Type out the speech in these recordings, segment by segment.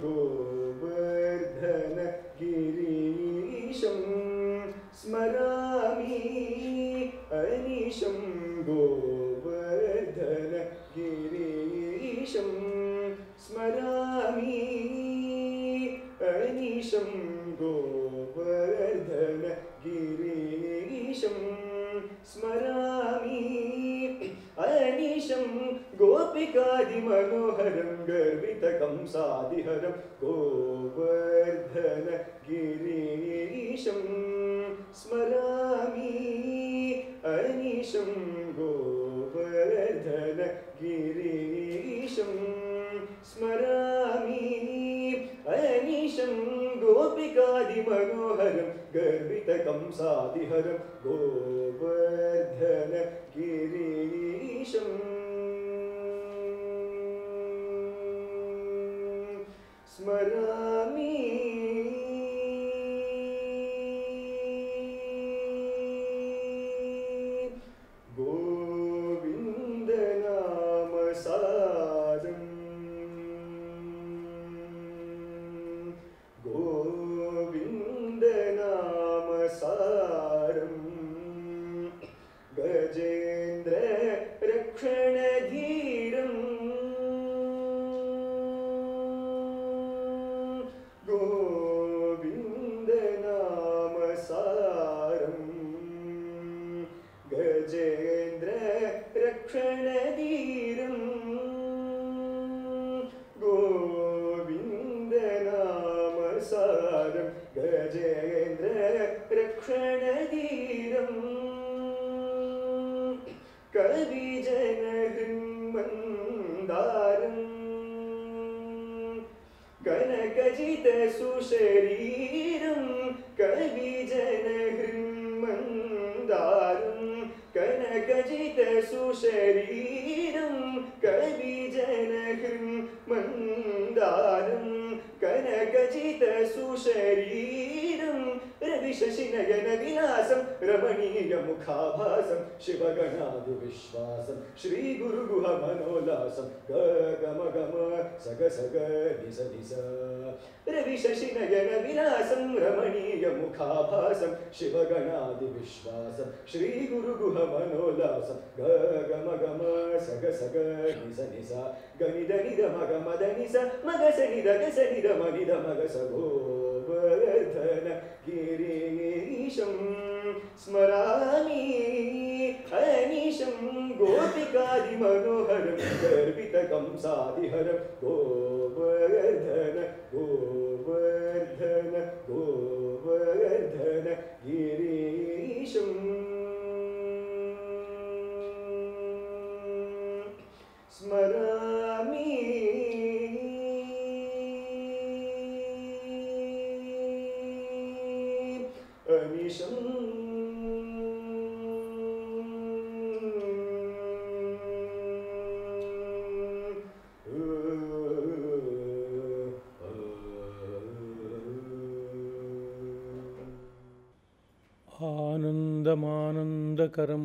गोवर्धन गिरीशं स्मरामि अनिशं गोवर्धन गिरीशं स्मरामि अनिशं गोवर्धन गिरीशं स्मरामि अनिशं गोपिकादिमनोहरं गर्वितकंसादिहरं गोवर्धन गिरीशं स्मरामि अनिशं गोवर्धन गिरीशं स्मरामि अनिशं गोपिकादिमनोहरं गर्वितकंसादिहरं गोवर्धन गिरीशं स्मरामि गोविन्दनामसारं गोविन्दनामसारं गजेन्द्र रक्षणधीरं गोविन्दनामसारं गजेन्द्र रक्षणधीरं गोविन्दनामसारं गजेन्द्र रक्षणधीरं कविजनहृन्मन्दारं कनकजितसुशरीरं कविजनहृन्मन्दारं कनकजितसुशरीरं कविजनहृन्मन्दारं कनकजितसुशरीरं रविशशिनयनविलासं रमणीयमुखाभासं शिवगणादिविश्वासं श्रीगुरुगुहमनोल्लासं गगमगम सगसग निस निस रविशशिनयनविलासं रमणीयमुखाभासं शिवगणादिविश्वासं श्रीगुरुगुहमनोल्लासं गगमगम सगसग निस निस गनिदनिदमगमदनिस मगसनिदगसनिदमनिदमगस गोवर्धन गिरीशं स्मरामि अनिशं गोपिकादिमनोहरं गर्वितकंसादिहरं गोवर्धन गोवर्धन गोवर्धन गिरीशं स्मरामि अनिशं आनन्दमानन्दकरं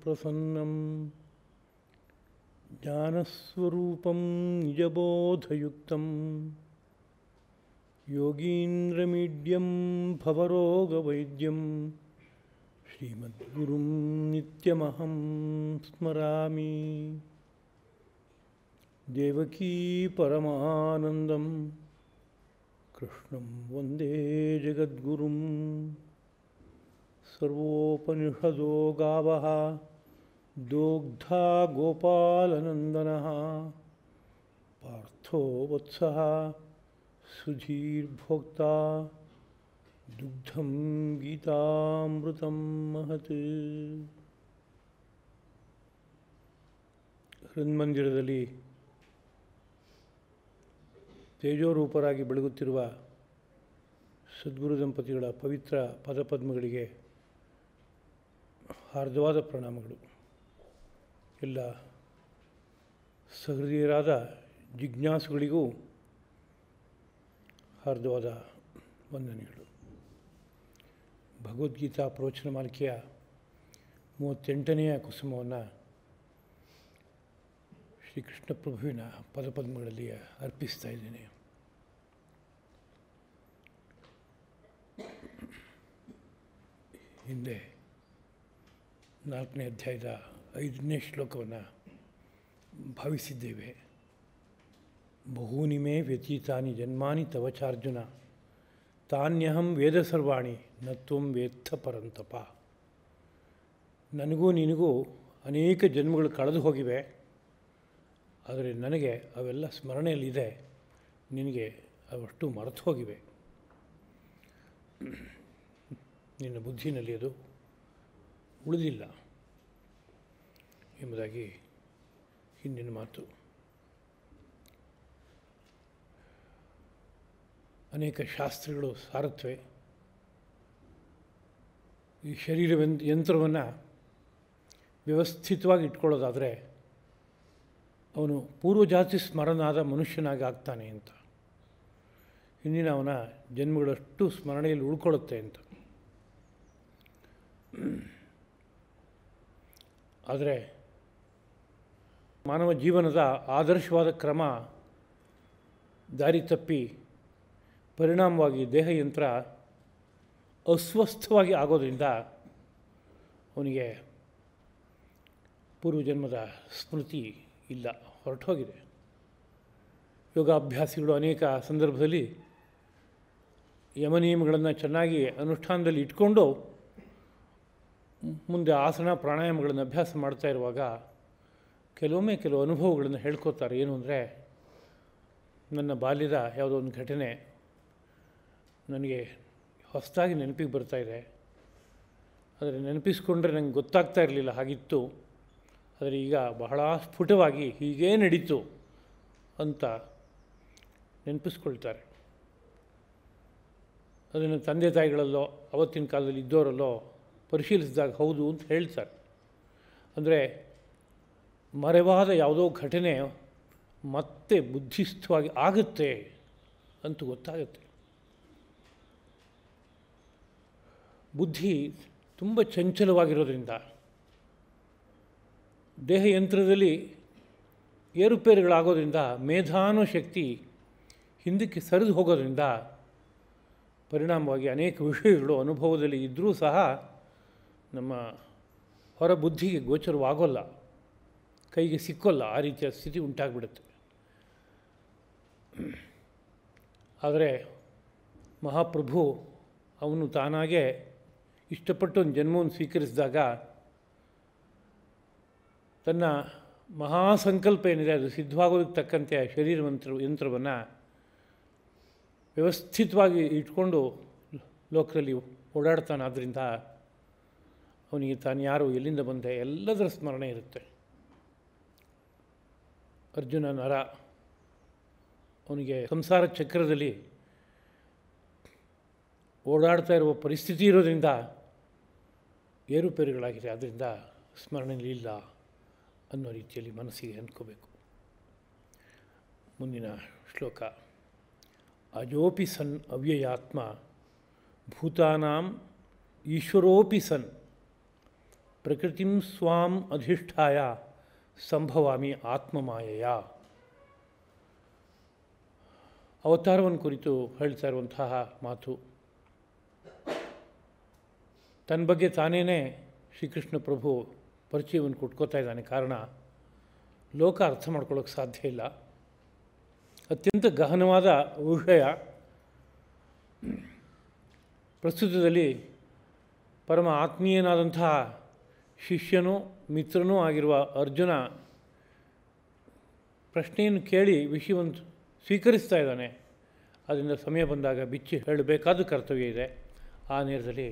प्रसन्नं ज्ञानस्वरूपं निजबोधयुक्तं योगीन्द्रमीड्यं भवरोगवैद्यं श्रीमद्गुरुं नित्यमहं स्मरामि देवकी परमानन्दं कृष्णं वन्दे जगद्गुरुं सर्वोपनिषदो गावः दोग्धा गोपालनन्दनः पार्थो वत्सः सुधीर्भोक्ता दुग्धं गीतामृतं महत्. ಹೃನ್ಮಂದಿರದಲ್ಲಿ ತೇಜೋರೂಪರಾಗಿ ಬೆಳಗುತ್ತಿರುವ ಸದ್ಗುರು ದಂಪತಿಗಳ ಪವಿತ್ರ ಪದಪದ್ಮಗಳಿಗೆ ಹಾರ್ದವಾದ ಪ್ರಣಾಮಗಳು. ಎಲ್ಲ ಸಹೃದಯರಾದ ಜಿಜ್ಞಾಸುಗಳಿಗೂ ಹಾರ್ದವಾದ ವಂದನೆಗಳು. ಭಗವದ್ಗೀತಾ ಪ್ರವಚನ ಮಾಲಿಕೆಯ 38ನೆಯ ಕುಸುಮವನ್ನು ಶ್ರೀಕೃಷ್ಣ ಪ್ರಭುವಿನ ಪದಪದ್ಮಗಳಲ್ಲಿ ಅರ್ಪಿಸ್ತಾ ಇದ್ದೇನೆ. ಹಿಂದೆ 4ನೇ ಅಧ್ಯಾಯದ 5ನೇ ಶ್ಲೋಕವನ್ನು ಭಾವಿಸಿದ್ದೇವೆ. ಬಹೂನಿ ಮೇ ವ್ಯತೀತಾನಿ ಜನ್ಮಾನಿ ತವ ಚಾರ್ಜುನ ತಾನ್ಯಹಂ ವೇದ ಸರ್ವಾಣಿ ನ ತ್ವಂ ವೇತ್ಥ ಪರಂತಪ. ನನಗೂ ನಿನಗೂ ಅನೇಕ ಜನ್ಮಗಳು ಕಳೆದು ಹೋಗಿವೆ, ಆದರೆ ನನಗೆ ಅವೆಲ್ಲ ಸ್ಮರಣೆಯಲ್ಲಿದೆ, ನಿನಗೆ ಅವಷ್ಟು ಮರೆತು ಹೋಗಿವೆ. ನಿನ್ನ ಬುದ್ಧಿನಲ್ಲಿ ಅದು ಉಳಿದಿಲ್ಲ ಎಂಬುದಾಗಿ ಹಿಂದಿನ ಮಾತು. ಅನೇಕ ಶಾಸ್ತ್ರಗಳು ಸಾರುತ್ತವೆ. ಈ ಯಂತ್ರವನ್ನು ವ್ಯವಸ್ಥಿತವಾಗಿ ಇಟ್ಕೊಳ್ಳೋದಾದರೆ ಅವನು ಪೂರ್ವಜಾತಿ ಸ್ಮರಣಾದ ಮನುಷ್ಯನಾಗಿ ಆಗ್ತಾನೆ ಅಂತ, ಹಿಂದಿನ ಅವನ ಜನ್ಮಗಳಷ್ಟು ಸ್ಮರಣೆಯಲ್ಲಿ ಉಳ್ಕೊಳ್ಳುತ್ತೆ ಅಂತ. ಆದರೆ ಮಾನವ ಜೀವನದ ಆದರ್ಶವಾದ ಕ್ರಮ ದಾರಿ ತಪ್ಪಿ ಪರಿಣಾಮವಾಗಿ ದೇಹಯಂತ್ರ ಅಸ್ವಸ್ಥವಾಗಿ ಆಗೋದ್ರಿಂದ ಅವನಿಗೆ ಪೂರ್ವಜನ್ಮದ ಸ್ಮೃತಿ ಇಲ್ಲ, ಹೊರಟೋಗಿದೆ. ಯೋಗಾಭ್ಯಾಸಿಗಳು ಅನೇಕ ಸಂದರ್ಭದಲ್ಲಿ ಯಮನಿಯಮಗಳನ್ನು ಚೆನ್ನಾಗಿ ಅನುಷ್ಠಾನದಲ್ಲಿ ಇಟ್ಕೊಂಡು ಮುಂದೆ ಆಸನ ಪ್ರಾಣಾಯಾಮಗಳನ್ನು ಅಭ್ಯಾಸ ಮಾಡ್ತಾ ಇರುವಾಗ ಕೆಲವೊಮ್ಮೆ ಕೆಲವು ಅನುಭವಗಳನ್ನು ಹೇಳ್ಕೊತಾರೆ. ಏನು ಅಂದರೆ, ನನ್ನ ಬಾಲ್ಯದ ಯಾವುದೋ ಒಂದು ಘಟನೆ ನನಗೆ ಹೊಸದಾಗಿ ನೆನಪಿಗೆ ಬರ್ತಾಯಿದೆ, ಆದರೆ ನೆನಪಿಸ್ಕೊಂಡ್ರೆ ನನಗೆ ಗೊತ್ತಾಗ್ತಾ ಇರಲಿಲ್ಲ ಹಾಗಿತ್ತು, ಆದರೆ ಈಗ ಬಹಳ ಸ್ಫುಟವಾಗಿ ಹೀಗೇ ನಡೀತು ಅಂತ ನೆನಪಿಸ್ಕೊಳ್ತಾರೆ. ಅದನ್ನು ತಂದೆ ತಾಯಿಗಳಲ್ಲೋ ಅವತ್ತಿನ ಕಾಲದಲ್ಲಿ ಇದ್ದವರಲ್ಲೋ ಪರಿಶೀಲಿಸಿದಾಗ ಹೌದು ಅಂತ ಹೇಳ್ತಾರೆ. ಅಂದರೆ ಮರೆವಾದ ಯಾವುದೋ ಘಟನೆ ಮತ್ತೆ ಬುದ್ಧಿಸ್ಥವಾಗಿ ಆಗುತ್ತೆ ಅಂತ ಗೊತ್ತಾಗುತ್ತೆ. ಬುದ್ಧಿ ತುಂಬ ಚಂಚಲವಾಗಿರೋದ್ರಿಂದ, ದೇಹಯಂತ್ರದಲ್ಲಿ ಏರುಪೇರುಗಳಾಗೋದ್ರಿಂದ, ಮೇಧಾನೋ ಶಕ್ತಿ ಹಿಂದಕ್ಕೆ ಸರಿದು ಹೋಗೋದ್ರಿಂದ ಪರಿಣಾಮವಾಗಿ ಅನೇಕ ವಿಷಯಗಳು ಅನುಭವದಲ್ಲಿ ಇದ್ದರೂ ಸಹ ನಮ್ಮ ಹೊರ ಬುದ್ಧಿಗೆ ಗೋಚರವಾಗೋಲ್ಲ, ಕೈಗೆ ಸಿಕ್ಕೋಲ್ಲ, ಆ ರೀತಿಯ ಸ್ಥಿತಿ ಉಂಟಾಗ್ಬಿಡುತ್ತೆ. ಆದರೆ ಮಹಾಪ್ರಭು ಅವನು ತಾನಾಗೇ ಇಷ್ಟಪಟ್ಟು ಒಂದು ಜನ್ಮವನ್ನು ಸ್ವೀಕರಿಸಿದಾಗ ತನ್ನ ಮಹಾಸಂಕಲ್ಪ ಏನಿದೆ ಅದು ಸಿದ್ಧವಾಗೋದಕ್ಕೆ ತಕ್ಕಂತೆ ಯಂತ್ರವನ್ನು ವ್ಯವಸ್ಥಿತವಾಗಿ ಇಟ್ಕೊಂಡು ಲೋಕದಲ್ಲಿ ಓಡಾಡ್ತಾನೆ. ಆದ್ದರಿಂದ ಅವನಿಗೆ ತಾನು ಯಾರು, ಎಲ್ಲಿಂದ ಬಂದೆ, ಎಲ್ಲದರ ಸ್ಮರಣೆ ಇರುತ್ತೆ. ಅರ್ಜುನ ನರ, ಅವನಿಗೆ ಸಂಸಾರ ಚಕ್ರದಲ್ಲಿ ಓಡಾಡ್ತಾ ಇರುವ ಪರಿಸ್ಥಿತಿ ಇರೋದ್ರಿಂದ ಏರುಪೇರುಗಳಾಗಿದೆ, ಆದ್ದರಿಂದ ಸ್ಮರಣೆಯಲ್ಲಿ ಇಲ್ಲ ಅನ್ನೋ ರೀತಿಯಲ್ಲಿ ಮನಸ್ಸಿಗೆ ಅಂದ್ಕೋಬೇಕು. ಮುಂದಿನ ಶ್ಲೋಕ. ಅಜೋಪಿ ಸನ್ ಅವ್ಯಯಾತ್ಮ ಭೂತಾನಾಂ ಈಶ್ವರೋಪಿ ಸನ್ ಪ್ರಕೃತಿಂ ಸ್ವಾಂ ಅಧಿಷ್ಠಾಯ ಸಂಭವಾಮಿ ಆತ್ಮಮಾಯೆಯ. ಅವತಾರವನ್ನು ಕುರಿತು ಹೇಳ್ತಾ ಇರುವಂತಹ ಮಾತು. ತನ್ನ ಬಗ್ಗೆ ತಾನೇ ಶ್ರೀಕೃಷ್ಣ ಪ್ರಭು ಪರಿಚಯವನ್ನು ಕೊಟ್ಕೋತಾ ಇದ್ದಾನೆ. ಕಾರಣ, ಲೋಕ ಅರ್ಥ ಮಾಡ್ಕೊಳ್ಳೋಕ್ಕೆ ಸಾಧ್ಯ ಇಲ್ಲ, ಅತ್ಯಂತ ಗಹನವಾದ ವಿಷಯ. ಪ್ರಸ್ತುತದಲ್ಲಿ ಪರಮ ಆತ್ಮೀಯನಾದಂತಹ ಶಿಷ್ಯನೂ ಮಿತ್ರನೂ ಆಗಿರುವ ಅರ್ಜುನ ಪ್ರಶ್ನೆಯನ್ನು ಕೇಳಿ ವಿಷಯವನ್ನು ಸ್ವೀಕರಿಸ್ತಾ ಇದ್ದಾನೆ. ಅದರಿಂದ ಸಮಯ ಬಂದಾಗ ಬಿಚ್ಚಿ ಹೇಳಬೇಕಾದ ಕರ್ತವ್ಯ ಇದೆ. ಆ ನೇರದಲ್ಲಿ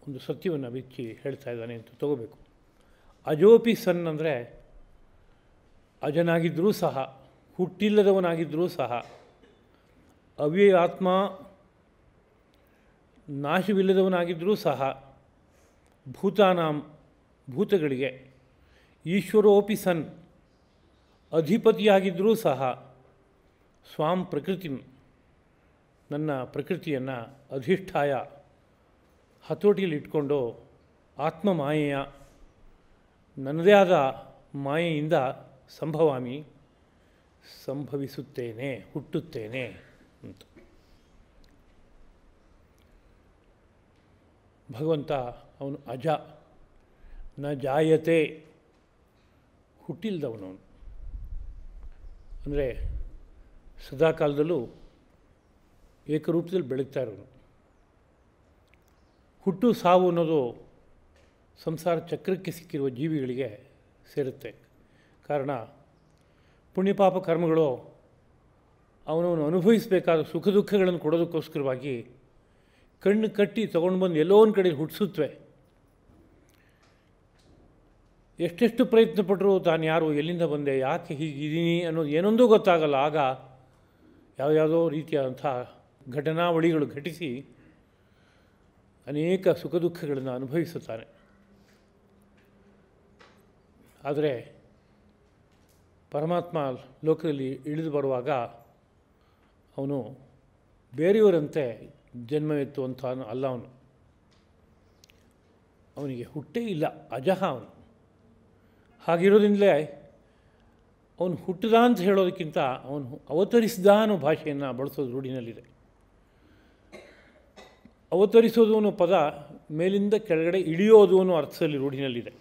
ಒಂದು ಸತ್ಯವನ್ನು ಬಿಚ್ಚಿ ಹೇಳ್ತಾ ಇದ್ದಾನೆ ಅಂತ ತಗೋಬೇಕು. ಅಜೋಪಿ ಸನ್ ಅಂದರೆ ಅಜನಾಗಿದ್ದರೂ ಸಹ, ಹುಟ್ಟಿಲ್ಲದವನಾಗಿದ್ದರೂ ಸಹ, ಅವ್ಯಯ ಆತ್ಮ ನಾಶವಿಲ್ಲದವನಾಗಿದ್ದರೂ ಸಹ, ಭೂತಾನಾಂ ಭೂತಗಳಿಗೆ, ಈಶ್ವರೋಪಿ ಸನ್ ಅಧಿಪತಿಯಾಗಿದ್ದರೂ ಸಹ, ಸ್ವಾಂ ಪ್ರಕೃತಿ ನನ್ನ ಪ್ರಕೃತಿಯನ್ನು ಅಧಿಷ್ಠಾಯ ಹತೋಟಿಯಲ್ಲಿ ಇಟ್ಕೊಂಡು ಆತ್ಮಮಾಯೆಯ ನನ್ನದೇ ಆದ ಮಾಯೆಯಿಂದ ಸಂಭವಾಮಿ ಸಂಭವಿಸುತ್ತೇನೆ, ಹುಟ್ಟುತ್ತೇನೆ ಅಂತ. ಭಗವಂತ ಅವನು ಅಜ, ನ ಜಾಯತೆ, ಹುಟ್ಟಿಲ್ದವನವನು. ಅಂದರೆ ಸದಾಕಾಲದಲ್ಲೂ ಏಕರೂಪದಲ್ಲಿ ಬೆಳಗ್ತಾ ಇರೋನು. ಹುಟ್ಟು ಸಾವು ಅನ್ನೋದು ಸಂಸಾರ ಚಕ್ರಕ್ಕೆ ಸಿಕ್ಕಿರುವ ಜೀವಿಗಳಿಗೆ ಸೇರುತ್ತೆ. ಕಾರಣ ಪುಣ್ಯಪಾಪ ಕರ್ಮಗಳು ಅವನವನು ಅನುಭವಿಸಬೇಕಾದ ಸುಖ ದುಃಖಗಳನ್ನು ಕೊಡೋದಕ್ಕೋಸ್ಕರವಾಗಿ ಕಣ್ಣು ಕಟ್ಟಿ ತೊಗೊಂಡು ಬಂದು ಎಲ್ಲೋ ಒಂದು ಕಡೆ ಹುಟ್ಟಿಸುತ್ತವೆ. ಎಷ್ಟೆಷ್ಟು ಪ್ರಯತ್ನ ಪಟ್ಟರು ತಾನು ಯಾರು, ಎಲ್ಲಿಂದ ಬಂದೆ, ಯಾಕೆ ಹೀಗಿದ್ದೀನಿ ಅನ್ನೋದು ಏನೊಂದೂ ಗೊತ್ತಾಗಲ್ಲ. ಆಗ ಯಾವುದೋ ರೀತಿಯಾದಂಥ ಘಟನಾವಳಿಗಳು ಘಟಿಸಿ ಅನೇಕ ಸುಖ ದುಃಖಗಳನ್ನು ಅನುಭವಿಸುತ್ತಾನೆ. ಆದರೆ ಪರಮಾತ್ಮ ಲೋಕದಲ್ಲಿ ಇಳಿದು ಬರುವಾಗ ಅವನು ಬೇರೆಯವರಂತೆ ಜನ್ಮವೆತ್ತುವಂಥ ಅಲ್ಲ. ಅವನಿಗೆ ಹುಟ್ಟೇ ಇಲ್ಲ, ಅಜಹ ಅವನು. ಹಾಗಿರೋದ್ರಿಂದಲೇ ಅವನು ಹುಟ್ಟಿದ ಅಂತ ಹೇಳೋದಕ್ಕಿಂತ ಅವನು ಅವತರಿಸಿದ ಅನ್ನೋ ಭಾಷೆಯನ್ನು ಬಳಸೋದು ರೂಢಿನಲ್ಲಿದೆ. ಅವತರಿಸೋದು ಅನ್ನೋ ಪದ ಮೇಲಿಂದ ಕೆಳಗಡೆ ಇಳಿಯೋದು ಅನ್ನೋ ಅರ್ಥದಲ್ಲಿ ರೂಢಿನಲ್ಲಿದೆ.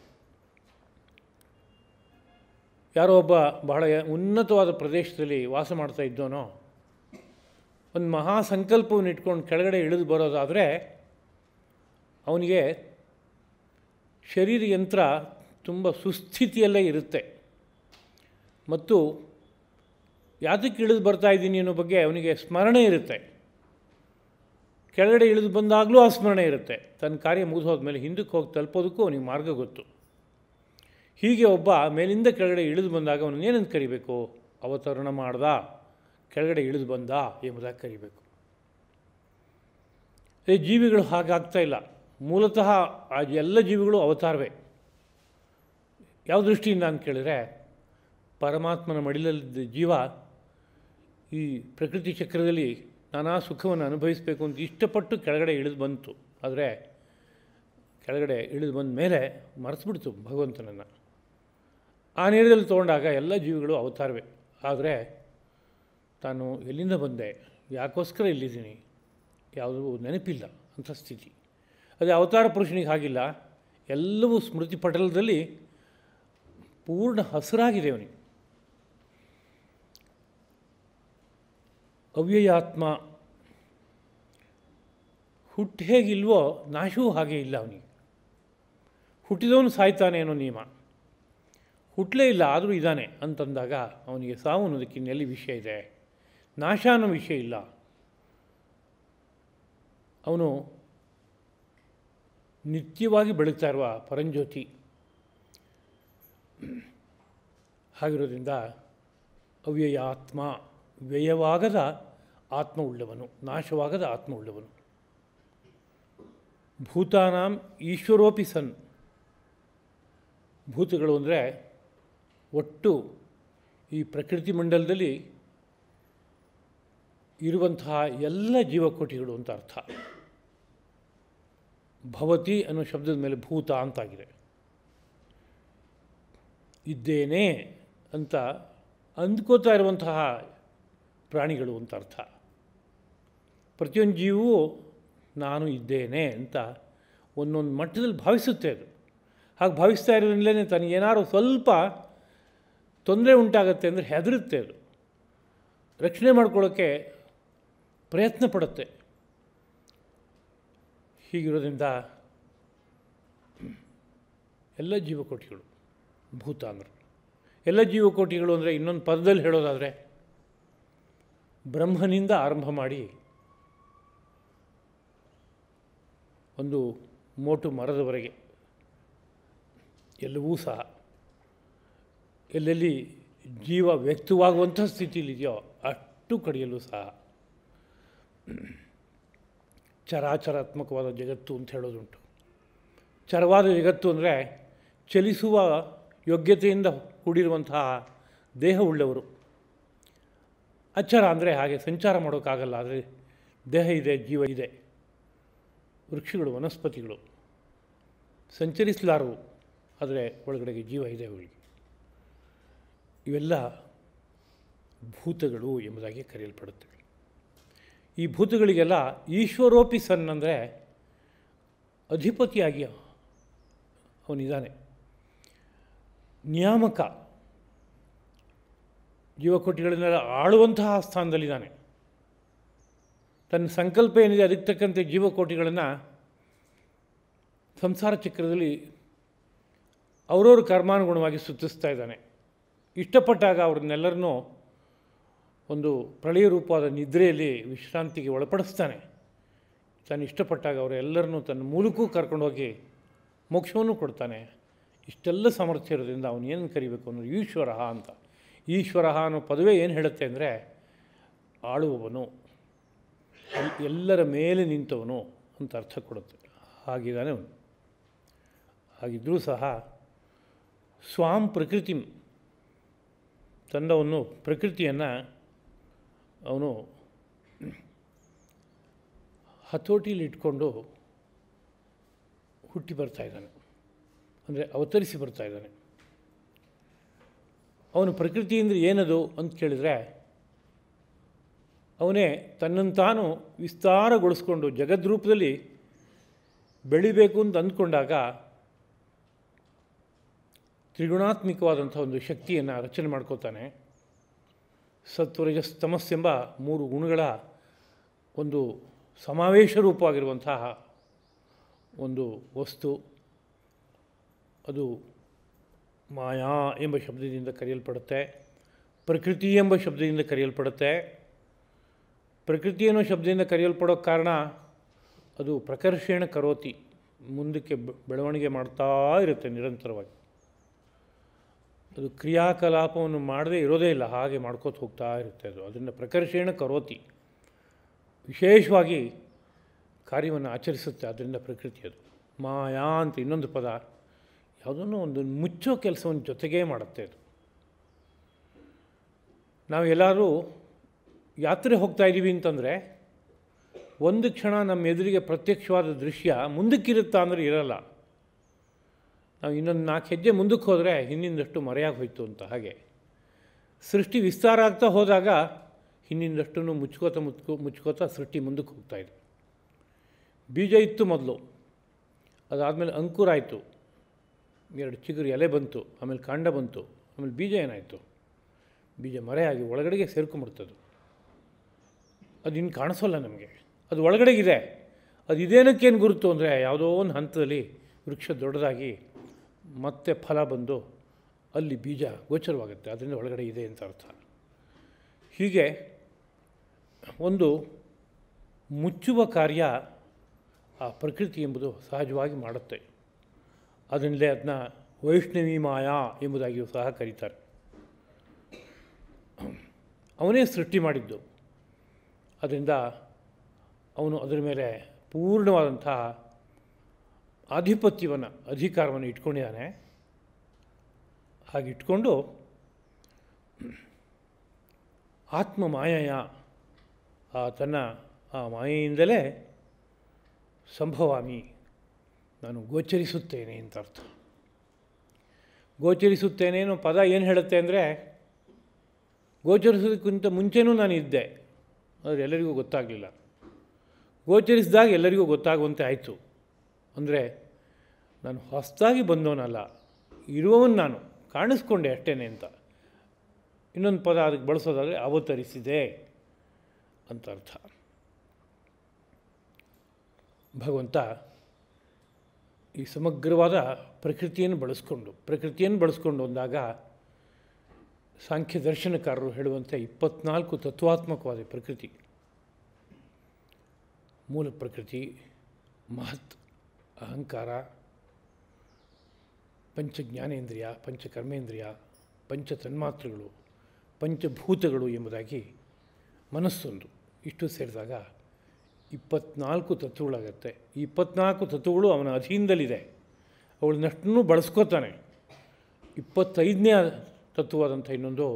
ಯಾರೋ ಒಬ್ಬ ಬಹಳ ಉನ್ನತವಾದ ಪ್ರದೇಶದಲ್ಲಿ ವಾಸ ಮಾಡ್ತಾ ಇದ್ದವನೋ ಒಂದು ಮಹಾ ಸಂಕಲ್ಪವನ್ನು ಇಟ್ಕೊಂಡು ಕೆಳಗಡೆ ಇಳಿದು ಬರೋದಾದರೆ ಅವನಿಗೆ ಶರೀರ ಯಂತ್ರ ತುಂಬ ಸುಸ್ಥಿತಿಯಲ್ಲೇ ಇರುತ್ತೆ. ಮತ್ತು ಯಾತಕ್ಕೆ ಇಳಿದು ಬರ್ತಾ ಇದ್ದೀನಿ ಅನ್ನೋ ಬಗ್ಗೆ ಅವನಿಗೆ ಸ್ಮರಣೆ ಇರುತ್ತೆ. ಕೆಳಗಡೆ ಇಳಿದು ಬಂದಾಗಲೂ ಆ ಸ್ಮರಣೆ ಇರುತ್ತೆ. ತನ್ನ ಕಾರ್ಯ ಮುಗಿದೋದ್ಮೇಲೆ ಹಿಂದಕ್ಕೆ ಹೋಗಿ ತಲುಪೋದಕ್ಕೂ ಅವನಿಗೆ ಮಾರ್ಗ ಗೊತ್ತು. ಹೀಗೆ ಒಬ್ಬ ಮೇಲಿಂದ ಕೆಳಗಡೆ ಇಳಿದು ಬಂದಾಗ ಅವನು ಏನಂತ ಕರಿಬೇಕು? ಅವತರಣ ಮಾಡ್ದ, ಕೆಳಗಡೆ ಇಳಿದು ಬಂದ ಎಂಬುದಾಗಿ ಕರಿಬೇಕು. ಜೀವಿಗಳು ಹಾಗಾಗ್ತಾ ಇಲ್ಲ. ಮೂಲತಃ ಆ ಎಲ್ಲ ಜೀವಿಗಳು ಅವತಾರವೇ. ಯಾವ ದೃಷ್ಟಿಯಿಂದ ಅಂತ ಕೇಳಿದ್ರೆ, ಪರಮಾತ್ಮನ ಮಡಿಲಲ್ಲಿದ್ದ ಜೀವ ಈ ಪ್ರಕೃತಿ ಚಕ್ರದಲ್ಲಿ ನಾನಾ ಸುಖವನ್ನು ಅನುಭವಿಸಬೇಕು ಅಂತ ಇಷ್ಟಪಟ್ಟು ಕೆಳಗಡೆ ಇಳಿದು ಬಂತು. ಆದರೆ ಕೆಳಗಡೆ ಇಳಿದು ಬಂದ ಮೇಲೆ ಮರೆತುಬಿಡ್ತು ಭಗವಂತನನ್ನು. ಆ ನೇರದಲ್ಲಿ ತೊಗೊಂಡಾಗ ಎಲ್ಲ ಜೀವಿಗಳು ಅವತಾರವೇ. ಆದರೆ ತಾನು ಎಲ್ಲಿಂದ ಬಂದೆ, ಯಾಕೋಸ್ಕರ ಇಲ್ಲಿದ್ದೀನಿ, ಯಾವುದೂ ನೆನಪಿಲ್ಲ ಅಂಥ ಸ್ಥಿತಿ. ಅದೇ ಅವತಾರ ಪುರುಷನಿಗೆ ಹಾಗಿಲ್ಲ. ಎಲ್ಲವೂ ಸ್ಮೃತಿ ಪಟಲದಲ್ಲಿ ಪೂರ್ಣ ಹಸಿರಾಗಿದೆ ಅವನಿಗೆ. ಅವ್ಯಯಾತ್ಮ. ಹುಟ್ಟು ಹೇಗಿಲ್ವೋ ನಾಶವೂ ಹಾಗೆ ಇಲ್ಲ ಅವನಿಗೆ. ಹುಟ್ಟಿದವನು ಸಾಯ್ತಾನೆ ಅನ್ನೋ ನಿಯಮ. ಹುಟ್ಟಲೇ ಇಲ್ಲ ಆದರೂ ಇದ್ದಾನೆ ಅಂತಂದಾಗ ಅವನಿಗೆ ಸಾವು ಅನ್ನೋದಕ್ಕೆ ಇನ್ನೆಲ್ಲಿ ವಿಷಯ ಇದೆ? ನಾಶ ಅನ್ನೋ ವಿಷಯ ಇಲ್ಲ. ಅವನು ನಿತ್ಯವಾಗಿ ಬೆಳಗ್ತಾ ಇರುವ ಪರಂಜ್ಯೋತಿ. ಹಾಗಿರೋದ್ರಿಂದ ಅವ್ಯಯ ಆತ್ಮ, ವ್ಯಯವಾಗದ ಆತ್ಮ ಉಳ್ಳವನು, ನಾಶವಾಗದ ಆತ್ಮ ಉಳ್ಳವನು. ಭೂತಾನಾಂ ಈಶ್ವರೋಪಿ ಸನ್. ಭೂತಗಳು ಅಂದರೆ ಒಟ್ಟು ಈ ಪ್ರಕೃತಿ ಮಂಡಲದಲ್ಲಿ ಇರುವಂತಹ ಎಲ್ಲ ಜೀವಕೋಟಿಗಳು ಅಂತ ಅರ್ಥ. ಭವತಿ ಅನ್ನೋ ಶಬ್ದದ ಮೇಲೆ ಭೂತ ಅಂತಾಗಿದೆ. ಇದ್ದೇನೆ ಅಂತ ಅಂದ್ಕೋತಾ ಇರುವಂತಹ ಪ್ರಾಣಿಗಳು ಅಂತ ಅರ್ಥ. ಪ್ರತಿಯೊಂದು ಜೀವವು ನಾನು ಇದ್ದೇನೆ ಅಂತ ಒಂದೊಂದು ಮಟ್ಟದಲ್ಲಿ ಭಾವಿಸುತ್ತೆ. ಅದು ಹಾಗೆ ಭಾವಿಸ್ತಾ ಇರೋದ್ರಿಂದಲೇ ತನಗೇನಾದ್ರು ಸ್ವಲ್ಪ ತೊಂದರೆ ಉಂಟಾಗತ್ತೆ ಅಂದರೆ ಹೆದರುತ್ತೆ. ಅದು ರಕ್ಷಣೆ ಮಾಡ್ಕೊಳ್ಳೋಕ್ಕೆ ಪ್ರಯತ್ನ ಪಡುತ್ತೆ. ಹೀಗಿರೋದ್ರಿಂದ ಎಲ್ಲ ಜೀವಕೋಟಿಗಳು ಭೂತ ಅಂದರೆ, ಎಲ್ಲ ಜೀವಕೋಟಿಗಳು ಅಂದರೆ ಇನ್ನೊಂದು ಪದದಲ್ಲಿ ಹೇಳೋದಾದರೆ ಬ್ರಹ್ಮನಿಂದ ಆರಂಭ ಮಾಡಿ ಒಂದು ಮೋಟು ಮರದವರೆಗೆ ಎಲ್ಲವೂ ಸಹ ಎಲ್ಲೆಲ್ಲಿ ಜೀವ ವ್ಯಕ್ತವಾಗುವಂಥ ಸ್ಥಿತಿಯಲ್ಲಿದೆಯೋ ಅಷ್ಟು ಕಡೆಯಲ್ಲೂ ಸಹ ಚರಾಚರಾತ್ಮಕವಾದ ಜಗತ್ತು ಅಂತ ಹೇಳೋದುಂಟು. ಚರವಾದ ಜಗತ್ತು ಅಂದರೆ ಚಲಿಸುವ ಯೋಗ್ಯತೆಯಿಂದ ಕೂಡಿರುವಂತಹ ದೇಹವುಳ್ಳವರು. ಅಚ್ಚರ ಅಂದರೆ ಹಾಗೆ ಸಂಚಾರ ಮಾಡೋಕ್ಕಾಗಲ್ಲ, ಆದರೆ ದೇಹ ಇದೆ, ಜೀವ ಇದೆ. ವೃಕ್ಷಗಳು, ವನಸ್ಪತಿಗಳು ಸಂಚರಿಸಲಾರವು, ಆದರೆ ಒಳಗಡೆಗೆ ಜೀವ ಇದೆ ಅವಳಿಗೆ. ಇವೆಲ್ಲ ಭೂತಗಳು ಎಂಬುದಾಗಿ ಕರೆಯಲ್ಪಡುತ್ತವೆ. ಈ ಭೂತಗಳಿಗೆಲ್ಲ ಈಶ್ವರೋಪಿ ಸನ್ ಅಂದರೆ ಅಧಿಪತಿಯಾಗಿ ಅವನಿದ್ದಾನೆ. ನಿಯಾಮಕ, ಜೀವಕೋಟಿಗಳನ್ನೆಲ್ಲ ಆಳುವಂತಹ ಸ್ಥಾನದಲ್ಲಿದ್ದಾನೆ. ತನ್ನ ಸಂಕಲ್ಪ ಏನಿದೆ ಅದಕ್ಕೆ ತಕ್ಕಂತೆ ಜೀವಕೋಟಿಗಳನ್ನು ಸಂಸಾರ ಚಕ್ರದಲ್ಲಿ ಅವರವ್ರ ಕರ್ಮಾನುಗುಣವಾಗಿ ಸುತ್ತಿಸ್ತಾ ಇದ್ದಾನೆ. ಇಷ್ಟಪಟ್ಟಾಗ ಅವ್ರನ್ನೆಲ್ಲರನ್ನೂ ಒಂದು ಪ್ರಳಯ ರೂಪವಾದ ನಿದ್ರೆಯಲ್ಲಿ ವಿಶ್ರಾಂತಿಗೆ ಒಳಪಡಿಸ್ತಾನೆ. ತಾನು ಇಷ್ಟಪಟ್ಟಾಗ ಅವರೆಲ್ಲರನ್ನೂ ತನ್ನ ಮೂಲಕೂ ಕರ್ಕೊಂಡೋಗಿ ಮೋಕ್ಷವನ್ನು ಕೊಡ್ತಾನೆ. ಇಷ್ಟೆಲ್ಲ ಸಾಮರ್ಥ್ಯ ಇರೋದ್ರಿಂದ ಅವನು ಏನು ಕರಿಬೇಕು ಅನ್ನೋದು ಈಶ್ವರ ಅಂತ. ಈಶ್ವರ ಅನ್ನೋ ಪದವೇ ಏನು ಹೇಳುತ್ತೆ ಅಂದರೆ ಆಳುವವನು, ಎಲ್ಲರ ಮೇಲೆ ನಿಂತವನು ಅಂತ ಅರ್ಥ ಕೊಡುತ್ತೆ. ಹಾಗಿದ್ದಾನೆ ಅವನು. ಹಾಗಿದ್ದರೂ ಸಹ ಸ್ವಾಂ ಪ್ರಕೃತಿ, ತಂದವನ್ನು ಪ್ರಕೃತಿಯನ್ನು ಅವನು ಹತೋಟಿಯಲ್ಲಿ ಇಟ್ಕೊಂಡು ಹುಟ್ಟಿ ಬರ್ತಾಯಿದ್ದಾನೆ, ಅಂದರೆ ಅವತರಿಸಿ ಬರ್ತಾಯಿದ್ದಾನೆ. ಅವನು ಪ್ರಕೃತಿ ಅಂದರೆ ಏನದು ಅಂತ ಕೇಳಿದರೆ, ಅವನೇ ತನ್ನನ್ನು ತಾನು ವಿಸ್ತಾರಗೊಳಿಸ್ಕೊಂಡು ಜಗದ್ರೂಪದಲ್ಲಿ ಬೆಳಿಬೇಕು ಅಂತ ಅಂದ್ಕೊಂಡಾಗ ತ್ರಿಗುಣಾತ್ಮಿಕವಾದಂಥ ಒಂದು ಶಕ್ತಿಯನ್ನು ರಚನೆ ಮಾಡ್ಕೋತಾನೆ. ಸತ್ವರಜಸ್ ತಮಸ್ಸೆಂಬ 3 ಗುಣಗಳ ಒಂದು ಸಮಾವೇಶ ರೂಪವಾಗಿರುವಂತಹ ಒಂದು ವಸ್ತು. ಅದು ಮಾಯಾ ಎಂಬ ಶಬ್ದದಿಂದ ಕರೆಯಲ್ಪಡುತ್ತೆ, ಪ್ರಕೃತಿ ಎಂಬ ಶಬ್ದದಿಂದ ಕರೆಯಲ್ಪಡುತ್ತೆ. ಪ್ರಕೃತಿ ಅನ್ನೋ ಶಬ್ದದಿಂದ ಕರೆಯಲ್ಪಡೋ ಕಾರಣ ಅದು ಪ್ರಕರ್ಷೇಣ ಕರೋತಿ, ಮುಂದಕ್ಕೆ ಬೆಳವಣಿಗೆ ಮಾಡ್ತಾ ಇರುತ್ತೆ ನಿರಂತರವಾಗಿ. ಅದು ಕ್ರಿಯಾಕಲಾಪವನ್ನು ಮಾಡದೇ ಇರೋದೇ ಇಲ್ಲ, ಹಾಗೆ ಮಾಡ್ಕೋತ ಹೋಗ್ತಾ ಇರುತ್ತೆ. ಅದು ಅದನ್ನು ಪ್ರಕರ್ಷೇಣ ಕರೋತಿ, ವಿಶೇಷವಾಗಿ ಕಾರ್ಯವನ್ನು ಆಚರಿಸುತ್ತೆ. ಅದರಿಂದ ಪ್ರಕೃತಿ. ಅದು ಮಾಯಾ ಅಂತ ಇನ್ನೊಂದು ಪದ, ಯಾವುದನ್ನು ಒಂದು ಮುಚ್ಚೋ ಕೆಲಸವನ್ನು ಜೊತೆಗೇ ಮಾಡುತ್ತೆ. ಅದು ನಾವು ಎಲ್ಲರೂ ಯಾತ್ರೆ ಹೋಗ್ತಾ ಇದ್ದೀವಿ ಅಂತಂದರೆ ಒಂದು ಕ್ಷಣ ನಮ್ಮ ಎದುರಿಗೆ ಪ್ರತ್ಯಕ್ಷವಾದ ದೃಶ್ಯ ಮುಂದಕ್ಕಿರುತ್ತಾ ಅಂದರೆ ಇರಲ್ಲ. ನಾವು ಇನ್ನೊಂದು 4 ಹೆಜ್ಜೆ ಮುಂದಕ್ಕೆ ಹೋದರೆ ಹಿಂದಿಂದಷ್ಟು ಮರೆಯಾಗಿ ಹೋಯಿತು ಅಂತ. ಹಾಗೆ ಸೃಷ್ಟಿ ವಿಸ್ತಾರ ಆಗ್ತಾ ಹೋದಾಗ ಹಿಂದಿಂದಷ್ಟು ಮುಚ್ಕೋತಾ ಸೃಷ್ಟಿ ಮುಂದಕ್ಕೆ ಹೋಗ್ತಾಯಿದೆ. ಬೀಜ ಇತ್ತು ಮೊದಲು, ಅದಾದಮೇಲೆ ಅಂಕುರ ಆಯಿತು, 2 ಚಿಗುರು ಎಲೆ ಬಂತು, ಆಮೇಲೆ ಕಾಂಡ ಬಂತು, ಆಮೇಲೆ ಬೀಜ ಏನಾಯಿತು, ಬೀಜ ಮರೆಯಾಗಿ ಒಳಗಡೆಗೆ ಸೇರ್ಕೊಂಬಿಡ್ತದೆ. ಅದು ಇನ್ನು ಕಾಣಿಸೋಲ್ಲ ನಮಗೆ, ಅದು ಒಳಗಡೆಗಿದೆ. ಅದು ಇದೇನಕ್ಕೇನು ಗುರುತು ಅಂದರೆ ಯಾವುದೋ ಒಂದು ಹಂತದಲ್ಲಿ ವೃಕ್ಷ ದೊಡ್ಡದಾಗಿ ಮತ್ತೆ ಫಲ ಬಂದು ಅಲ್ಲಿ ಬೀಜ ಗೋಚರವಾಗುತ್ತೆ, ಅದರಿಂದ ಒಳಗಡೆ ಇದೆ ಅಂತ ಅರ್ಥ. ಹೀಗೆ ಒಂದು ಮುಚ್ಚುವ ಕಾರ್ಯ ಆ ಪ್ರಕೃತಿ ಎಂಬುದು ಸಹಜವಾಗಿ ಮಾಡುತ್ತೆ. ಅದರಿಂದಲೇ ಅದನ್ನ ವೈಷ್ಣವಿ ಮಾಯಾ ಎಂಬುದಾಗಿಯೂ ಸಹ ಕರೀತಾರೆ. ಅವನೇ ಸೃಷ್ಟಿ ಮಾಡಿದ್ದು, ಅದರಿಂದ ಅವನು ಅದರ ಮೇಲೆ ಪೂರ್ಣವಾದಂಥ ಆಧಿಪತ್ಯವನ್ನು, ಅಧಿಕಾರವನ್ನು ಇಟ್ಕೊಂಡಿದ್ದಾನೆ. ಹಾಗೆ ಇಟ್ಕೊಂಡು ಆತ್ಮ ಮಾಯೆಯ ತನ್ನ ಆ ಮಾಯೆಯಿಂದಲೇ ಸಂಭವಾಮಿ, ನಾನು ಗೋಚರಿಸುತ್ತೇನೆ ಅಂತ ಅರ್ಥ. ಗೋಚರಿಸುತ್ತೇನೆ ಅನ್ನೋ ಪದ ಏನು ಹೇಳುತ್ತೆ ಅಂದರೆ, ಗೋಚರಿಸೋದಕ್ಕಿಂತ ಮುಂಚೆನೂ ನಾನು ಇದ್ದೆ, ಆದರೆ ಎಲ್ಲರಿಗೂ ಗೊತ್ತಾಗಲಿಲ್ಲ. ಗೋಚರಿಸಿದಾಗ ಎಲ್ಲರಿಗೂ ಗೊತ್ತಾಗುವಂತೆ ಆಯಿತು. ಅಂದರೆ ನಾನು ಹೊಸದಾಗಿ ಬಂದವನಲ್ಲ, ಇರುವವನು ನಾನು, ಕಾಣಿಸ್ಕೊಂಡೆ ಅಷ್ಟೇ ಅಂತ. ಇನ್ನೊಂದು ಪದ ಅದಕ್ಕೆ ಬಳಸೋದಾದರೆ ಅವತರಿಸಿದೆ ಅಂತ ಅರ್ಥ. ಭಗವಂತ ಈ ಸಮಗ್ರವಾದ ಪ್ರಕೃತಿಯನ್ನು ಬಳಸ್ಕೊಂಡು ಅಂದಾಗ ಸಾಂಖ್ಯ ದರ್ಶನಕಾರರು ಹೇಳುವಂತೆ 24 ತತ್ವಾತ್ಮಕವಾದ ಪ್ರಕೃತಿ. ಮೂಲ ಪ್ರಕೃತಿ, ಮಹತ್, ಅಹಂಕಾರ, ಪಂಚಜ್ಞಾನೇಂದ್ರಿಯ, ಪಂಚಕರ್ಮೇಂದ್ರಿಯ, ಪಂಚ ತನ್ಮಾತ್ರೆಗಳು, ಪಂಚಭೂತಗಳು ಎಂಬುದಾಗಿ ಮನಸ್ಸೊಂದು, ಇಷ್ಟು ಸೇರಿದಾಗ 24 ತತ್ವಗಳಾಗತ್ತೆ. ಈ 24 ತತ್ವಗಳು ಅವನ ಅಧೀನದಲ್ಲಿದೆ, ಅವಳನ್ನಷ್ಟನ್ನು ಬಳಸ್ಕೋತಾನೆ. 25ನೇ ತತ್ವವಾದಂಥ ಇನ್ನೊಂದು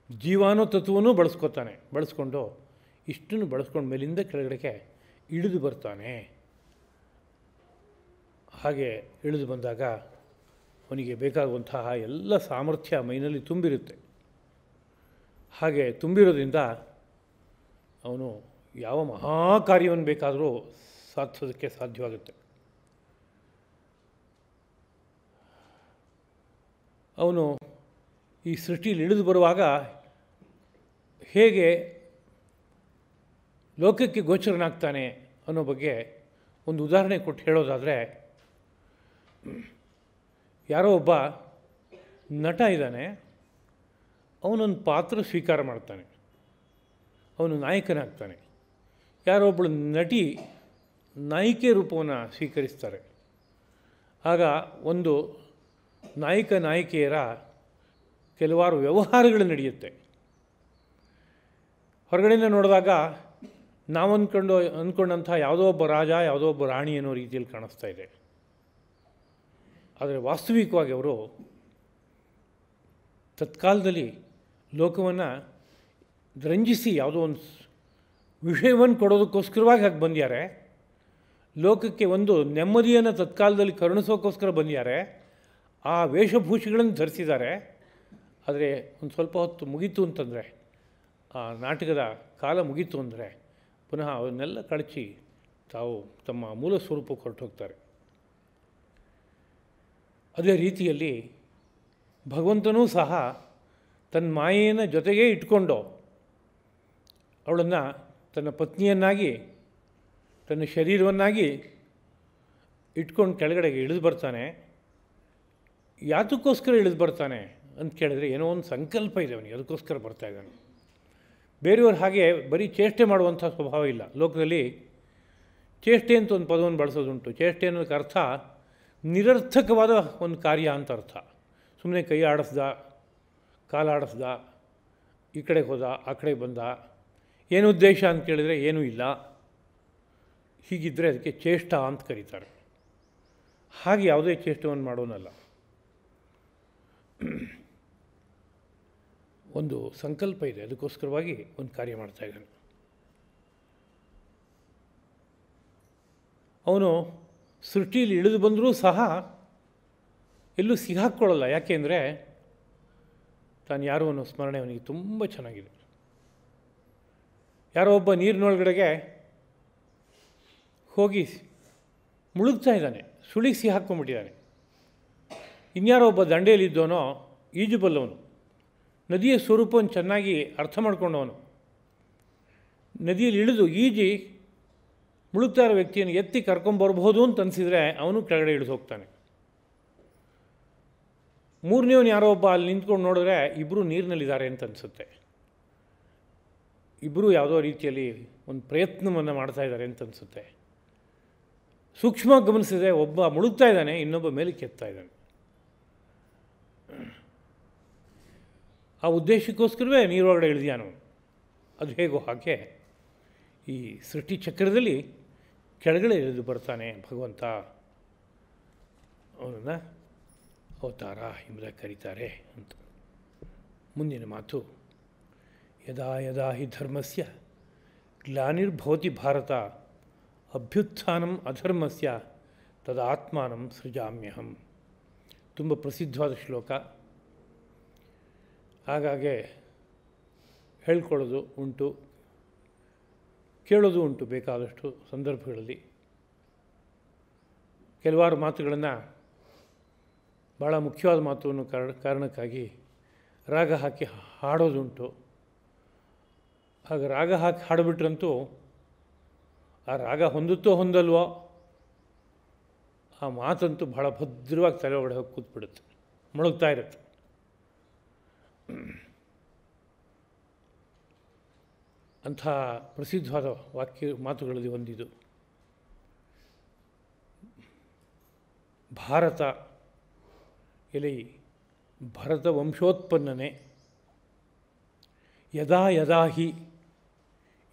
ಜೀವಾನೋ ತತ್ವವನ್ನೂ ಬಳಸ್ಕೊಂಡು ಇಷ್ಟನ್ನು ಬಳಸ್ಕೊಂಡು ಮೇಲಿಂದ ಕೆಳಗಡೆಗೆ ಇಳಿದು ಬರ್ತಾನೆ. ಹಾಗೆ ಇಳಿದು ಬಂದಾಗ ಅವನಿಗೆ ಬೇಕಾಗುವಂತಹ ಎಲ್ಲ ಸಾಮರ್ಥ್ಯ ಮೈನಲ್ಲಿ ತುಂಬಿರುತ್ತೆ. ಹಾಗೆ ತುಂಬಿರೋದ್ರಿಂದ ಅವನು ಯಾವ ಮಹಾಕಾರ್ಯವನ್ನು ಬೇಕಾದರೂ ಸಾಧಿಸೋದಕ್ಕೆ ಸಾಧ್ಯವಾಗುತ್ತೆ. ಅವನು ಈ ಸೃಷ್ಟಿಯಲ್ಲಿ ಇಳಿದು ಬರುವಾಗ ಹೇಗೆ ಲೋಕಕ್ಕೆ ಗೋಚರನಾಗ್ತಾನೆ ಅನ್ನೋ ಬಗ್ಗೆ ಒಂದು ಉದಾಹರಣೆ ಕೊಟ್ಟು ಹೇಳೋದಾದರೆ, ಯಾರೋ ಒಬ್ಬ ನಟ ಇದ್ದಾನೆ, ಅವನೊಂದು ಪಾತ್ರ ಸ್ವೀಕಾರ ಮಾಡ್ತಾನೆ, ಅವನು ನಾಯಕನಾಗ್ತಾನೆ. ಯಾರೋ ಒಬ್ಬಳು ನಟಿ ನಾಯಿಕೆ ರೂಪವನ್ನು ಸ್ವೀಕರಿಸ್ತಾರೆ. ಆಗ ಒಂದು ನಾಯಕ ನಾಯಕಿಯರ ಕೆಲವಾರು ವ್ಯವಹಾರಗಳು ನಡೆಯುತ್ತೆ. ಹೊರಗಡೆಯಿಂದ ನೋಡಿದಾಗ ನಾವು ಅಂದ್ಕೊಂಡಂಥ ಯಾವುದೋ ಒಬ್ಬ ರಾಜ, ಯಾವುದೋ ಒಬ್ಬ ರಾಣಿ ಅನ್ನೋ ರೀತಿಯಲ್ಲಿ ಕಾಣಿಸ್ತಾ ಇದೆ. ಆದರೆ ವಾಸ್ತವಿಕವಾಗಿ ಅವರು ತತ್ಕಾಲದಲ್ಲಿ ಲೋಕವನ್ನು ರಂಜಿಸಿ ಯಾವುದೋ ಒಂದು ವಿಷಯವನ್ನು ಕೊಡೋದಕ್ಕೋಸ್ಕರವಾಗಿ ಹಾಗೆ ಬಂದಿದ್ದಾರೆ. ಲೋಕಕ್ಕೆ ಒಂದು ನೆಮ್ಮದಿಯನ್ನು ತತ್ಕಾಲದಲ್ಲಿ ಕರುಣಿಸೋಕ್ಕೋಸ್ಕರ ಬಂದಿದ್ದಾರೆ. ಆ ವೇಷಭೂಷೆಗಳನ್ನು ಧರಿಸಿದ್ದಾರೆ. ಆದರೆ ಒಂದು ಸ್ವಲ್ಪ ಹೊತ್ತು ಮುಗೀತು ಅಂತಂದರೆ, ಆ ನಾಟಕದ ಕಾಲ ಮುಗೀತು ಅಂದರೆ ಪುನಃ ಅವನ್ನೆಲ್ಲ ಕಳಚಿ ತಾವು ತಮ್ಮ ಮೂಲ ಸ್ವರೂಪಕ್ಕೆ ಹೊರಟು ಹೋಗ್ತಾರೆ. ಅದೇ ರೀತಿಯಲ್ಲಿ ಭಗವಂತನೂ ಸಹ ತನ್ನ ಮಾಯೆಯನ್ನು ಜೊತೆಗೇ ಇಟ್ಕೊಂಡು ಅವಳನ್ನು ತನ್ನ ಪತ್ನಿಯನ್ನಾಗಿ, ತನ್ನ ಶರೀರವನ್ನಾಗಿ ಇಟ್ಕೊಂಡು ಕೆಳಗಡೆಗೆ ಇಳಿದು ಬರ್ತಾನೆ. ಯಾತಕ್ಕೋಸ್ಕರ ಇಳಿದು ಬರ್ತಾನೆ ಅಂತ ಕೇಳಿದ್ರೆ, ಏನೋ ಒಂದು ಸಂಕಲ್ಪ ಇದೆ ಅವನಿಗೆ, ಅದಕ್ಕೋಸ್ಕರ ಬರ್ತಾಯಿದ್ದಾನೆ. ಬೇರೆಯವ್ರು ಹಾಗೆ ಬರೀ ಚೇಷ್ಟೆ ಮಾಡುವಂಥ ಸ್ವಭಾವ ಇಲ್ಲ. ಲೋಕದಲ್ಲಿ ಚೇಷ್ಟೆ ಅಂತ ಒಂದು ಪದವನ್ನು ಬಳಸೋದುಂಟು. ಚೇಷ್ಟೆ ಅನ್ನೋದಕ್ಕೆ ಅರ್ಥ ನಿರರ್ಥಕವಾದ ಒಂದು ಕಾರ್ಯ ಅಂತ ಅರ್ಥ. ಸುಮ್ಮನೆ ಕೈ ಆಡಿಸ್ದ, ಕಾಲಾಡಿಸ್ದ, ಈ ಕಡೆಗೆ ಹೋದ, ಆ ಕಡೆಗೆ ಬಂದ, ಏನು ಉದ್ದೇಶ ಅಂತ ಕೇಳಿದರೆ ಏನೂ ಇಲ್ಲ. ಹೀಗಿದ್ದರೆ ಅದಕ್ಕೆ ಚೇಷ್ಟ ಅಂತ ಕರೀತಾರೆ. ಹಾಗೆ ಯಾವುದೇ ಚೇಷ್ಟವನ್ನು ಮಾಡೋನಲ್ಲ. ಒಂದು ಸಂಕಲ್ಪ ಇದೆ, ಅದಕ್ಕೋಸ್ಕರವಾಗಿ ಒಂದು ಕಾರ್ಯ ಮಾಡ್ತಾಯಿದ್ದಾನೆ. ಅವನು ಸೃಷ್ಟಿಯಲ್ಲಿ ಇಳಿದು ಬಂದರೂ ಸಹ ಎಲ್ಲೂ ಸಿಗಾಕ್ಕೊಳ್ಳಲ್ಲ. ಯಾಕೆಂದರೆ ತಾನು ಯಾರೋ ಅನ್ನೋ ಸ್ಮರಣೆ ಅವನಿಗೆ ತುಂಬ ಚೆನ್ನಾಗಿದೆ. ಯಾರೋ ಒಬ್ಬ ನೀರಿನೊಳಗಡೆಗೆ ಹೋಗಿ ಮುಳುಗ್ತಾ ಇದ್ದಾನೆ, ಸುಳಿಗೆ ಸಿಹಾಕ್ಕೊಂಡ್ಬಿಟ್ಟಿದ್ದಾನೆ. ಇನ್ಯಾರೋ ಒಬ್ಬ ದಂಡೆಯಲ್ಲಿದ್ದವನೋ ಈಜುಬಲ್ಲವನು, ನದಿಯ ಸ್ವರೂಪವನ್ನು ಚೆನ್ನಾಗಿ ಅರ್ಥ ಮಾಡ್ಕೊಂಡವನು, ನದಿಯಲ್ಲಿ ಇಳಿದು ಈಜಿ ಮುಳುಗ್ತಾ ಇರೋ ವ್ಯಕ್ತಿಯನ್ನು ಎತ್ತಿ ಕರ್ಕೊಂಬರ್ಬೋದು ಅಂತ ಅನಿಸಿದರೆ ಅವನು ಕೆಳಗಡೆ ಇಳಿದು ಹೋಗ್ತಾನೆ. ಮೂರನೇವನು ಯಾರೋ ಒಬ್ಬ ಅಲ್ಲಿ ನಿಂತ್ಕೊಂಡು ನೋಡಿದ್ರೆ ಇಬ್ಬರು ನೀರಿನಲ್ಲಿದ್ದಾರೆ ಅಂತ ಅನಿಸುತ್ತೆ. ಇಬ್ಬರೂ ಯಾವುದೋ ರೀತಿಯಲ್ಲಿ ಒಂದು ಪ್ರಯತ್ನವನ್ನು ಮಾಡ್ತಾ ಇದ್ದಾರೆ ಅಂತ ಅನಿಸುತ್ತೆ. ಸೂಕ್ಷ್ಮವಾಗಿ ಗಮನಿಸಿದರೆ ಒಬ್ಬ ಮುಳುಗ್ತಾ ಇದ್ದಾನೆ, ಇನ್ನೊಬ್ಬ ಮೇಲಕ್ಕೆ ಎತ್ತಾ ಇದ್ದಾನೆ. ಆ ಉದ್ದೇಶಕ್ಕೋಸ್ಕರವೇ ನೀರೊಳಗಡೆ ಇಳಿದ್ಯಾನು. ಅದು ಹೇಗೋ ಹಾಗೆ ಈ ಸೃಷ್ಟಿ ಚಕ್ರದಲ್ಲಿ ಕೆಳಗಡೆ ಇಳಿದು ಬರ್ತಾನೆ ಭಗವಂತ. ಅವನನ್ನು ಅವತಾರ ಎಂಬುದಾಗಿ ಕರೀತಾರೆ ಅಂತ. ಮುಂದಿನ ಮಾತು, ಯದಾ ಯದಾ ಹಿ ಧರ್ಮಸ್ಯ ಗ್ಲಾನಿರ್ಭವತಿ ಭಾರತ ಅಭ್ಯುತ್ಥಾನಂ ಅಧರ್ಮಸ್ಯ ತದಾತ್ಮಾನಂ ಸೃಜಾಮ್ಯಹಂ. ತುಂಬ ಪ್ರಸಿದ್ಧವಾದ ಶ್ಲೋಕ. ಹಾಗಾಗಿ ಹೇಳ್ಕೊಳ್ಳೋದು ಉಂಟು, ಕೇಳೋದು ಉಂಟು ಬೇಕಾದಷ್ಟು ಸಂದರ್ಭಗಳಲ್ಲಿ. ಕೆಲವಾರು ಮಾತುಗಳನ್ನು, ಭಾಳ ಮುಖ್ಯವಾದ ಮಾತನ್ನು ಕಾರಣಕ್ಕಾಗಿ ರಾಗ ಹಾಕಿ ಹಾಡೋದುಂಟು. ಹಾಗೆ ರಾಗ ಹಾಕಿ ಹಾಡಿಬಿಟ್ರಂತೂ ಆ ರಾಗ ಹೊಂದುತ್ತೋ ಹೊಂದಲ್ವೋ ಆ ಮಾತಂತೂ ಭಾಳ ಭದ್ರವಾಗಿ ತಲೆ ಒಳಗಡೆ ಹೋಗಿ ಕೂತ್ಬಿಡುತ್ತೆ, ಮುಳುಗ್ತಾ ಇರುತ್ತೆ. ಅಂಥ ಪ್ರಸಿದ್ಧವಾದ ಮಾತುಗಳಲ್ಲಿ ಒಂದಿದು. ಭಾರತ ಎಲೆ ಭರತ ವಂಶೋತ್ಪನ್ನನೇ, ಯದಾ ಯದಾ ಹಿ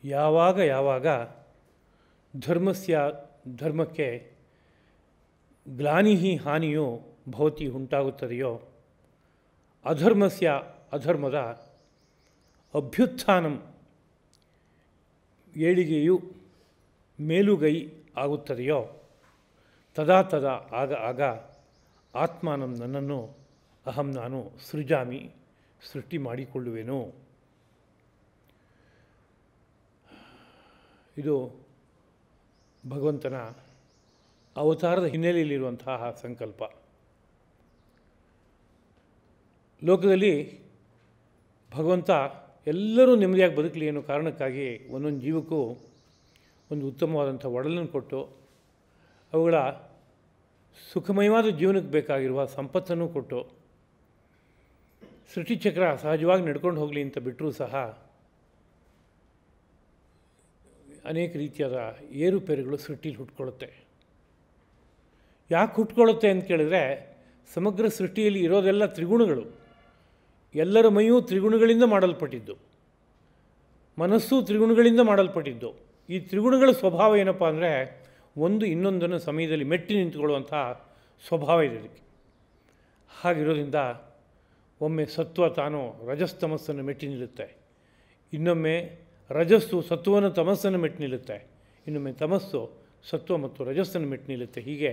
ಯಾವಾಗ ಯಾವಾಗ ಧರ್ಮಕ್ಕೆ ಗ್ಲಾನಿ ಹಾನಿಯು ಭವತಿ ಉಂಟಾಗುತ್ತದೆಯೋ, ಅಧರ್ಮದ ಅಭ್ಯುತ್ಥಾನಂ ಏಳಿಗೆಯು ಮೇಲುಗೈ ಆಗುತ್ತದೆಯೋ, ತದಾ ಆಗ ಆತ್ಮಾನಂ ನನ್ನನ್ನು ಅಹಂ ನಾನು ಸೃಜಾಮಿ ಸೃಷ್ಟಿ ಮಾಡಿಕೊಳ್ಳುವೆನು. ಇದು ಭಗವಂತನ ಅವತಾರದ ಹಿನ್ನೆಲೆಯಲ್ಲಿರುವಂತಹ ಸಂಕಲ್ಪ. ಲೋಕದಲ್ಲಿ ಭಗವಂತ ಎಲ್ಲರೂ ನೆಮ್ಮದಿಯಾಗಿ ಬದುಕಲಿ ಅನ್ನೋ ಕಾರಣಕ್ಕಾಗಿ ಒಂದೊಂದು ಜೀವಕ್ಕೂ ಒಂದು ಉತ್ತಮವಾದಂಥ ಒಡಲನ್ನು ಕೊಟ್ಟು ಅವುಗಳ ಸುಖಮಯವಾದ ಜೀವನಕ್ಕೆ ಬೇಕಾಗಿರುವ ಸಂಪತ್ತನ್ನು ಕೊಟ್ಟು ಸೃಷ್ಟಿಚಕ್ರ ಸಹಜವಾಗಿ ನಡ್ಕೊಂಡು ಹೋಗಲಿ ಅಂತ ಬಿಟ್ಟರೂ ಸಹ ಅನೇಕ ರೀತಿಯಾದ ಏರುಪೇರುಗಳು ಸೃಷ್ಟಿಲಿ ಹುಟ್ಕೊಳ್ಳುತ್ತೆ. ಯಾಕೆ ಹುಟ್ಕೊಳ್ಳುತ್ತೆ ಅಂತ ಕೇಳಿದ್ರೆ, ಸಮಗ್ರ ಸೃಷ್ಟಿಯಲ್ಲಿ ಇರೋದೆಲ್ಲ ತ್ರಿಗುಣಗಳು. ಎಲ್ಲರ ಮೈಯೂ ತ್ರಿಗುಣಗಳಿಂದ ಮಾಡಲ್ಪಟ್ಟಿದ್ದು, ಮನಸ್ಸು ತ್ರಿಗುಣಗಳಿಂದ ಮಾಡಲ್ಪಟ್ಟಿದ್ದು. ಈ ತ್ರಿಗುಣಗಳ ಸ್ವಭಾವ ಏನಪ್ಪ ಅಂದರೆ, ಒಂದು ಇನ್ನೊಂದನ್ನು ಸಮಯದಲ್ಲಿ ಮೆಟ್ಟಿ ನಿಂತುಕೊಳ್ಳುವಂಥ ಸ್ವಭಾವ ಇದೆ ಇದಕ್ಕೆ. ಹಾಗಿರೋದ್ರಿಂದ ಒಮ್ಮೆ ಸತ್ವ ತಾನು ರಜಸ್ತಮಸ್ಸನ್ನು ಮೆಟ್ಟಿ ನಿಲ್ಲುತ್ತೆ, ಇನ್ನೊಮ್ಮೆ ರಜಸ್ಸು ಸತ್ವವನ್ನು ತಮಸ್ಸನ್ನು ಮೆಟ್ಟಿ ನಿಲ್ಲುತ್ತೆ, ಇನ್ನೊಮ್ಮೆ ತಮಸ್ಸು ಸತ್ವ ಮತ್ತು ರಜಸ್ಸನ್ನು ಮೆಟ್ಟಿ ನಿಲ್ಲುತ್ತೆ. ಹೀಗೆ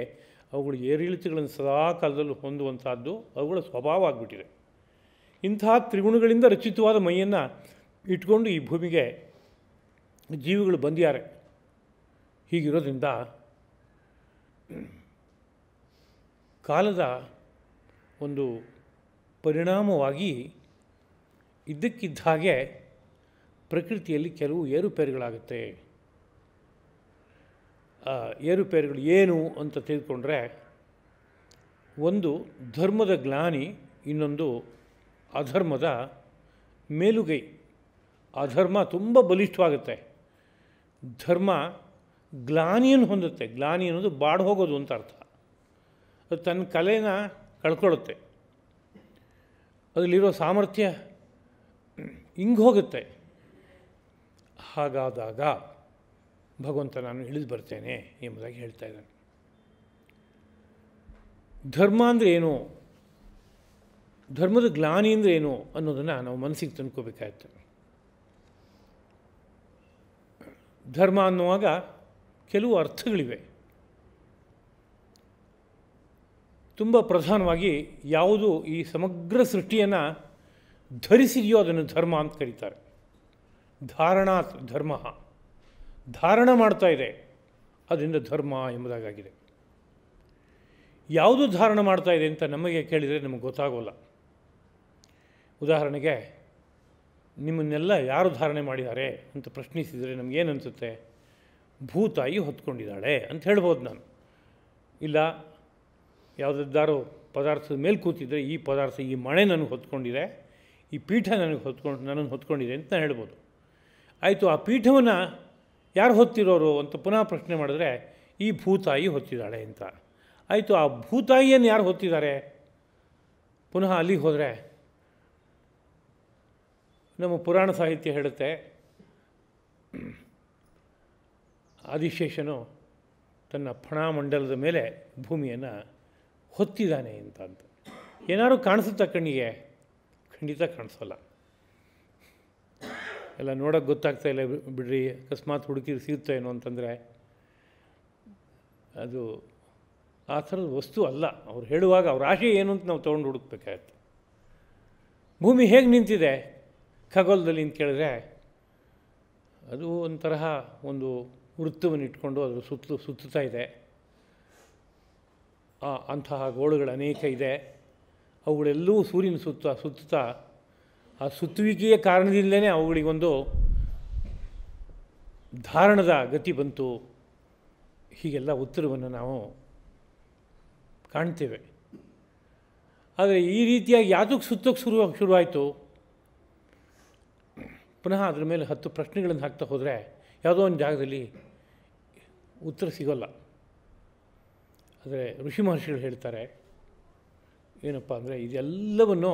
ಅವುಗಳು ಏರಿಳಿತಗಳನ್ನು ಸದಾ ಕಾಲದಲ್ಲೂ ಹೊಂದುವಂಥದ್ದು ಅವುಗಳ ಸ್ವಭಾವ ಆಗಿಬಿಟ್ಟಿದೆ. ಇಂತಹ ತ್ರಿಗುಣಗಳಿಂದ ರಚಿತವಾದ ಮೈಯನ್ನು ಇಟ್ಕೊಂಡು ಈ ಭೂಮಿಗೆ ಜೀವಿಗಳು ಬಂದಿದ್ದಾರೆ. ಹೀಗಿರೋದ್ರಿಂದ ಕಾಲದ ಒಂದು ಪರಿಣಾಮವಾಗಿ ಇದ್ದಕ್ಕಿದ್ದ ಹಾಗೆ ಪ್ರಕೃತಿಯಲ್ಲಿ ಕೆಲವು ಏರುಪೇರುಗಳಾಗುತ್ತೆ. ಏರುಪೇರುಗಳು ಏನು ಅಂತ ತಿಳ್ಕೊಂಡ್ರೆ, ಒಂದು ಧರ್ಮದ ಗ್ಲಾನಿ, ಇನ್ನೊಂದು ಅಧರ್ಮದ ಮೇಲುಗೈ. ಅಧರ್ಮ ತುಂಬ ಬಲಿಷ್ಠವಾಗುತ್ತೆ, ಧರ್ಮ ಗ್ಲಾನಿಯನ್ನು ಹೊಂದುತ್ತೆ. ಗ್ಲಾನಿ ಅನ್ನೋದು ಬಾಡಿ ಹೋಗೋದು ಅಂತ ಅರ್ಥ. ಅದು ತನ್ನ ಕಲೆನ ಕಳ್ಕೊಳ್ಳುತ್ತೆ, ಅದರಲ್ಲಿರೋ ಸಾಮರ್ಥ್ಯ ಹೋಗುತ್ತೆ. ಹಾಗಾದಾಗ ಭಗವಂತ ನಾನು ಇಳಿದು ಬರ್ತೇನೆ ಎಂಬುದಾಗಿ ಹೇಳ್ತಾ ಇದ್ದಾನೆ. ಧರ್ಮ ಅಂದರೆ ಏನು, ಧರ್ಮದ ಗ್ಲಾನಿ ಅಂದರೆ ಏನು ಅನ್ನೋದನ್ನು ನಾವು ಮನಸ್ಸಿಗೆ ತಂದ್ಕೋಬೇಕಾಯ್ತು. ಧರ್ಮ ಅನ್ನುವಾಗ ಕೆಲವು ಅರ್ಥಗಳಿವೆ. ತುಂಬ ಪ್ರಧಾನವಾಗಿ ಯಾವುದು ಈ ಸಮಗ್ರ ಸೃಷ್ಟಿಯನ್ನು ಧರಿಸಿದೆಯೋ ಅದನ್ನು ಧರ್ಮ ಅಂತ ಕರೀತಾರೆ. ಧಾರಣಾತ್ ಧರ್ಮ, ಧಾರಣ ಮಾಡ್ತಾ ಇದೆ, ಅದರಿಂದ ಧರ್ಮ ಎಂಬುದಾಗಿದೆ. ಯಾವುದು ಧಾರಣ ಮಾಡ್ತಾ ಇದೆ ಅಂತ ನಮಗೆ ಕೇಳಿದರೆ ನಮಗೆ ಗೊತ್ತಾಗೋಲ್ಲ. ಉದಾಹರಣೆಗೆ, ನಿಮ್ಮನ್ನೆಲ್ಲ ಯಾರು ಧಾರಣೆ ಮಾಡಿದ್ದಾರೆ ಅಂತ ಪ್ರಶ್ನಿಸಿದರೆ ನಮಗೇನು ಅನಿಸುತ್ತೆ? ಭೂತಾಯಿ ಹೊತ್ಕೊಂಡಿದ್ದಾಳೆ ಅಂತ ಹೇಳ್ಬೋದು ನಾನು. ಇಲ್ಲ, ಯಾವುದಾದ್ರು ಪದಾರ್ಥದ ಮೇಲೆ ಕೂತಿದ್ರೆ ಈ ಪದಾರ್ಥ, ಈ ಮಣೆ ನನಗೆ ಹೊತ್ಕೊಂಡಿದೆ, ಈ ಪೀಠ ನನ್ನನ್ನು ಹೊತ್ಕೊಂಡಿದೆ ಅಂತ ನಾನು ಹೇಳ್ಬೋದು. ಆಯಿತು, ಆ ಪೀಠವನ್ನು ಯಾರು ಹೊತ್ತಿರೋರು ಅಂತ ಪುನಃ ಪ್ರಶ್ನೆ ಮಾಡಿದ್ರೆ ಈ ಭೂತಾಯಿ ಹೊತ್ತಿದ್ದಾಳೆ ಅಂತ. ಆಯಿತು, ಆ ಭೂತಾಯಿಯನ್ನು ಯಾರು ಹೊತ್ತಿದ್ದಾರೆ? ಪುನಃ ಅಲ್ಲಿಗೆ ಹೋದರೆ ನಮ್ಮ ಪುರಾಣ ಸಾಹಿತ್ಯ ಹೇಳುತ್ತೆ, ಆದಿಶೇಷನು ತನ್ನ ಫಣಾಮಂಡಲದ ಮೇಲೆ ಭೂಮಿಯನ್ನು ಹೊತ್ತಿದ್ದಾನೆ ಅಂತ. ಏನಾದ್ರು ಕಾಣಿಸುತ್ತಾ ಕಣ್ಣಿಗೆ? ಖಂಡಿತ ಕಾಣಿಸೋಲ್ಲ. ಎಲ್ಲ ನೋಡೋಕ್ಕೆ ಗೊತ್ತಾಗ್ತಾ ಇಲ್ಲ ಬಿಡ್ರಿ, ಅಕಸ್ಮಾತ್ ಹುಡುಕಿದ್ರೆ ಸಿಗುತ್ತೆ ಏನೋ ಅಂತಂದರೆ ಅದು ಆ ಥರದ ವಸ್ತು ಅಲ್ಲ. ಅವ್ರು ಹೇಳುವಾಗ ಅವ್ರ ಆಶೆ ಏನು ಅಂತ ನಾವು ತೊಗೊಂಡು ಹುಡುಕ್ಬೇಕಾಗತ್ತೆ. ಭೂಮಿ ಹೇಗೆ ನಿಂತಿದೆ ಖಗೋಳದಲ್ಲಿ ಅಂತ ಕೇಳಿದ್ರೆ, ಅದು ಒಂಥರ ಒಂದು ವೃತ್ತವನ್ನು ಇಟ್ಕೊಂಡು ಅದರ ಸುತ್ತುತ್ತಾ ಇದೆ. ಅಂತಹ ಗೋಳುಗಳು ಅನೇಕ ಇದೆ. ಅವುಗಳೆಲ್ಲವೂ ಸೂರ್ಯನ ಸುತ್ತುತ್ತಾ ಆ ಸುತ್ತುವಿಕೆಯ ಕಾರಣದಿಂದಲೇ ಅವುಗಳಿಗೊಂದು ಧಾರಣದ ಗತಿ ಬಂತು. ಹೀಗೆಲ್ಲ ಉತ್ತರವನ್ನು ನಾವು ಕಾಣ್ತೇವೆ. ಆದರೆ ಈ ರೀತಿಯಾಗಿ ಯಾವುದಕ್ಕೆ ಸುತ್ತೋಕ್ಕೆ ಶುರುವಾಯಿತು? ಪುನಃ ಅದರ ಮೇಲೆ 10 ಪ್ರಶ್ನೆಗಳನ್ನು ಹಾಕ್ತಾ ಹೋದರೆ ಯಾವುದೋ ಒಂದು ಜಾಗದಲ್ಲಿ ಉತ್ತರ ಸಿಗೋಲ್ಲ. ಆದರೆ ಋಷಿ ಮಹರ್ಷಿಗಳು ಹೇಳ್ತಾರೆ ಏನಪ್ಪ ಅಂದರೆ, ಇದೆಲ್ಲವನ್ನು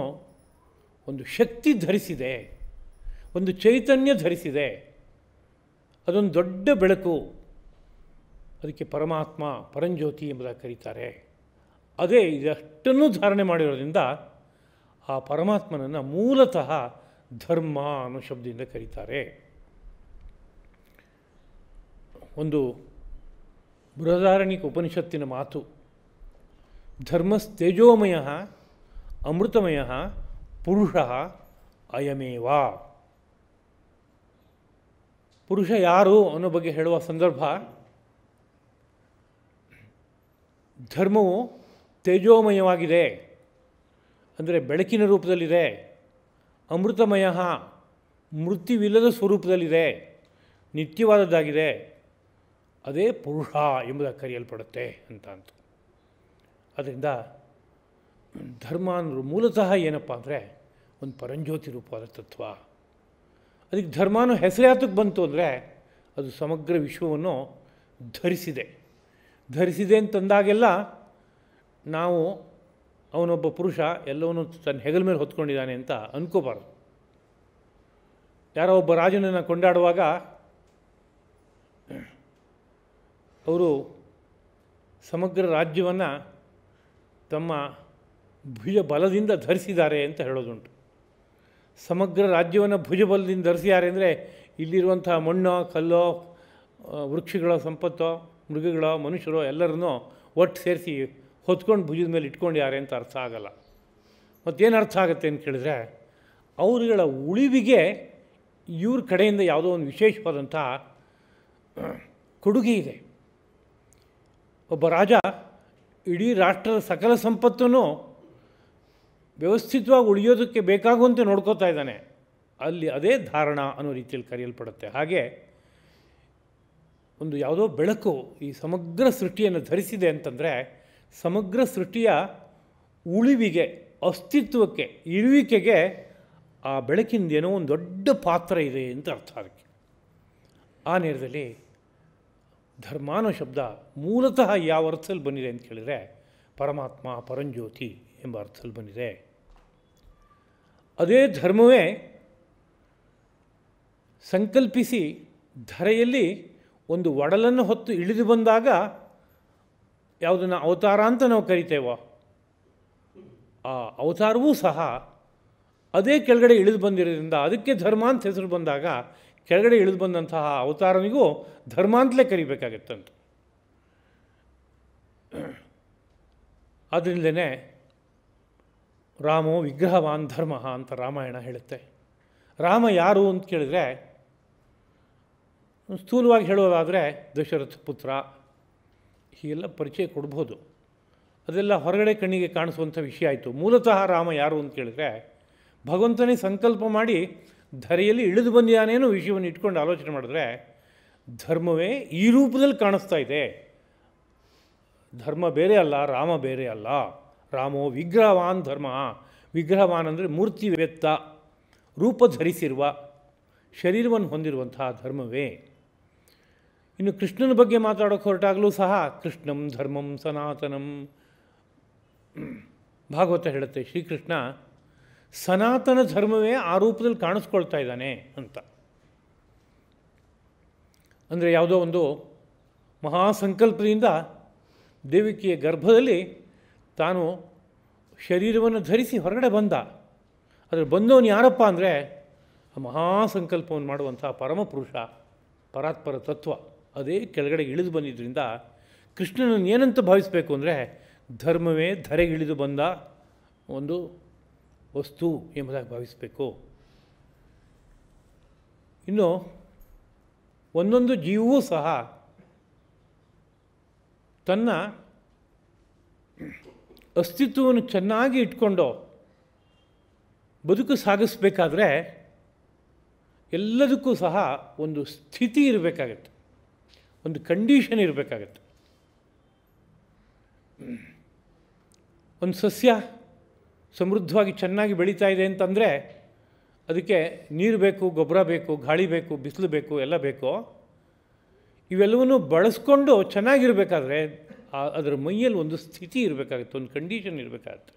ಒಂದು ಶಕ್ತಿ ಧರಿಸಿದೆ, ಒಂದು ಚೈತನ್ಯ ಧರಿಸಿದೆ, ಅದೊಂದು ದೊಡ್ಡ ಬೆಳಕು. ಅದಕ್ಕೆ ಪರಮಾತ್ಮ, ಪರಂಜ್ಯೋತಿ ಎಂಬುದಾಗಿ ಕರೀತಾರೆ. ಅದೇ ಇದಷ್ಟನ್ನು ಧಾರಣೆ ಮಾಡಿರೋದ್ರಿಂದ ಆ ಪರಮಾತ್ಮನನ್ನು ಮೂಲತಃ ಧರ್ಮ ಅನ್ನೋ ಶಬ್ದದಿಂದ ಕರೀತಾರೆ. ಒಂದು ಬೃಹದಾರಣ್ಯಕ ಉಪನಿಷತ್ತಿನ ಮಾತು, ಧರ್ಮಸ್ತೇಜೋಮಯ ಅಮೃತಮಯ ಪುರುಷ ಅಯಮೇವ. ಪುರುಷ ಯಾರು ಅನ್ನೋ ಬಗ್ಗೆ ಹೇಳುವ ಸಂದರ್ಭ, ಧರ್ಮವು ತೇಜೋಮಯವಾಗಿದೆ, ಅಂದರೆ ಬೆಳಕಿನ ರೂಪದಲ್ಲಿದೆ, ಅಮೃತಮಯ, ಮೃತ್ಯುವಿಲ್ಲದ ಸ್ವರೂಪದಲ್ಲಿದೆ, ನಿತ್ಯವಾದದ್ದಾಗಿದೆ, ಅದೇ ಪುರುಷ ಎಂಬುದಾಗಿ ಕರೆಯಲ್ಪಡುತ್ತೆ ಅಂತ. ಅದರಿಂದ ಧರ್ಮ ಅನ್ನೋದು ಮೂಲತಃ ಏನಪ್ಪ ಅಂದರೆ ಒಂದು ಪರಂಜ್ಯೋತಿ ರೂಪವಾದ ತತ್ವ. ಅದಕ್ಕೆ ಧರ್ಮನೂ ಹೆಸರು ಯಾತಕ್ಕೆ ಬಂತು ಅಂದರೆ ಅದು ಸಮಗ್ರ ವಿಶ್ವವನ್ನು ಧರಿಸಿದೆ ಅಂತಂದಾಗೆಲ್ಲ ನಾವು ಅವನೊಬ್ಬ ಪುರುಷ ಎಲ್ಲವನ್ನೂ ತನ್ನ ಹೆಗಲ ಮೇಲೆ ಹೊತ್ಕೊಂಡಿದ್ದಾನೆ ಅಂತ ಅಂದ್ಕೋಬಾರ್ದು. ಯಾರೋ ಒಬ್ಬ ರಾಜನನ್ನು ಕೊಂಡಾಡುವಾಗ ಅವರು ಸಮಗ್ರ ರಾಜ್ಯವನ್ನು ತಮ್ಮ ಭುಜ ಬಲದಿಂದ ಧರಿಸಿದ್ದಾರೆ ಅಂತ ಹೇಳೋದುಂಟು. ಸಮಗ್ರ ರಾಜ್ಯವನ್ನು ಭುಜಬಲದಿಂದ ಧರಿಸಿದ್ದಾರೆ ಅಂದರೆ ಇಲ್ಲಿರುವಂಥ ಮಣ್ಣು, ಕಲ್ಲೋ, ವೃಕ್ಷಗಳ ಸಂಪತ್ತೋ, ಮೃಗಗಳೋ, ಮನುಷ್ಯರೋ ಎಲ್ಲರನ್ನೂ ಒಟ್ಟು ಸೇರಿಸಿ ಹೊತ್ಕೊಂಡು ಭುಜದ ಮೇಲೆ ಇಟ್ಕೊಂಡಿದ್ದಾರೆ ಅಂತ ಅರ್ಥ ಆಗಲ್ಲ. ಮತ್ತೇನು ಅರ್ಥ ಆಗುತ್ತೆ ಅಂತ ಕೇಳಿದ್ರೆ, ಅವರುಗಳ ಉಳಿವಿಗೆ ಇವ್ರ ಕಡೆಯಿಂದ ಯಾವುದೋ ಒಂದು ವಿಶೇಷವಾದಂಥ ಕೊಡುಗೆ ಇದೆ. ಒಬ್ಬ ರಾಜ ಇಡೀ ರಾಷ್ಟ್ರದ ಸಕಲ ಸಂಪತ್ತನ್ನು ವ್ಯವಸ್ಥಿತವಾಗಿ ಉಳಿಯೋದಕ್ಕೆ ಬೇಕಾಗುವಂತೆ ನೋಡ್ಕೋತಾ ಇದ್ದಾನೆ. ಅಲ್ಲಿ ಅದೇ ಧಾರಣ ಅನ್ನೋ ರೀತಿಯಲ್ಲಿ ಕರೆಯಲ್ಪಡುತ್ತೆ. ಹಾಗೆ ಒಂದು ಯಾವುದೋ ಬೆಳಕು ಈ ಸಮಗ್ರ ಸೃಷ್ಟಿಯನ್ನು ಧರಿಸಿದೆ ಅಂತಂದರೆ ಸಮಗ್ರ ಸೃಷ್ಟಿಯ ಉಳಿವಿಗೆ, ಅಸ್ತಿತ್ವಕ್ಕೆ, ಇರುವಿಕೆಗೆ ಆ ಬೆಳಕಿಂದ ಏನೋ ಒಂದು ದೊಡ್ಡ ಪಾತ್ರ ಇದೆ ಅಂತ ಅರ್ಥ. ಅದಕ್ಕೆ ಆ ನೇರದಲ್ಲಿ ಧರ್ಮ ಅನ್ನೋ ಶಬ್ದ ಮೂಲತಃ ಯಾವ ಅರ್ಥದಲ್ಲಿ ಬಂದಿದೆ ಅಂತ ಕೇಳಿದರೆ ಪರಮಾತ್ಮ, ಪರಂಜ್ಯೋತಿ ಎಂಬ ಅರ್ಥದಲ್ಲಿ ಬಂದಿದೆ. ಅದೇ ಧರ್ಮವೇ ಸಂಕಲ್ಪಿಸಿ ಧರೆಯಲ್ಲಿ ಒಂದು ಒಡಲನ್ನು ಹೊತ್ತು ಇಳಿದು ಬಂದಾಗ ಯಾವುದನ್ನು ಅವತಾರ ಅಂತ ನಾವು ಕರಿತೇವೋ ಆ ಅವತಾರವೂ ಸಹ ಅದೇ ಕೆಳಗಡೆ ಇಳಿದು ಬಂದಿರೋದ್ರಿಂದ ಅದಕ್ಕೆ ಧರ್ಮ ಅಂತ ಹೆಸರು ಬಂದಾಗ ಕೆಳಗಡೆ ಇಳಿದು ಬಂದಂತಹ ಅವತಾರನಿಗೂ ಧರ್ಮ ಅಂತಲೇ ಕರಿಬೇಕಾಗತ್ತಂತ. ಆದ್ದರಿಂದಲೇ ರಾಮೋ ವಿಗ್ರಹವಾನ್ ಧರ್ಮ ಅಂತ ರಾಮಾಯಣ ಹೇಳುತ್ತೆ. ರಾಮ ಯಾರು ಅಂತ ಕೇಳಿದರೆ ಸ್ಥೂಲವಾಗಿ ಹೇಳೋದಾದರೆ ದಶರಥ ಪುತ್ರ ಹೀಗೆಲ್ಲ ಪರಿಚಯ ಕೊಡ್ಬೋದು. ಅದೆಲ್ಲ ಹೊರಗಡೆ ಕಣ್ಣಿಗೆ ಕಾಣಿಸುವಂಥ ವಿಷಯ ಆಯಿತು. ಮೂಲತಃ ರಾಮ ಯಾರು ಅಂತ ಕೇಳಿದರೆ ಭಗವಂತನೇ ಸಂಕಲ್ಪ ಮಾಡಿ ಧರೆಯಲ್ಲಿ ಇಳಿದು ಬಂದಿದ್ದಾನೇನೋ ವಿಷಯವನ್ನು ಇಟ್ಕೊಂಡು ಆಲೋಚನೆ ಮಾಡಿದ್ರೆ ಧರ್ಮವೇ ಈ ರೂಪದಲ್ಲಿ ಕಾಣಿಸ್ತಾ ಇದೆ. ಧರ್ಮ ಬೇರೆ ಅಲ್ಲ, ರಾಮ ಬೇರೆ ಅಲ್ಲ. ರಾಮೋ ವಿಗ್ರಹವಾನ್ ಧರ್ಮ. ವಿಗ್ರಹವಾನ್ ಅಂದರೆ ಮೂರ್ತಿ ವ್ಯಕ್ತ, ರೂಪ ಧರಿಸಿರುವ, ಶರೀರವನ್ನು ಹೊಂದಿರುವಂತಹ ಧರ್ಮವೇ. ಇನ್ನು ಕೃಷ್ಣನ ಬಗ್ಗೆ ಮಾತಾಡೋಕ್ಕೆ ಹೊರಟಾಗಲೂ ಸಹ ಕೃಷ್ಣಂ ಧರ್ಮಂ ಸನಾತನಂ ಭಾಗವತ ಹೇಳುತ್ತೆ. ಶ್ರೀಕೃಷ್ಣ ಸನಾತನ ಧರ್ಮವೇ ಆ ರೂಪದಲ್ಲಿ ಕಾಣಿಸ್ಕೊಳ್ತಾ ಇದ್ದಾನೆ ಅಂತ. ಅಂದರೆ ಯಾವುದೋ ಒಂದು ಮಹಾಸಂಕಲ್ಪದಿಂದ ದೇವಿಕೆಯ ಗರ್ಭದಲ್ಲಿ ತಾನು ಶರೀರವನ್ನು ಧರಿಸಿ ಹೊರಗಡೆ ಬಂದ. ಆದರೆ ಬಂದವನು ಯಾರಪ್ಪ ಅಂದರೆ ಆ ಮಹಾಸಂಕಲ್ಪವನ್ನು ಮಾಡುವಂಥ ಪರಮಪುರುಷ, ಪರಾತ್ಪರ ತತ್ವ. ಅದೇ ಕೆಳಗಡೆ ಇಳಿದು ಬಂದಿದ್ದರಿಂದ ಕೃಷ್ಣನನ್ನು ಏನಂತ ಭಾವಿಸಬೇಕು ಅಂದರೆ ಧರ್ಮವೇ ಧರೆಗಿಳಿದು ಬಂದ ಒಂದು ವಸ್ತು ಎಂಬುದಾಗಿ ಭಾವಿಸಬೇಕು. ಇನ್ನು ಒಂದೊಂದು ಜೀವವೂ ಸಹ ತನ್ನ ಅಸ್ತಿತ್ವವನ್ನು ಚೆನ್ನಾಗಿ ಇಟ್ಕೊಂಡು ಬದುಕು ಸಾಗಿಸಬೇಕಾದ್ರೆ ಎಲ್ಲದಕ್ಕೂ ಸಹ ಒಂದು ಸ್ಥಿತಿ ಇರಬೇಕಾಗತ್ತೆ, ಒಂದು ಕಂಡೀಷನ್ ಇರಬೇಕಾಗತ್ತೆ. ಒಂದು ಸಸ್ಯ ಸಮೃದ್ಧವಾಗಿ ಚೆನ್ನಾಗಿ ಬೆಳೀತಾ ಇದೆ ಅಂತಂದರೆ ಅದಕ್ಕೆ ನೀರು ಬೇಕು, ಗೊಬ್ಬರ ಬೇಕು, ಗಾಳಿ ಬೇಕು, ಬಿಸಿಲು ಬೇಕು, ಎಲ್ಲ ಬೇಕು. ಇವೆಲ್ಲವನ್ನೂ ಬಳಸ್ಕೊಂಡು ಚೆನ್ನಾಗಿರಬೇಕಾದ್ರೆ ಅದರ ಮೈಯಲ್ಲಿ ಒಂದು ಸ್ಥಿತಿ ಇರಬೇಕಾಗುತ್ತೆ, ಒಂದು ಕಂಡೀಷನ್ ಇರಬೇಕಾಗತ್ತೆ.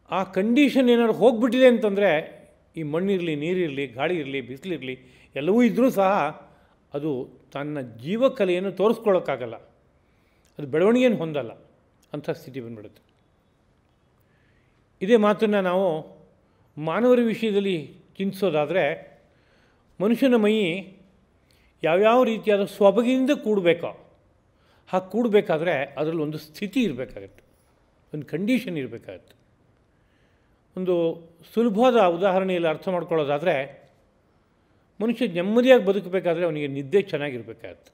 ಆ ಕಂಡೀಷನ್ ಏನಾದ್ರು ಹೋಗ್ಬಿಟ್ಟಿದೆ ಅಂತಂದರೆ ಈ ಮಣ್ಣಿರಲಿ, ನೀರಿರಲಿ, ಗಾಳಿ ಇರಲಿ, ಬಿಸಿಲಿರಲಿ ಎಲ್ಲವೂ ಇದ್ದರೂ ಸಹ ಅದು ತನ್ನ ಜೀವಕಲೆಯನ್ನು ತೋರಿಸ್ಕೊಳ್ಳೋಕ್ಕಾಗಲ್ಲ, ಅದು ಬೆಳವಣಿಗೆಯನ್ನು ಹೊಂದಲ್ಲ, ಅಂಥ ಸ್ಥಿತಿ ಬಂದ್ಬಿಡುತ್ತೆ. ಇದೇ ಮಾತನ್ನು ನಾವು ಮಾನವರ ವಿಷಯದಲ್ಲಿ ಚಿಂತಿಸೋದಾದರೆ ಮನುಷ್ಯನ ಮೈ ಯಾವ್ಯಾವ ರೀತಿಯಾದ ಸೊಬಗಿನಿಂದ ಕೂಡಬೇಕೋ ಹಾಗೆ ಕೂಡಬೇಕಾದ್ರೆ ಅದರಲ್ಲಿ ಒಂದು ಸ್ಥಿತಿ ಇರಬೇಕಾಗತ್ತೆ, ಒಂದು ಕಂಡೀಷನ್ ಇರಬೇಕಾಗತ್ತೆ. ಒಂದು ಸುಲಭವಾದ ಉದಾಹರಣೆಯಲ್ಲಿ ಅರ್ಥ ಮಾಡ್ಕೊಳ್ಳೋದಾದರೆ ಮನುಷ್ಯ ನೆಮ್ಮದಿಯಾಗಿ ಬದುಕಬೇಕಾದ್ರೆ ಅವನಿಗೆ ನಿದ್ದೆ ಚೆನ್ನಾಗಿರಬೇಕಾಗತ್ತೆ.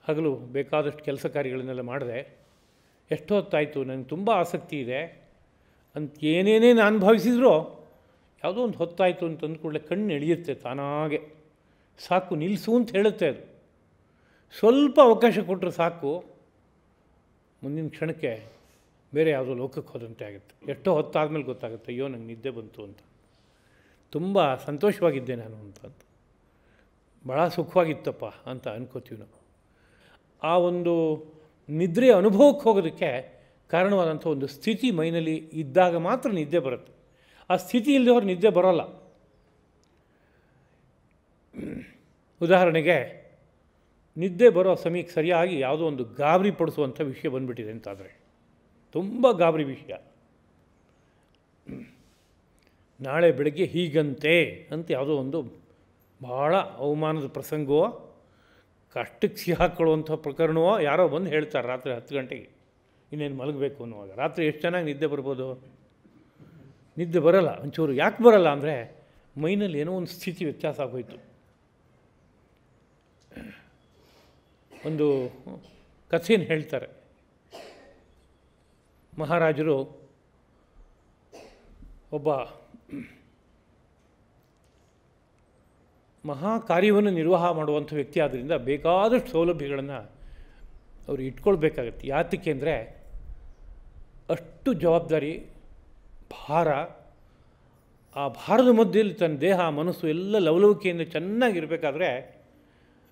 ಹಗಲು ಬೇಕಾದಷ್ಟು ಕೆಲಸ ಕಾರ್ಯಗಳನ್ನೆಲ್ಲ ಮಾಡಿದೆ ಎಷ್ಟು ಹೊತ್ತಾಯಿತು, ನನಗೆ ತುಂಬ ಆಸಕ್ತಿ ಇದೆ ಅಂತ ಏನೇನೇ ನಾನು ಭಾವಿಸಿದ್ರೂ ಯಾವುದೋ ಒಂದು ಹೊತ್ತಾಯಿತು ಅಂತ ಅಂದ್ಕೂಡಲೇ ಕಣ್ಣು ಎಳೆಯುತ್ತೆ ತಾನಾಗೆ. ಸಾಕು ನಿಲ್ಲಿಸು ಅಂತ ಹೇಳುತ್ತೆ ಅದು. ಸ್ವಲ್ಪ ಅವಕಾಶ ಕೊಟ್ಟರೆ ಸಾಕು, ಮುಂದಿನ ಕ್ಷಣಕ್ಕೆ ಬೇರೆ ಯಾವುದೋ ಲೋಕಕ್ಕೆ ಹೋದಂತೆ ಆಗುತ್ತೆ. ಎಷ್ಟೋ ಹೊತ್ತಾದಮೇಲೆ ಗೊತ್ತಾಗುತ್ತೆ, ಅಯ್ಯೋ ನಂಗೆ ನಿದ್ದೆ ಬಂತು ಅಂತ. ತುಂಬ ಸಂತೋಷವಾಗಿದ್ದೆ ನಾನು ಅಂತ ಭಾಳ ಸುಖವಾಗಿತ್ತಪ್ಪ ಅಂತ ಅನ್ಕೋತೀವಿ ನಾವು. ಆ ಒಂದು ನಿದ್ರೆಯ ಅನುಭವಕ್ಕೆ ಹೋಗೋದಕ್ಕೆ ಕಾರಣವಾದಂಥ ಒಂದು ಸ್ಥಿತಿ ಮೈನಲ್ಲಿ ಇದ್ದಾಗ ಮಾತ್ರ ನಿದ್ದೆ ಬರುತ್ತೆ. ಆ ಸ್ಥಿತಿ ಇಲ್ಲದೆ ಅವ್ರು ನಿದ್ದೆ ಬರೋಲ್ಲ. ಉದಾಹರಣೆಗೆ ನಿದ್ದೆ ಬರೋ ಸಮಯಕ್ಕೆ ಸರಿಯಾಗಿ ಯಾವುದೋ ಒಂದು ಗಾಬರಿ ಪಡಿಸುವಂಥ ವಿಷಯ ಬಂದುಬಿಟ್ಟಿದೆ ಅಂತಾದರೆ, ತುಂಬ ಗಾಬರಿ ವಿಷಯ, ನಾಳೆ ಬೆಳಗ್ಗೆ ಹೀಗಂತೆ ಅಂತ ಯಾವುದೋ ಒಂದು ಭಾಳ ಅವಮಾನದ ಪ್ರಸಂಗವೋ ಕಷ್ಟಕ್ಕೆ ಸಿಹಾಕೊಳ್ಳುವಂಥ ಪ್ರಕರಣವೋ ಯಾರೋ ಬಂದು ಹೇಳ್ತಾರೆ ರಾತ್ರಿ 10 ಗಂಟೆಗೆ ಇನ್ನೇನು ಮಲಗಬೇಕು ಅನ್ನುವಾಗ. ರಾತ್ರಿ ಎಷ್ಟು ಚೆನ್ನಾಗಿ ನಿದ್ದೆ ಬರ್ಬೋದು? ನಿದ್ದೆ ಬರೋಲ್ಲ ಒಂಚೂರು. ಯಾಕೆ ಬರೋಲ್ಲ ಅಂದರೆ ಮೈನಲ್ಲಿ ಏನೋ ಒಂದು ಸ್ಥಿತಿ ವ್ಯತ್ಯಾಸ ಆಗೋಯ್ತು. ಒಂದು ಕಥೆಯನ್ನು ಹೇಳ್ತಾರೆ. ಮಹಾರಾಜರು ಒಬ್ಬ ಮಹಾ ಕಾರ್ಯವನ್ನು ನಿರ್ವಾಹ ಮಾಡುವಂಥ ವ್ಯಕ್ತಿ ಆದ್ದರಿಂದ ಬೇಕಾದಷ್ಟು ಸೌಲಭ್ಯಗಳನ್ನು ಅವರು ಇಟ್ಕೊಳ್ಬೇಕಾಗತ್ತೆ. ಯಾತಕ್ಕೆ ಅಂದರೆ ಅಷ್ಟು ಜವಾಬ್ದಾರಿ, ಭಾರ. ಆ ಭಾರದ ಮಧ್ಯದಲ್ಲಿ ತನ್ನ ದೇಹ ಮನಸ್ಸು ಎಲ್ಲ ಲವಲವಿಕೆಯಿಂದ ಚೆನ್ನಾಗಿರಬೇಕಾದ್ರೆ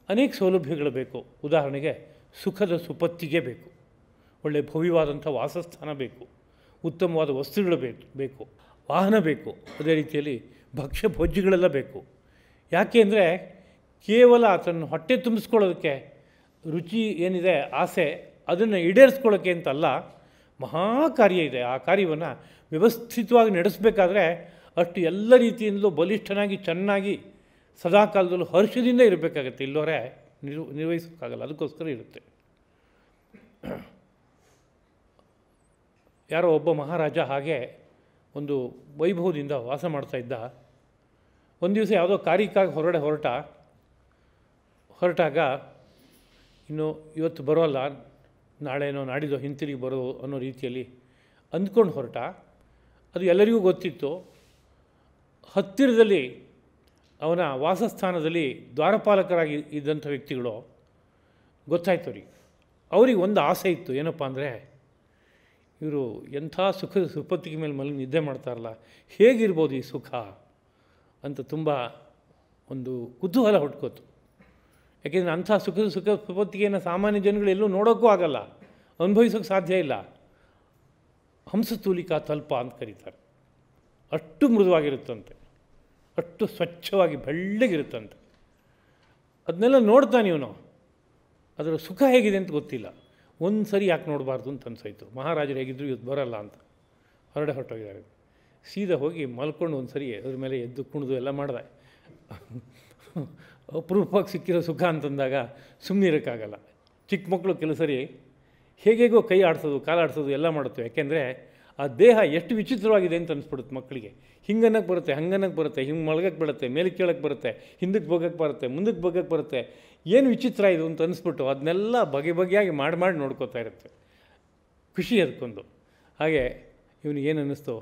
ಅನೇಕ ಸೌಲಭ್ಯಗಳು ಬೇಕು. ಉದಾಹರಣೆಗೆ ಸುಖದ ಸುಪತ್ತಿಗೆ ಬೇಕು, ಒಳ್ಳೆಯ ಭವ್ಯವಾದಂಥ ವಾಸಸ್ಥಾನ ಬೇಕು, ಉತ್ತಮವಾದ ವಸ್ತುಗಳು ಬೇಕು, ವಾಹನ ಬೇಕು, ಅದೇ ರೀತಿಯಲ್ಲಿ ಭಕ್ಷ್ಯ ಭೋಜ್ಯಗಳೆಲ್ಲ ಬೇಕು. ಯಾಕೆ ಅಂದರೆ ಕೇವಲ ತನ್ನ ಹೊಟ್ಟೆ ತುಂಬಿಸ್ಕೊಳ್ಳೋದಕ್ಕೆ ರುಚಿ ಏನಿದೆ ಆಸೆ ಅದನ್ನು ಈಡೇರಿಸ್ಕೊಳ್ಳೋಕ್ಕೆ ಅಂತಲ್ಲ, ಮಹಾ ಕಾರ್ಯ ಇದೆ. ಆ ಕಾರ್ಯವನ್ನು ವ್ಯವಸ್ಥಿತವಾಗಿ ನಡೆಸಬೇಕಾದ್ರೆ ಅಷ್ಟು ಎಲ್ಲ ರೀತಿಯಿಂದಲೂ ಬಲಿಷ್ಠನಾಗಿ ಚೆನ್ನಾಗಿ ಸದಾಕಾಲದಲ್ಲೂ ಹರ್ಷದಿಂದ ಇರಬೇಕಾಗತ್ತೆ. ಇಲ್ಲವರೆ ನಿರ್ವಹಿಸೋಕ್ಕಾಗಲ್ಲ. ಅದಕ್ಕೋಸ್ಕರ ಇರುತ್ತೆ. ಯಾರೋ ಒಬ್ಬ ಮಹಾರಾಜ ಹಾಗೆ ಒಂದು ವೈಭವದಿಂದ ವಾಸ ಮಾಡ್ತಾಯಿದ್ದ. ಒಂದು ದಿವಸ ಯಾವುದೋ ಕಾರ್ಯಕ್ಕಾಗಿ ಹೊರಟಾಗ ಇನ್ನು ಇವತ್ತು ಬರೋಲ್ಲ, ನಾಳೆನೋ ನಾಡಿದೋ ಹಿಂತಿರುಗಿ ಬರೋ ಅನ್ನೋ ರೀತಿಯಲ್ಲಿ ಅಂದ್ಕೊಂಡು ಹೊರಟ. ಅದು ಎಲ್ಲರಿಗೂ ಗೊತ್ತಿತ್ತು. ಹತ್ತಿರದಲ್ಲಿ ಅವನ ವಾಸಸ್ಥಾನದಲ್ಲಿ ದ್ವಾರಪಾಲಕರಾಗಿ ಇದ್ದಂಥ ವ್ಯಕ್ತಿಗಳು ಗೊತ್ತಾಯ್ತು ಅವ್ರಿಗೆ ಒಂದು ಆಸೆ ಇತ್ತು. ಏನಪ್ಪ ಅಂದರೆ ಇವರು ಎಂಥ ಸುಖದ ಸುಪತ್ತಿಗೆ ಮೇಲೆ ಮಲಗಿ ನಿದ್ದೆ ಮಾಡ್ತಾರಲ್ಲ, ಹೇಗಿರ್ಬೋದು ಈ ಸುಖ ಅಂತ ತುಂಬ ಒಂದು ಕುತೂಹಲ ಹುಟ್ಕೋತು. ಯಾಕೆಂದರೆ ಅಂಥ ಸುಪತ್ತಿಗೆಯನ್ನು ಸಾಮಾನ್ಯ ಜನಗಳು ಎಲ್ಲೂ ನೋಡೋಕ್ಕೂ ಆಗಲ್ಲ, ಅನುಭವಿಸೋಕ್ಕೆ ಸಾಧ್ಯ ಇಲ್ಲ. ಹಂಸತೂಲಿಕಾ ತಲ್ಪ ಅಂತ ಕರೀತಾರೆ. ಅಷ್ಟು ಮೃದುವಾಗಿರುತ್ತಂತೆ, ಅಷ್ಟು ಸ್ವಚ್ಛವಾಗಿ ಬೆಳ್ಳಗಿರುತ್ತಂತೆ. ಅದನ್ನೆಲ್ಲ ನೋಡ್ತಾನೆ ಇವನು. ಅದರ ಸುಖ ಹೇಗಿದೆ ಅಂತ ಗೊತ್ತಿಲ್ಲ. ಒಂದು ಸರಿ ಯಾಕೆ ನೋಡಬಾರ್ದು ಅಂತ ಅನಿಸಾಯಿತು. ಮಹಾರಾಜರು ಹೇಗಿದ್ರು ಇವತ್ತು ಬರಲ್ಲ ಅಂತ ಹೊರಟೋಗಿದ್ದಾರೆ. ಸೀದಾ ಹೋಗಿ ಮಲ್ಕೊಂಡು ಒಂದು ಸರಿ ಅದ್ರ ಮೇಲೆ ಎದ್ದು ಕುಣಿದು ಎಲ್ಲ ಮಾಡಿದೆ. ಅಪರೂಪವಾಗಿ ಸಿಕ್ಕಿರೋ ಸುಖ ಅಂತಂದಾಗ ಸುಮ್ಮನೆ ಇರೋಕ್ಕಾಗಲ್ಲ. ಚಿಕ್ಕ ಮಕ್ಕಳು ಕೆಲವು ಸರಿ ಹೇಗೇಗೋ ಕೈ ಆಡಿಸೋದು, ಕಾಲಾಡಿಸೋದು ಎಲ್ಲ ಮಾಡುತ್ತೆ. ಯಾಕೆಂದರೆ ಆ ದೇಹ ಎಷ್ಟು ವಿಚಿತ್ರವಾಗಿದೆ ಅಂತ ಅನಿಸ್ಬಿಡುತ್ತೆ ಮಕ್ಕಳಿಗೆ. ಹಿಂಗನ್ನಕ್ಕೆ ಬರುತ್ತೆ, ಹಂಗನ್ನಕ್ಕೆ ಬರುತ್ತೆ, ಹಿಂಗೆ ಮಲಗಕ್ಕೆ ಬರುತ್ತೆ, ಮೇಲೆ ಕೇಳಕ್ಕೆ ಬರುತ್ತೆ, ಹಿಂದಕ್ಕೆ ಬೋಗಕ್ಕೆ ಬರುತ್ತೆ, ಮುಂದಕ್ಕೆ ಬೋಗಕ್ಕೆ ಬರುತ್ತೆ. ಏನು ವಿಚಿತ್ರ ಇದು ಅಂತ ಅನಿಸ್ಬಿಟ್ಟು ಅದನ್ನೆಲ್ಲ ಬಗೆಯಾಗಿ ಮಾಡಿ ನೋಡ್ಕೋತಾ ಇರುತ್ತೆ. ಖುಷಿ ಅದಕ್ಕೊಂದು. ಹಾಗೆ ಇವನಿಗೆ ಏನು ಅನ್ನಿಸ್ತು,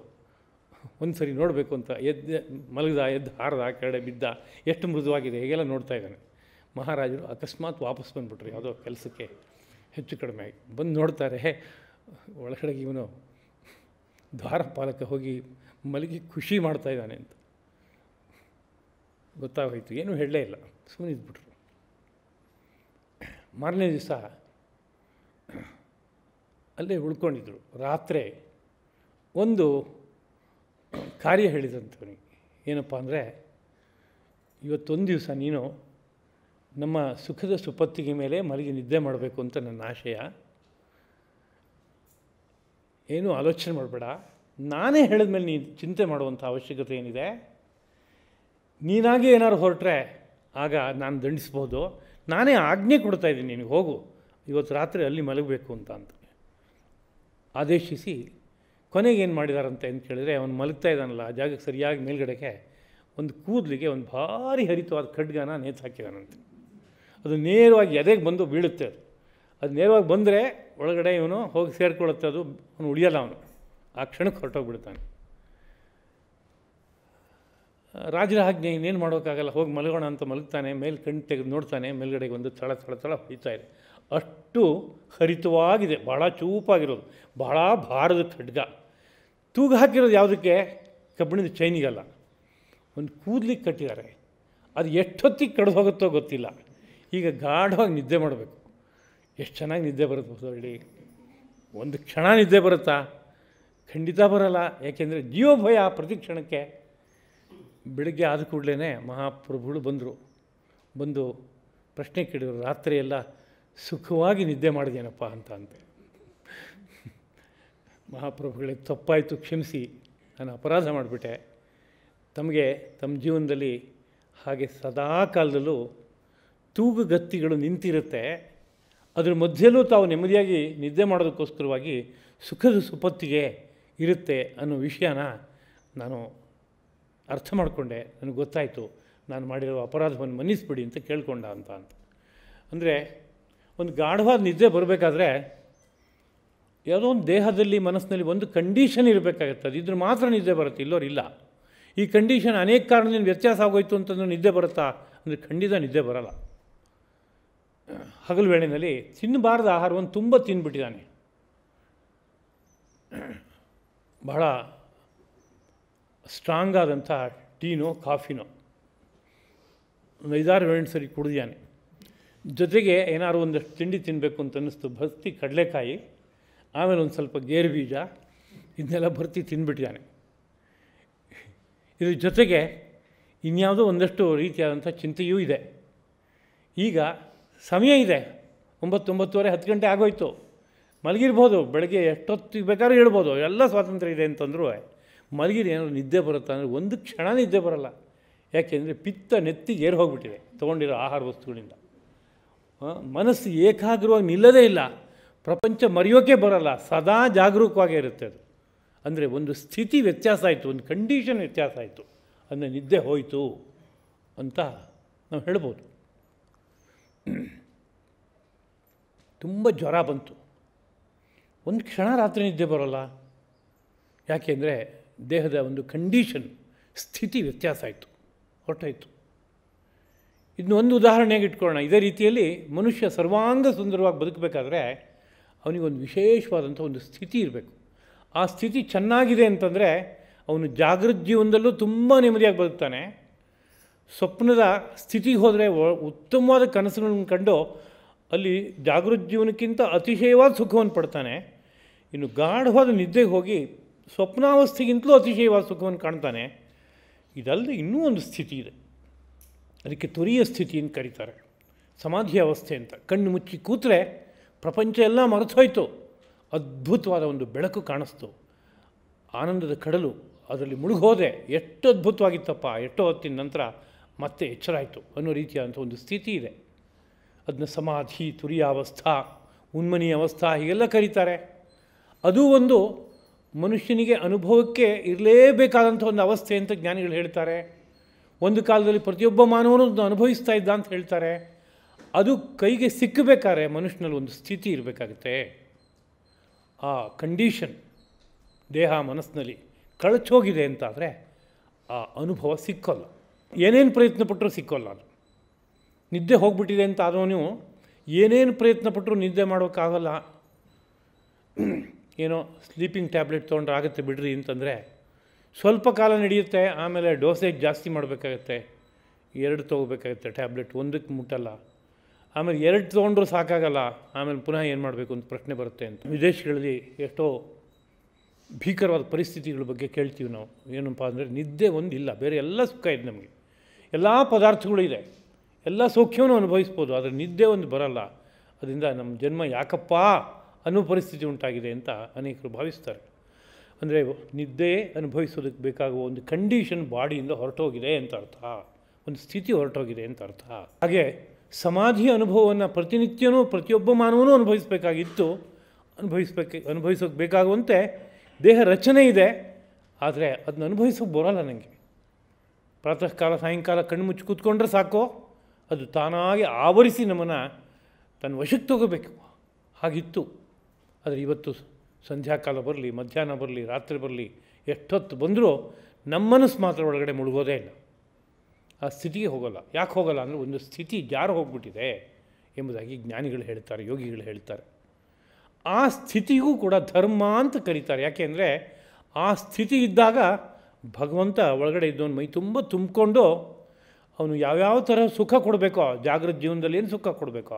ಒಂದು ಸರಿ ನೋಡಬೇಕು ಅಂತ ಎದ್ದು ಹಾರದ ಕೆಳಗಡೆ ಬಿದ್ದ. ಎಷ್ಟು ಮೃದುವಾಗಿದೆ ಹೇಗೆಲ್ಲ ನೋಡ್ತಾ ಇದ್ದಾನೆ. ಮಹಾರಾಜರು ಅಕಸ್ಮಾತ್ ವಾಪಸ್ ಬಂದುಬಿಟ್ರು ಯಾವುದೋ ಕೆಲಸಕ್ಕೆ ಹೆಚ್ಚು ಕಡಿಮೆ ಆಗಿ ಬಂದು ನೋಡ್ತಾರೆ. ಒಳಗಡೆಗೆ ಇವನು ದ್ವಾರಪಾಲಕ ಹೋಗಿ ಮಲಗಿ ಖುಷಿ ಮಾಡ್ತಾಯಿದ್ದಾನೆ ಅಂತ ಗೊತ್ತಾಗೋಯ್ತು. ಏನೂ ಹೇಳಲೇ ಇಲ್ಲ, ಸುಮ್ಮನೆ ಇದ್ಬಿಟ್ರು. ಮಾರನೇ ದಿವಸ ಅಲ್ಲೇ ಉಳ್ಕೊಂಡಿದ್ರು. ರಾತ್ರಿ ಒಂದು ಕಾರ್ಯ ಹೇಳಿದಂಥವನಿಗೆ. ಏನಪ್ಪ ಅಂದರೆ, ಇವತ್ತೊಂದು ದಿವಸ ನೀನು ನಮ್ಮ ಸುಖದ ಸುಪತ್ತಿಗೆ ಮೇಲೆ ಮಲಗಿ ನಿದ್ದೆ ಮಾಡಬೇಕು ಅಂತ ನನ್ನ ಆಶಯ. ಏನೂ ಆಲೋಚನೆ ಮಾಡಬೇಡ, ನಾನೇ ಹೇಳಿದ ಮೇಲೆ ನೀನು ಚಿಂತೆ ಮಾಡುವಂಥ ಅವಶ್ಯಕತೆ ಏನಿದೆ. ನೀನಾಗೆ ಏನಾದ್ರು ಹೊರಟ್ರೆ ಆಗ ನಾನು ದಂಡಿಸ್ಬೋದು. ನಾನೇ ಆಜ್ಞೆ ಕೊಡ್ತಾಯಿದ್ದೀನಿ ನಿನಗೆ, ಹೋಗು ಇವತ್ತು ರಾತ್ರಿ ಅಲ್ಲಿ ಮಲಗಬೇಕು ಅಂತ ಆದೇಶಿಸಿ. ಕೊನೆಗೆ ಏನು ಮಾಡಿದಾರಂತೆ ಅಂತ ಕೇಳಿದರೆ, ಅವನು ಮಲಗ್ತಾ ಇದ್ದಾನಲ್ಲ ಆ ಜಾಗಕ್ಕೆ ಸರಿಯಾಗಿ ಮೇಲ್ಗಡೆಗೆ ಒಂದು ಕೂದಲಿಗೆ ಒಂದು ಭಾರಿ ಹರಿತವಾದ ಖಡ್ಗನ ನೇತು ಹಾಕಿದಾನಂತೆ. ಅದು ನೇರವಾಗಿ ಎದೆಗೆ ಬಂದು ಬೀಳುತ್ತೆ. ಅದು ನೇರವಾಗಿ ಬಂದರೆ ಒಳಗಡೆ ಇವನು ಹೋಗಿ ಸೇರ್ಕೊಳ್ಳುತ್ತೆ, ಅದು ಅವನು ಉಳಿಯಲ್ಲ, ಅವನು ಆ ಕ್ಷಣಕ್ಕೆ ಹೊರಟೋಗ್ಬಿಡ್ತಾನೆ. ರಾಜರ ಆಜ್ಞೆ, ಇನ್ನೇನು ಮಾಡೋಕ್ಕಾಗಲ್ಲ, ಹೋಗಿ ಮಲಗೋಣ ಅಂತ ಮಲಗ್ತಾನೆ. ಮೇಲೆ ಕಣ್ಣು ತೆಗೆದು ನೋಡ್ತಾನೆ, ಮೇಲ್ಗಡೆಗೆ ಒಂದು ಥಳ ಥಳ ಥಳ ಹೊಯ್ತಾ ಇದೆ. ಅಷ್ಟು ಹರಿತವಾಗಿದೆ, ಭಾಳ ಚೂಪಾಗಿರೋದು, ಭಾಳ ಭಾರದ ಖಡ್ಗ. ತೂಗು ಹಾಕಿರೋದು ಯಾವುದಕ್ಕೆ? ಕಬ್ಬಿಣದ ಚೈನಿಗಲ್ಲ, ಒಂದು ಕೂದಲಿಗೆ ಕಟ್ಟಿದ್ದಾರೆ. ಅದು ಎಷ್ಟೊತ್ತಿಗೆ ಕಡ್ದು ಹೋಗುತ್ತೋ ಗೊತ್ತಿಲ್ಲ. ಈಗ ಗಾಢವಾಗಿ ನಿದ್ದೆ ಮಾಡಬೇಕು. ಎಷ್ಟು ಚೆನ್ನಾಗಿ ನಿದ್ದೆ ಬರುತ್ತೆ ಹೇಳಿ. ಒಂದು ಕ್ಷಣ ನಿದ್ದೆ ಬರುತ್ತಾ? ಖಂಡಿತ ಬರಲ್ಲ. ಯಾಕೆಂದರೆ ಜೀವಭಯ ಪ್ರತಿ ಕ್ಷಣಕ್ಕೆ. ಬೆಳಗ್ಗೆ ಆದ ಕೂಡಲೇ ಮಹಾಪ್ರಭುಗಳು ಬಂದು ಪ್ರಶ್ನೆ ಕೇಳಿದರು, ರಾತ್ರಿಯೆಲ್ಲ ಸುಖವಾಗಿ ನಿದ್ದೆ ಮಾಡಿದೇನಪ್ಪ ಅಂತ. ಮಹಾಪ್ರಭುಗಳಿಗೆ ತಪ್ಪಾಯಿತು, ಕ್ಷಮಿಸಿ, ನಾನು ಅಪರಾಧ ಮಾಡಿಬಿಟ್ಟೆ. ತಮಗೆ ತಮ್ಮ ಜೀವನದಲ್ಲಿ ಹಾಗೆ ಸದಾ ಕಾಲದಲ್ಲೂ ತೂಗುಗತ್ತಿಗಳು ನಿಂತಿರುತ್ತೆ, ಅದ್ರ ಮಧ್ಯೆಯಲ್ಲೂ ತಾವು ನೆಮ್ಮದಿಯಾಗಿ ನಿದ್ದೆ ಮಾಡೋದಕ್ಕೋಸ್ಕರವಾಗಿ ಸುಖದ ಸುಪತ್ತಿಗೆ ಇರುತ್ತೆ ಅನ್ನೋ ವಿಷಯನ ನಾನು ಅರ್ಥ ಮಾಡಿಕೊಂಡೆ. ನನಗೆ ಗೊತ್ತಾಯಿತು, ನಾನು ಮಾಡಿರೋ ಅಪರಾಧವನ್ನು ಮನ್ನಿಸ್ಬಿಡಿ ಅಂತ ಕೇಳ್ಕೊಂಡ ಅಂತ. ಅಂದರೆ ಒಂದು ಗಾಢವಾದ ನಿದ್ದೆ ಬರಬೇಕಾದ್ರೆ ಯಾವುದೋ ಒಂದು ದೇಹದಲ್ಲಿ ಮನಸ್ಸಿನಲ್ಲಿ ಒಂದು ಕಂಡೀಷನ್ ಇರಬೇಕಾಗತ್ತೆ. ಅದಿದ್ರೆ ಮಾತ್ರ ನಿದ್ದೆ ಬರುತ್ತೆ, ಇಲ್ಲೋರು ಇಲ್ಲ. ಈ ಕಂಡೀಷನ್ ಅನೇಕ ಕಾರಣದಿಂದ ವ್ಯತ್ಯಾಸ ಆಗೋಯ್ತು ಅಂತಂದ್ರೆ ನಿದ್ದೆ ಬರುತ್ತಾ ಅಂದರೆ ಖಂಡಿತ ನಿದ್ದೆ ಬರಲ್ಲ. ಹಗಲು ವೇಳೆಯಲ್ಲಿ ತಿನ್ನಬಾರ್ದ ಆಹಾರವನ್ನು ತುಂಬ ತಿಂದುಬಿಟ್ಟಿದ್ದಾನೆ. ಬಹಳ ಸ್ಟ್ರಾಂಗ್ ಆದಂಥ ಟೀನೋ ಕಾಫಿನೋ ಒಂದು 5-6 ಸರಿ ಕುಡಿದಿದ್ದಾನೆ. ಜೊತೆಗೆ ಏನಾದ್ರು ಒಂದಷ್ಟು ತಿಂಡಿ ತಿನ್ನಬೇಕು ಅಂತ ಅನ್ನಿಸ್ತು, ಭರ್ತಿ ಕಡಲೆಕಾಯಿ, ಆಮೇಲೆ ಒಂದು ಸ್ವಲ್ಪ ಗೇರು ಬೀಜ, ಇದನ್ನೆಲ್ಲ ಭರ್ತಿ ತಿಂದುಬಿಟ್ಟಿದ್ದಾನೆ. ಇದ್ರ ಜೊತೆಗೆ ಇನ್ಯಾವುದೋ ಒಂದಷ್ಟು ರೀತಿಯಾದಂಥ ಚಿಂತೆಯೂ ಇದೆ. ಈಗ ಸಮಯ ಇದೆ, 9-9:30 10 ಗಂಟೆ ಆಗೋಯ್ತು, ಮಲಗಿರ್ಬೋದು, ಬೆಳಗ್ಗೆ ಎಷ್ಟೊತ್ತಿಗೆ ಬೇಕಾದ್ರೂ ಹೇಳ್ಬೋದು, ಎಲ್ಲ ಸ್ವಾತಂತ್ರ್ಯ ಇದೆ ಅಂತಂದ್ರೂ ಮಲಗಿರಿ ಏನಾದ್ರು ನಿದ್ದೆ ಬರುತ್ತಾ ಅಂದರೆ ಒಂದು ಕ್ಷಣ ನಿದ್ದೆ ಬರಲ್ಲ. ಯಾಕೆಂದರೆ ಪಿತ್ತ ನೆತ್ತಿಗೆ ಏರು ಹೋಗ್ಬಿಟ್ಟಿದೆ ತೊಗೊಂಡಿರೋ ಆಹಾರ ವಸ್ತುಗಳಿಂದ. ಮನಸ್ಸು ಏಕಾಗ್ರವಾಗಿ ನಿಲ್ಲದೇ ಇಲ್ಲ, ಪ್ರಪಂಚ ಮರೆಯೋಕೆ ಬರಲ್ಲ, ಸದಾ ಜಾಗರೂಕವಾಗೇ ಇರುತ್ತೆ ಅದು. ಅಂದರೆ ಒಂದು ಸ್ಥಿತಿ ವ್ಯತ್ಯಾಸ ಆಯಿತು, ಒಂದು ಕಂಡೀಷನ್ ವ್ಯತ್ಯಾಸ ಆಯಿತು, ಅಂದರೆ ನಿದ್ದೆ ಹೋಯಿತು ಅಂತ ನಾವು ಹೇಳ್ಬೋದು. ತುಂಬ ಜ್ವರ ಬಂತು, ಒಂದು ಕ್ಷಣ ರಾತ್ರಿ ನಿದ್ದೆ ಬರೋಲ್ಲ. ಯಾಕೆಂದರೆ ದೇಹದ ಒಂದು ಕಂಡೀಷನ್ ಸ್ಥಿತಿ ವ್ಯತ್ಯಾಸ ಆಯಿತು, ಹೊರಟಾಯಿತು. ಇದನ್ನ ಒಂದು ಉದಾಹರಣೆಯಾಗಿ ಇಟ್ಕೊಳ್ಳೋಣ. ಇದೇ ರೀತಿಯಲ್ಲಿ ಮನುಷ್ಯ ಸರ್ವಾಂಗ ಸುಂದರವಾಗಿ ಬದುಕಬೇಕಾದ್ರೆ ಅವನಿಗೊಂದು ವಿಶೇಷವಾದಂಥ ಒಂದು ಸ್ಥಿತಿ ಇರಬೇಕು. ಆ ಸ್ಥಿತಿ ಚೆನ್ನಾಗಿದೆ ಅಂತಂದರೆ ಅವನು ಜಾಗೃತ ಜೀವನದಲ್ಲೂ ತುಂಬ ನೆಮ್ಮದಿಯಾಗಿ ಬದುಕ್ತಾನೆ. ಸ್ವಪ್ನದ ಸ್ಥಿತಿಗೆ ಹೋದರೆ ಉತ್ತಮವಾದ ಕನಸುಗಳನ್ನು ಕಂಡು ಅಲ್ಲಿ ಜಾಗೃತ ಜೀವನಕ್ಕಿಂತ ಅತಿಶಯವಾದ ಸುಖವನ್ನು ಪಡ್ತಾನೆ. ಇನ್ನು ಗಾಢವಾದ ನಿದ್ದೆಗೆ ಹೋಗಿ ಸ್ವಪ್ನಾವಸ್ಥೆಗಿಂತಲೂ ಅತಿಶಯವಾದ ಸುಖವನ್ನು ಕಾಣ್ತಾನೆ. ಇದಲ್ಲದೆ ಇನ್ನೂ ಒಂದು ಸ್ಥಿತಿ ಇದೆ, ಅದಕ್ಕೆ ತುರಿಯ ಸ್ಥಿತಿ ಅಂತ ಕರೀತಾರೆ, ಸಮಾಧಿ ಅವಸ್ಥೆ ಅಂತ. ಕಣ್ಣು ಮುಚ್ಚಿ ಕೂತರೆ ಪ್ರಪಂಚ ಎಲ್ಲ ಮರೆತೋಯ್ತು, ಅದ್ಭುತವಾದ ಒಂದು ಬೆಳಕು ಕಾಣಿಸ್ತು, ಆನಂದದ ಕಡಲು, ಅದರಲ್ಲಿ ಮುಳುಗೋದೆ, ಎಷ್ಟು ಅದ್ಭುತವಾಗಿತ್ತಪ್ಪ, ಎಷ್ಟೋ ಹೊತ್ತಿನ ನಂತರ ಮತ್ತೆ ಎಚ್ಚರ ಆಯಿತು ಅನ್ನೋ ರೀತಿಯಾದಂಥ ಒಂದು ಸ್ಥಿತಿ ಇದೆ. ಅದನ್ನ ಸಮಾಧಿ, ತುರಿಯಾವಸ್ಥಾ, ಉನ್ಮನಿ ಅವಸ್ಥಾ ಹೀಗೆಲ್ಲ ಕರೀತಾರೆ. ಅದು ಒಂದು ಮನುಷ್ಯನಿಗೆ ಅನುಭವಕ್ಕೆ ಇರಲೇಬೇಕಾದಂಥ ಒಂದು ಅವಸ್ಥೆ ಅಂತ ಜ್ಞಾನಿಗಳು ಹೇಳ್ತಾರೆ. ಒಂದು ಕಾಲದಲ್ಲಿ ಪ್ರತಿಯೊಬ್ಬ ಮಾನವನು ಅನುಭವಿಸ್ತಾ ಇದ್ದ ಅಂತ ಹೇಳ್ತಾರೆ. ಅದು ಕೈಗೆ ಸಿಕ್ಕಬೇಕಾದ್ರೆ ಮನುಷ್ಯನಲ್ಲಿ ಒಂದು ಸ್ಥಿತಿ ಇರಬೇಕಾಗುತ್ತೆ. ಆ ಕಂಡೀಷನ್ ದೇಹ ಮನಸ್ಸಿನಲ್ಲಿ ಕಳಚೋಗಿದೆ ಅಂತಾದರೆ ಆ ಅನುಭವ ಸಿಕ್ಕೋಲ್ಲ, ಏನೇನು ಪ್ರಯತ್ನ ಪಟ್ಟರೂ ಸಿಕ್ಕೋಲ್ಲ. ಅದು ನಿದ್ದೆ ಹೋಗ್ಬಿಟ್ಟಿದೆ ಅಂತ ಆದವನು ಏನೇನು ಪ್ರಯತ್ನ ಪಟ್ಟರೂ ನಿದ್ದೆ ಮಾಡೋಕ್ಕಾಗಲ್ಲ. ಏನೋ ಸ್ಲೀಪಿಂಗ್ ಟ್ಯಾಬ್ಲೆಟ್ ತೊಗೊಂಡ್ರೆ ಆಗುತ್ತೆ ಬಿಡ್ರಿ ಅಂತಂದರೆ ಸ್ವಲ್ಪ ಕಾಲ ನಡೆಯುತ್ತೆ, ಆಮೇಲೆ ಡೋಸೇಜ್ ಜಾಸ್ತಿ ಮಾಡಬೇಕಾಗತ್ತೆ, 2 ತೊಗೋಬೇಕಾಗತ್ತೆ ಟ್ಯಾಬ್ಲೆಟ್, 1ಕ್ಕೆ ಮುಟ್ಟಲ್ಲ. ಆಮೇಲೆ 2 ತೊಗೊಂಡ್ರೂ ಸಾಕಾಗಲ್ಲ, ಆಮೇಲೆ ಪುನಃ ಏನು ಮಾಡಬೇಕು ಅಂತ ಪ್ರಶ್ನೆ ಬರುತ್ತೆ ಅಂತ. ವಿದೇಶಗಳಲ್ಲಿ ಎಷ್ಟೋ ಭೀಕರವಾದ ಪರಿಸ್ಥಿತಿಗಳ ಬಗ್ಗೆ ಕೇಳ್ತೀವಿ ನಾವು. ಏನಪ್ಪ ಅಂದರೆ ನಿದ್ದೆ ಒಂದಿಲ್ಲ, ಬೇರೆ ಎಲ್ಲ ಸುಖ ಇದೆ ನಮಗೆ, ಎಲ್ಲ ಪದಾರ್ಥಗಳು ಇದೆ, ಎಲ್ಲ ಸೌಖ್ಯವನ್ನು ಅನುಭವಿಸ್ಬೋದು, ಆದರೆ ನಿದ್ದೆ ಒಂದು ಬರಲ್ಲ. ಅದರಿಂದ ನಮ್ಮ ಜನ್ಮ ಯಾಕಪ್ಪ ಅನ್ನೋ ಪರಿಸ್ಥಿತಿ ಉಂಟಾಗಿದೆ ಅಂತ ಅನೇಕರು ಭಾವಿಸ್ತಾರೆ. ಅಂದರೆ ನಿದ್ದೆ ಅನುಭವಿಸೋದಕ್ಕೆ ಬೇಕಾಗುವ ಒಂದು ಕಂಡೀಷನ್ ಬಾಡಿಯಿಂದ ಹೊರಟೋಗಿದೆ ಅಂತ ಅರ್ಥ, ಒಂದು ಸ್ಥಿತಿ ಹೊರಟೋಗಿದೆ ಅಂತ ಅರ್ಥ. ಹಾಗೆ ಸಮಾಧಿ ಅನುಭವವನ್ನು ಪ್ರತಿನಿತ್ಯನೂ ಪ್ರತಿಯೊಬ್ಬ ಮಾನವನೂ ಅನುಭವಿಸಬೇಕಾಗಿತ್ತು, ಅನುಭವಿಸೋಕೆ ಬೇಕಾಗುವಂತೆ ದೇಹ ರಚನೆ ಇದೆ, ಆದರೆ ಅದನ್ನ ಅನುಭವಿಸೋಕೆ ಬರೋಲ್ಲ ನನಗೆ. ಪ್ರಾತಃ ಕಾಲ ಸಾಯಂಕಾಲ ಕಣ್ಣು ಮುಚ್ಚಿ ಕೂತ್ಕೊಂಡ್ರೆ ಸಾಕು, ಅದು ತಾನಾಗಿ ಆವರಿಸಿ ನಮ್ಮನ್ನು ತನ್ನ ವಶಕ್ಕೆ ತಗೋಬೇಕು. ಹಾಗಿತ್ತು ಆದರೆ ಇವತ್ತು ಸಂಧ್ಯಾಕಾಲ ಬರಲಿ, ಮಧ್ಯಾಹ್ನ ಬರಲಿ, ರಾತ್ರಿ ಬರಲಿ, ಎಷ್ಟೊತ್ತು ಬಂದರೂ ನಮ್ಮ ಮನಸ್ಸು ಮಾತ್ರ ಒಳಗಡೆ ಮುಳುಗೋದೇ ಇಲ್ಲ. ಆ ಸ್ಥಿತಿಗೆ ಹೋಗೋಲ್ಲ. ಯಾಕೆ ಹೋಗೋಲ್ಲ ಅಂದರೆ ಒಂದು ಸ್ಥಿತಿ ಜಾರು ಹೋಗ್ಬಿಟ್ಟಿದೆ ಎಂಬುದಾಗಿ ಜ್ಞಾನಿಗಳು ಹೇಳ್ತಾರೆ, ಯೋಗಿಗಳು ಹೇಳ್ತಾರೆ. ಆ ಸ್ಥಿತಿಗೂ ಕೂಡ ಧರ್ಮ ಅಂತ ಕರೀತಾರೆ. ಯಾಕೆಂದರೆ ಆ ಸ್ಥಿತಿ ಇದ್ದಾಗ ಭಗವಂತ ಒಳಗಡೆ ಇದ್ದವನು ಮೈ ತುಂಬ ತುಂಬಿಕೊಂಡು ಅವನು ಯಾವ್ಯಾವ ಥರ ಸುಖ ಕೊಡಬೇಕೋ, ಜಾಗೃತ ಜೀವನದಲ್ಲಿ ಏನು ಸುಖ ಕೊಡಬೇಕೋ,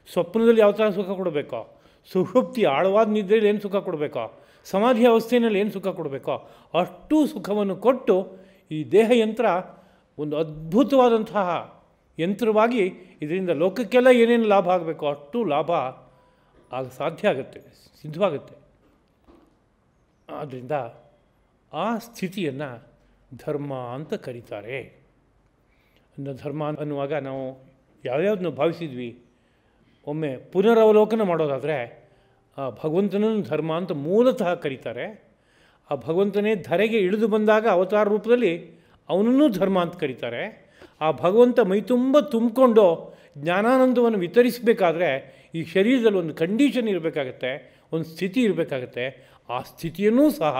ಸ್ವಪ್ನದಲ್ಲಿ ಯಾವ ಥರ ಸುಖ ಕೊಡಬೇಕೋ, ಸುಷುಪ್ತಿ ಆಳವಾದ ನಿದ್ರೆಯಲ್ಲಿ ಏನು ಸುಖ ಕೊಡಬೇಕೋ, ಸಮಾಧಿ ಅವಸ್ಥೆಯಲ್ಲಿ ಏನು ಸುಖ ಕೊಡಬೇಕೋ ಅಷ್ಟು ಸುಖವನ್ನು ಕೊಟ್ಟು ಈ ದೇಹ ಯಂತ್ರ ಒಂದು ಅದ್ಭುತವಾದಂತಹ ಯಂತ್ರವಾಗಿ ಇದರಿಂದ ಲೋಕಕ್ಕೆಲ್ಲ ಏನೇನು ಲಾಭ ಆಗಬೇಕೋ ಅಷ್ಟು ಲಾಭ ಆಗ ಸಾಧ್ಯ ಆಗುತ್ತೆ, ಸಿದ್ಧವಾಗುತ್ತೆ. ಆದ್ದರಿಂದ ಆ ಸ್ಥಿತಿಯನ್ನು ಧರ್ಮ ಅಂತ ಕರೀತಾರೆ. ಧರ್ಮ ಅನ್ನುವಾಗ ನಾವು ಯಾವ್ಯಾವುದನ್ನು ಭಾವಿಸಿದ್ವಿ, ಒಮ್ಮೆ ಪುನರವಲೋಕನ ಮಾಡೋದಾದರೆ ಆ ಭಗವಂತನನ್ನು ಧರ್ಮ ಅಂತ ಮೂಲತಃ ಕರೀತಾರೆ. ಆ ಭಗವಂತನೇ ಧರೆಗೆ ಇಳಿದು ಬಂದಾಗ ಅವತಾರ ರೂಪದಲ್ಲಿ ಅವನನ್ನೂ ಧರ್ಮ ಅಂತ ಕರೀತಾರೆ. ಆ ಭಗವಂತ ಮೈತುಂಬ ತುಂಬಿಕೊಂಡು ಜ್ಞಾನಾನಂದವನ್ನು ವಿತರಿಸಬೇಕಾದ್ರೆ ಈ ಶರೀರದಲ್ಲಿ ಒಂದು ಕಂಡೀಷನ್ ಇರಬೇಕಾಗತ್ತೆ, ಒಂದು ಸ್ಥಿತಿ ಇರಬೇಕಾಗತ್ತೆ. ಆ ಸ್ಥಿತಿಯನ್ನೂ ಸಹ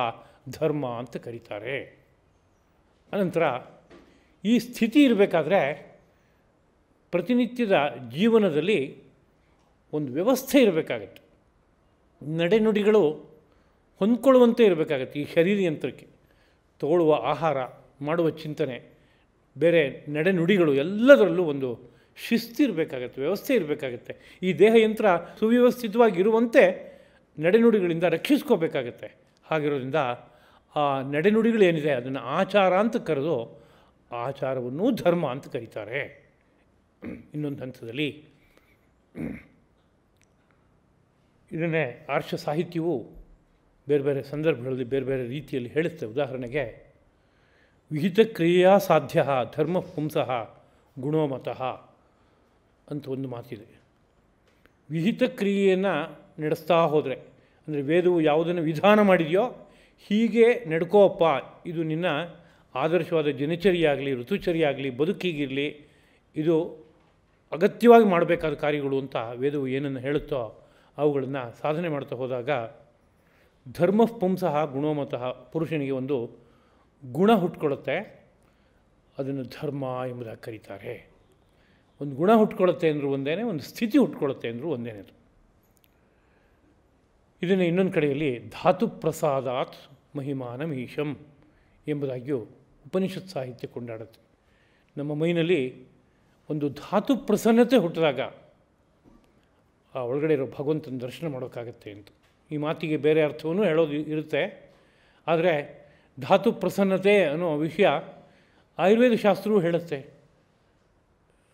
ಧರ್ಮ ಅಂತ ಕರೀತಾರೆ. ಅನಂತರ ಈ ಸ್ಥಿತಿ ಇರಬೇಕಾದ್ರೆ ಪ್ರತಿನಿತ್ಯದ ಜೀವನದಲ್ಲಿ ಒಂದು ವ್ಯವಸ್ಥೆ ಇರಬೇಕಾಗತ್ತೆ. ನಡೆನುಡಿಗಳು ಹೊಂದ್ಕೊಳ್ಳುವಂತೆ ಇರಬೇಕಾಗತ್ತೆ. ಈ ಶರೀರ ಯಂತ್ರಕ್ಕೆ ತಗೊಳ್ಳುವ ಆಹಾರ, ಮಾಡುವ ಚಿಂತನೆ, ಬೇರೆ ನಡೆನುಡಿಗಳು ಎಲ್ಲದರಲ್ಲೂ ಒಂದು ಶಿಸ್ತು ಇರಬೇಕಾಗತ್ತೆ, ವ್ಯವಸ್ಥೆ ಇರಬೇಕಾಗತ್ತೆ. ಈ ದೇಹ ಯಂತ್ರ ಸುವ್ಯವಸ್ಥಿತವಾಗಿರುವಂತೆ ನಡೆನುಡಿಗಳಿಂದ ರಕ್ಷಿಸ್ಕೋಬೇಕಾಗತ್ತೆ. ಹಾಗಿರೋದ್ರಿಂದ ಆ ನಡೆನುಡಿಗಳೇನಿದೆ ಅದನ್ನು ಆಚಾರ ಅಂತ ಕರೆದು ಆಚಾರವನ್ನೂ ಧರ್ಮ ಅಂತ ಕರೀತಾರೆ. ಇನ್ನೊಂದು ಹಂತದಲ್ಲಿ ಇದನ್ನೇ ಆರ್ಷ ಸಾಹಿತ್ಯವು ಬೇರೆ ಬೇರೆ ಸಂದರ್ಭಗಳಲ್ಲಿ ಬೇರೆ ಬೇರೆ ರೀತಿಯಲ್ಲಿ ಹೇಳುತ್ತೆ. ಉದಾಹರಣೆಗೆ ವಿಹಿತ ಕ್ರಿಯಾ ಸಾಧ್ಯ ಧರ್ಮ ಪುಂಸಃ ಗುಣೋಮತಃ ಅಂತ ಒಂದು ಮಾತಿದೆ. ವಿಹಿತ ಕ್ರಿಯೆಯನ್ನು ನಡೆಸ್ತಾ ಹೋದರೆ, ಅಂದರೆ ವೇದವು ಯಾವುದನ್ನು ವಿಧಾನ ಮಾಡಿದೆಯೋ ಹೀಗೆ ನಡ್ಕೋಪ್ಪ, ಇದು ನಿನ್ನ ಆದರ್ಶವಾದ ದಿನಚರಿಯಾಗಲಿ, ಋತುಚರಿಯಾಗಲಿ, ಬದುಕಿಗಿರಲಿ, ಇದು ಅಗತ್ಯವಾಗಿ ಮಾಡಬೇಕಾದ ಕಾರ್ಯಗಳು ಅಂತ ವೇದವು ಏನನ್ನು ಹೇಳುತ್ತೋ ಅವುಗಳನ್ನು ಸಾಧನೆ ಮಾಡ್ತಾ ಹೋದಾಗ ಧರ್ಮ ಪುಂಸಃ ಗುಣೋಮತಃ, ಪುರುಷನಿಗೆ ಒಂದು ಗುಣ ಹುಟ್ಕೊಳ್ಳುತ್ತೆ, ಅದನ್ನು ಧರ್ಮ ಎಂಬುದಾಗಿ ಕರೀತಾರೆ. ಒಂದು ಗುಣ ಹುಟ್ಕೊಳ್ಳುತ್ತೆ ಅಂದರೂ ಒಂದೇ, ಒಂದು ಸ್ಥಿತಿ ಹುಟ್ಕೊಳ್ಳುತ್ತೆ ಅಂದರೂ ಒಂದೇನೆ. ಇದನ್ನು ಇನ್ನೊಂದು ಕಡೆಯಲ್ಲಿ ಧಾತು ಪ್ರಸಾದಾತ್ ಮಹಿಮಾನಮೀಶಂ ಎಂಬುದಾಗಿಯೂ ಉಪನಿಷತ್ ಸಾಹಿತ್ಯ ಕೊಂಡಾಡುತ್ತೆ. ನಮ್ಮ ಮೈನಲ್ಲಿ ಒಂದು ಧಾತು ಪ್ರಸನ್ನತೆ ಹುಟ್ಟಿದಾಗ ಆ ಒಳಗಡೆ ಇರೋ ಭಗವಂತನ ದರ್ಶನ ಮಾಡೋಕ್ಕಾಗತ್ತೆ ಅಂತ. ಈ ಮಾತಿಗೆ ಬೇರೆ ಅರ್ಥವೂ ಹೇಳೋದು ಇರುತ್ತೆ. ಆದರೆ ಧಾತು ಪ್ರಸನ್ನತೆ ಅನ್ನೋ ವಿಷಯ ಆಯುರ್ವೇದ ಶಾಸ್ತ್ರವೂ ಹೇಳುತ್ತೆ.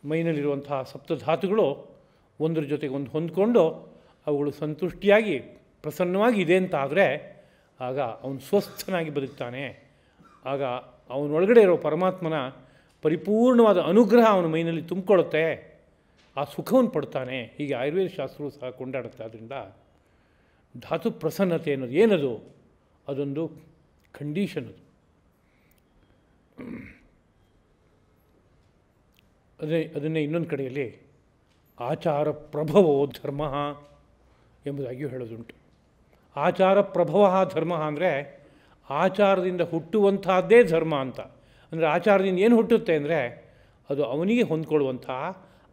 ಮೈನಲ್ಲಿರುವಂತಹ ಸಪ್ತಧಾತುಗಳು ಒಂದರ ಜೊತೆಗೆ ಒಂದು ಹೊಂದ್ಕೊಂಡು ಅವುಗಳು ಸಂತುಷ್ಟಿಯಾಗಿ ಪ್ರಸನ್ನವಾಗಿ ಇದೆ ಅಂತ ಆದರೆ ಆಗ ಅವನು ಸ್ವಸ್ಥನಾಗಿ ಬದುಕ್ತಾನೆ. ಆಗ ಅವನೊಳಗಡೆ ಇರೋ ಪರಮಾತ್ಮನ ಪರಿಪೂರ್ಣವಾದ ಅನುಗ್ರಹ ಅವನ ಮೈನಲ್ಲಿ ತುಂಬಿಕೊಳ್ಳುತ್ತೆ, ಆ ಸುಖವನ್ನು ಪಡ್ತಾನೆ. ಹೀಗೆ ಆಯುರ್ವೇದ ಶಾಸ್ತ್ರವೂ ಸಹ ಕೊಂಡಾಡುತ್ತೆ. ಆದ್ದರಿಂದ ಧಾತು ಪ್ರಸನ್ನತೆ ಅನ್ನೋದು ಏನದು, ಅದೊಂದು ಕಂಡೀಷನ್. ಅದನ್ನೇ ಇನ್ನೊಂದು ಕಡೆಯಲ್ಲಿ ಆಚಾರ ಪ್ರಭವೋ ಧರ್ಮ ಎಂಬುದಾಗಿಯೂ ಹೇಳೋದುಂಟು. ಆಚಾರ ಪ್ರಭವ ಧರ್ಮ ಅಂದರೆ ಆಚಾರದಿಂದ ಹುಟ್ಟುವಂತಹದ್ದೇ ಧರ್ಮ ಅಂತ. ಅಂದರೆ ಆಚಾರದಿಂದ ಏನು ಹುಟ್ಟುತ್ತೆ ಅಂದರೆ ಅದು ಅವನಿಗೆ ಹೊಂದ್ಕೊಳ್ಳುವಂತಹ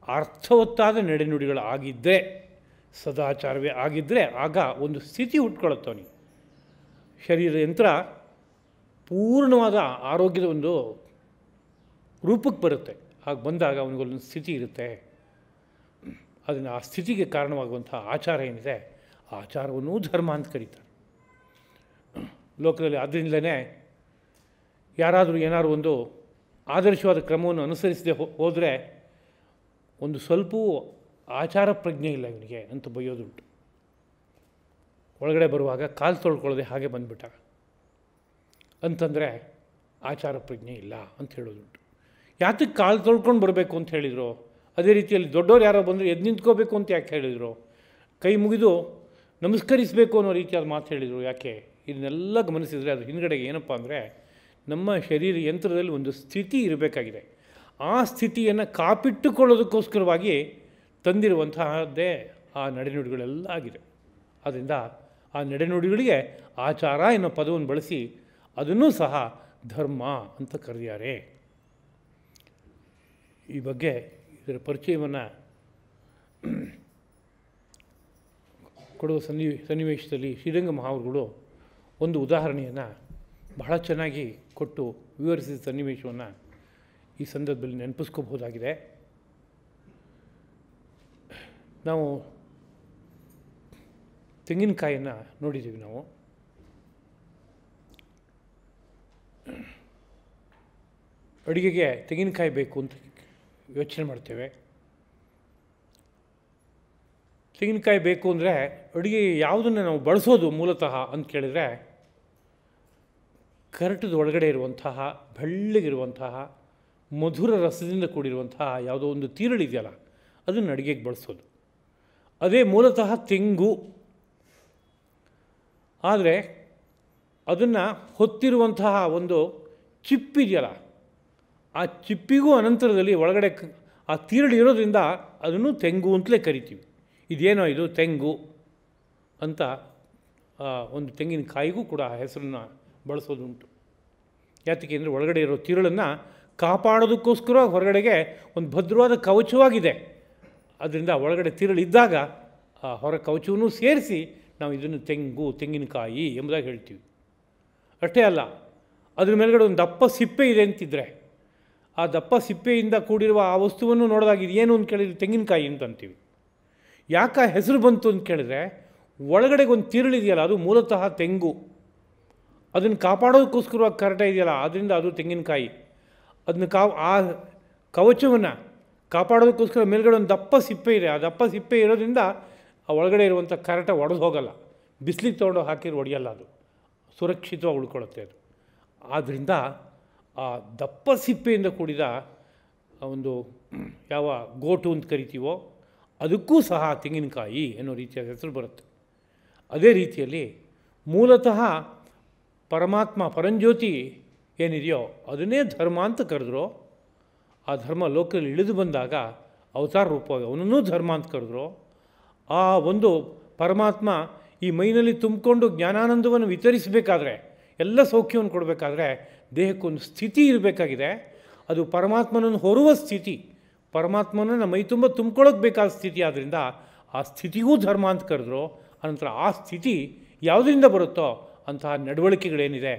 ಅರ್ಥವತ್ತಾದ ನಡೆನುಡಿಗಳಾಗಿದ್ದರೆ, ಸದಾಚಾರವೇ ಆಗಿದ್ದರೆ ಆಗ ಒಂದು ಸ್ಥಿತಿ ಹುಟ್ಕೊಳ್ಳುತ್ತೆ ಅವನಿಗೆ. ಶರೀರ ಯಂತ್ರ ಪೂರ್ಣವಾದ ಆರೋಗ್ಯದ ಒಂದು ರೂಪಕ್ಕೆ ಬರುತ್ತೆ. ಹಾಗೆ ಬಂದಾಗ ಅವನಿಗೊಂದು ಸ್ಥಿತಿ ಇರುತ್ತೆ. ಅದನ್ನು ಆ ಸ್ಥಿತಿಗೆ ಕಾರಣವಾಗುವಂಥ ಆಚಾರ ಏನಿದೆ, ಆ ಆಚಾರವನ್ನೂ ಧರ್ಮ ಅಂತ ಕರೀತಾರೆ ಲೋಕದಲ್ಲಿ. ಅದರಿಂದಲೇ ಯಾರಾದರೂ ಏನಾದ್ರು ಒಂದು ಆದರ್ಶವಾದ ಕ್ರಮವನ್ನು ಅನುಸರಿಸದೆ ಹೋದರೆ ಒಂದು ಸ್ವಲ್ಪವೂ ಆಚಾರ ಪ್ರಜ್ಞೆ ಇಲ್ಲ ಇವನಿಗೆ ಅಂತ ಬೈಯೋದುಂಟು. ಒಳಗಡೆ ಬರುವಾಗ ಕಾಲು ತೊಳ್ಕೊಳ್ಳೋದೆ ಹಾಗೆ ಬಂದುಬಿಟ್ಟ ಅಂತಂದರೆ ಆಚಾರ ಪ್ರಜ್ಞೆ ಇಲ್ಲ ಅಂತ ಹೇಳೋದುಂಟು. ಯಾತಕ್ಕೆ ಕಾಲು ತೊಳ್ಕೊಂಡು ಬರಬೇಕು ಅಂತ ಹೇಳಿದರು? ಅದೇ ರೀತಿಯಲ್ಲಿ ದೊಡ್ಡವ್ರು ಯಾರೋ ಬಂದರೆ ಎದ್ದು ನಿಂತ್ಕೋಬೇಕು ಅಂತ ಯಾಕೆ ಹೇಳಿದರು? ಕೈ ಮುಗಿದು ನಮಸ್ಕರಿಸಬೇಕು ಅನ್ನೋ ರೀತಿಯಾದ ಮಾತು ಹೇಳಿದರು ಯಾಕೆ? ಇದನ್ನೆಲ್ಲ ಗಮನಿಸಿದರೆ ಅದು ಹಿಂದುಗಡೆಗೆ ಏನಪ್ಪ ಅಂದರೆ ನಮ್ಮ ಶರೀರ ಯಂತ್ರದಲ್ಲಿ ಒಂದು ಸ್ಥಿತಿ ಇರಬೇಕಾಗಿದೆ. ಆ ಸ್ಥಿತಿಯನ್ನು ಕಾಪಿಟ್ಟುಕೊಳ್ಳೋದಕ್ಕೋಸ್ಕರವಾಗಿ ತಂದಿರುವಂತಹದ್ದೇ ಆ ನಡೆನುಡಿಗಳೆಲ್ಲ ಆಗಿದೆ. ಆದ್ದರಿಂದ ಆ ನಡೆನುಡಿಗಳಿಗೆ ಆಚಾರ ಎನ್ನೋ ಪದವನ್ನು ಬಳಸಿ ಅದನ್ನೂ ಸಹ ಧರ್ಮ ಅಂತ ಕರೆದಿದ್ದಾರೆ. ಈ ಬಗ್ಗೆ ಇದರ ಪರಿಚಯವನ್ನು ಕೊಡುವ ಸನ್ನಿವೇಶದಲ್ಲಿ ಶ್ರೀರಂಗ ಮಹಾವರುಗಳು ಒಂದು ಉದಾಹರಣೆಯನ್ನು ಬಹಳ ಚೆನ್ನಾಗಿ ಕೊಟ್ಟು ವಿವರಿಸಿದ ಸನ್ನಿವೇಶವನ್ನು ಈ ಸಂದರ್ಭದಲ್ಲಿ ನೆನಪಿಸ್ಕೋಬಹುದಾಗಿದೆ. ನಾವು ತೆಂಗಿನಕಾಯಿಯನ್ನು ನೋಡಿದ್ದೀವಿ. ನಾವು ಅಡುಗೆಗೆ ತೆಂಗಿನಕಾಯಿ ಬೇಕು ಅಂತ ಯೋಚನೆ ಮಾಡ್ತೇವೆ. ತೆಂಗಿನಕಾಯಿ ಬೇಕು ಅಂದರೆ ಅಡುಗೆಗೆ ಯಾವುದನ್ನು ನಾವು ಬಳಸೋದು ಮೂಲತಃ ಅಂತ ಕೇಳಿದರೆ, ಕರಟದ ಒಳಗಡೆ ಇರುವಂತಹ ಬೆಳ್ಳಗಿರುವಂತಹ ಮಧುರ ರಸದಿಂದ ಕೂಡಿರುವಂತಹ ಯಾವುದೋ ಒಂದು ತೀರಳಿದೆಯಲ್ಲ, ಅದನ್ನು ಅಡುಗೆಗೆ ಬಳಸೋದು. ಅದೇ ಮೂಲತಃ ತೆಂಗು. ಆದರೆ ಅದನ್ನು ಹೊತ್ತಿರುವಂತಹ ಒಂದು ಚಿಪ್ಪಿದೆಯಲ್ಲ, ಆ ಚಿಪ್ಪಿಗೂ ಅನಂತರದಲ್ಲಿ ಒಳಗಡೆ ಆ ತೀರಳು ಇರೋದ್ರಿಂದ ಅದನ್ನು ತೆಂಗು ಅಂತಲೇ ಕರಿತೀವಿ. ಇದೇನೋ ಇದು ತೆಂಗು ಅಂತ ಒಂದು ತೆಂಗಿನಕಾಯಿಗೂ ಕೂಡ ಆ ಹೆಸರನ್ನು ಬಳಸೋದುಂಟು. ಯಾತಕ್ಕೆ ಅಂದರೆ ಒಳಗಡೆ ಇರೋ ತೀರಳನ್ನು ಕಾಪಾಡೋದಕ್ಕೋಸ್ಕರ ಹೊರಗಡೆಗೆ ಒಂದು ಭದ್ರವಾದ ಕವಚವಾಗಿದೆ. ಅದರಿಂದ ಒಳಗಡೆ ತೀರಳಿದ್ದಾಗ ಆ ಹೊರ ಕವಚವನ್ನು ಸೇರಿಸಿ ನಾವು ಇದನ್ನು ತೆಂಗು, ತೆಂಗಿನಕಾಯಿ ಎಂಬುದಾಗಿ ಹೇಳ್ತೀವಿ. ಅಷ್ಟೇ ಅಲ್ಲ, ಅದ್ರ ಮೇಲ್ಗಡೆ ಒಂದು ದಪ್ಪ ಸಿಪ್ಪೆ ಇದೆ ಅಂತಿದ್ದರೆ, ಆ ದಪ್ಪ ಸಿಪ್ಪೆಯಿಂದ ಕೂಡಿರುವ ಆ ವಸ್ತುವನ್ನು ನೋಡಿದಾಗ ಇದೇನು ಅಂತ ಕೇಳಿದರೆ ತೆಂಗಿನಕಾಯಿ ಅಂತ ಅಂತೀವಿ. ಯಾಕೆ ಹೆಸರು ಬಂತು ಅಂತ ಕೇಳಿದ್ರೆ, ಒಳಗಡೆಗೆ ಒಂದು ತೀರಳಿದೆಯಲ್ಲ, ಅದು ಮೂಲತಃ ತೆಂಗು. ಅದನ್ನು ಕಾಪಾಡೋದಕ್ಕೋಸ್ಕರವಾಗಿ ಕರಟ ಇದೆಯಲ್ಲ, ಅದರಿಂದ ಅದು ತೆಂಗಿನಕಾಯಿ. ಅದನ್ನು ಆ ಕವಚವನ್ನು ಕಾಪಾಡೋದಕ್ಕೋಸ್ಕರ ಮೇಲ್ಗಡೆ ಒಂದು ದಪ್ಪ ಸಿಪ್ಪೆ ಇದೆ. ಆ ದಪ್ಪ ಸಿಪ್ಪೆ ಇರೋದ್ರಿಂದ ಆ ಒಳಗಡೆ ಇರುವಂಥ ಕರಟ ಒಡೆದು ಹೋಗಲ್ಲ. ಬಿಸಿಲಿಗೆ ತೊಗೊಂಡು ಹಾಕಿದ್ರೆ ಒಡೆಯಲ್ಲ, ಅದು ಸುರಕ್ಷಿತವಾಗಿ ಉಳ್ಕೊಳ್ಳುತ್ತೆ ಅದು. ಆದ್ದರಿಂದ ಆ ದಪ್ಪ ಸಿಪ್ಪೆಯಿಂದ ಕೂಡಿದ ಒಂದು ಯಾವ ಗೋಟು ಅಂತ ಕರಿತೀವೋ ಅದಕ್ಕೂ ಸಹ ತೆಂಗಿನಕಾಯಿ ಅನ್ನೋ ರೀತಿಯಾದ ಹೆಸರು ಬರುತ್ತೆ. ಅದೇ ರೀತಿಯಲ್ಲಿ ಮೂಲತಃ ಪರಮಾತ್ಮ ಪರಂಜ್ಯೋತಿ ಏನಿದೆಯೋ ಅದನ್ನೇ ಧರ್ಮ ಅಂತ ಕರೆದ್ರು. ಆ ಧರ್ಮ ಲೋಕದಲ್ಲಿ ಇಳಿದು ಬಂದಾಗ ಅವತಾರ ರೂಪವಾಗಿ ಅವನನ್ನೂ ಧರ್ಮ ಅಂತ ಕರೆದ್ರು. ಆ ಒಂದು ಪರಮಾತ್ಮ ಈ ಮೈನಲ್ಲಿ ತುಂಬಿಕೊಂಡು ಜ್ಞಾನಾನಂದವನ್ನು ವಿತರಿಸಬೇಕಾದ್ರೆ, ಎಲ್ಲ ಸೌಖ್ಯವನ್ನು ಕೊಡಬೇಕಾದ್ರೆ ದೇಹಕ್ಕೊಂದು ಸ್ಥಿತಿ ಇರಬೇಕಾಗಿದೆ. ಅದು ಪರಮಾತ್ಮನನ್ನು ಹೊರುವ ಸ್ಥಿತಿ, ಪರಮಾತ್ಮನನ್ನು ಮೈ ತುಂಬ ತುಂಬ್ಕೊಳ್ಳೋಕೆ ಬೇಕಾದ ಸ್ಥಿತಿ. ಆದ್ದರಿಂದ ಆ ಸ್ಥಿತಿಗೂ ಧರ್ಮ ಅಂತ ಕರೆದ್ರು. ಅನಂತರ ಆ ಸ್ಥಿತಿ ಯಾವುದರಿಂದ ಬರುತ್ತೋ ಅಂತಹ ನಡವಳಿಕೆಗಳೇನಿದೆ,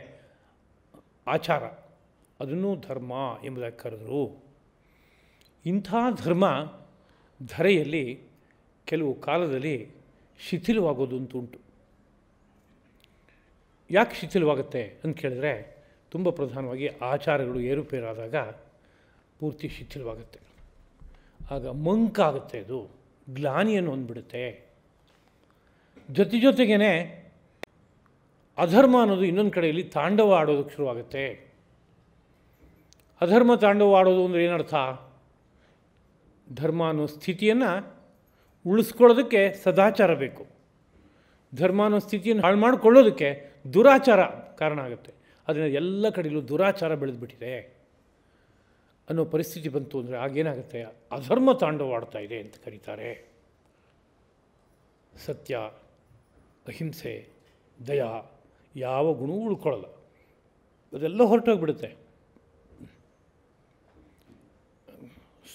ಆಚಾರ, ಅದನ್ನು ಧರ್ಮ ಎಂಬುದಾಗಿ ಕರೆದರು. ಇಂಥ ಧರ್ಮ ಧರೆಯಲ್ಲಿ ಕೆಲವು ಕಾಲದಲ್ಲಿ ಶಿಥಿಲವಾಗೋದು ಅಂತುಂಟು. ಯಾಕೆ ಶಿಥಿಲವಾಗುತ್ತೆ ಅಂತ ಕೇಳಿದ್ರೆ, ತುಂಬ ಪ್ರಧಾನವಾಗಿ ಆಚಾರಗಳು ಏರುಪೇರಾದಾಗ ಪೂರ್ತಿ ಶಿಥಿಲವಾಗುತ್ತೆ. ಆಗ ಮಂಕಾಗುತ್ತೆ, ಅದು ಗ್ಲಾನಿಯನ್ನು ಹೊಂದ್ಬಿಡುತ್ತೆ. ಜೊತೆಗೇ ಅಧರ್ಮ ಅನ್ನೋದು ಇನ್ನೊಂದು ಕಡೆಯಲ್ಲಿ ತಾಂಡವ ಆಡೋದಕ್ಕೆ ಶುರುವಾಗುತ್ತೆ. ಅಧರ್ಮ ತಾಂಡವ ಆಡೋದು ಅಂದರೆ ಏನರ್ಥ? ಧರ್ಮ ಅನ್ನೋ ಸ್ಥಿತಿಯನ್ನು ಉಳಿಸ್ಕೊಳ್ಳೋದಕ್ಕೆ ಸದಾಚಾರ ಬೇಕು. ಧರ್ಮ ಅನ್ನೋ ಸ್ಥಿತಿಯನ್ನು ಹಾಳು ಮಾಡಿಕೊಳ್ಳೋದಕ್ಕೆ ದುರಾಚಾರ ಕಾರಣ ಆಗುತ್ತೆ. ಅದರಿಂದ ಎಲ್ಲ ಕಡೆಯಲ್ಲೂ ದುರಾಚಾರ ಬೆಳೆದುಬಿಟ್ಟಿದೆ ಅನ್ನೋ ಪರಿಸ್ಥಿತಿ ಬಂತು ಅಂದರೆ ಆಗೇನಾಗುತ್ತೆ? ಅಧರ್ಮ ತಾಂಡವಾಡ್ತಾ ಇದೆ ಅಂತ ಕರೀತಾರೆ. ಸತ್ಯ, ಅಹಿಂಸೆ, ದಯ ಯಾವ ಗುಣವೂ ಉಳ್ಕೊಳ್ಳಲ್ಲ, ಅದೆಲ್ಲ ಹೊರಟೋಗ್ಬಿಡುತ್ತೆ.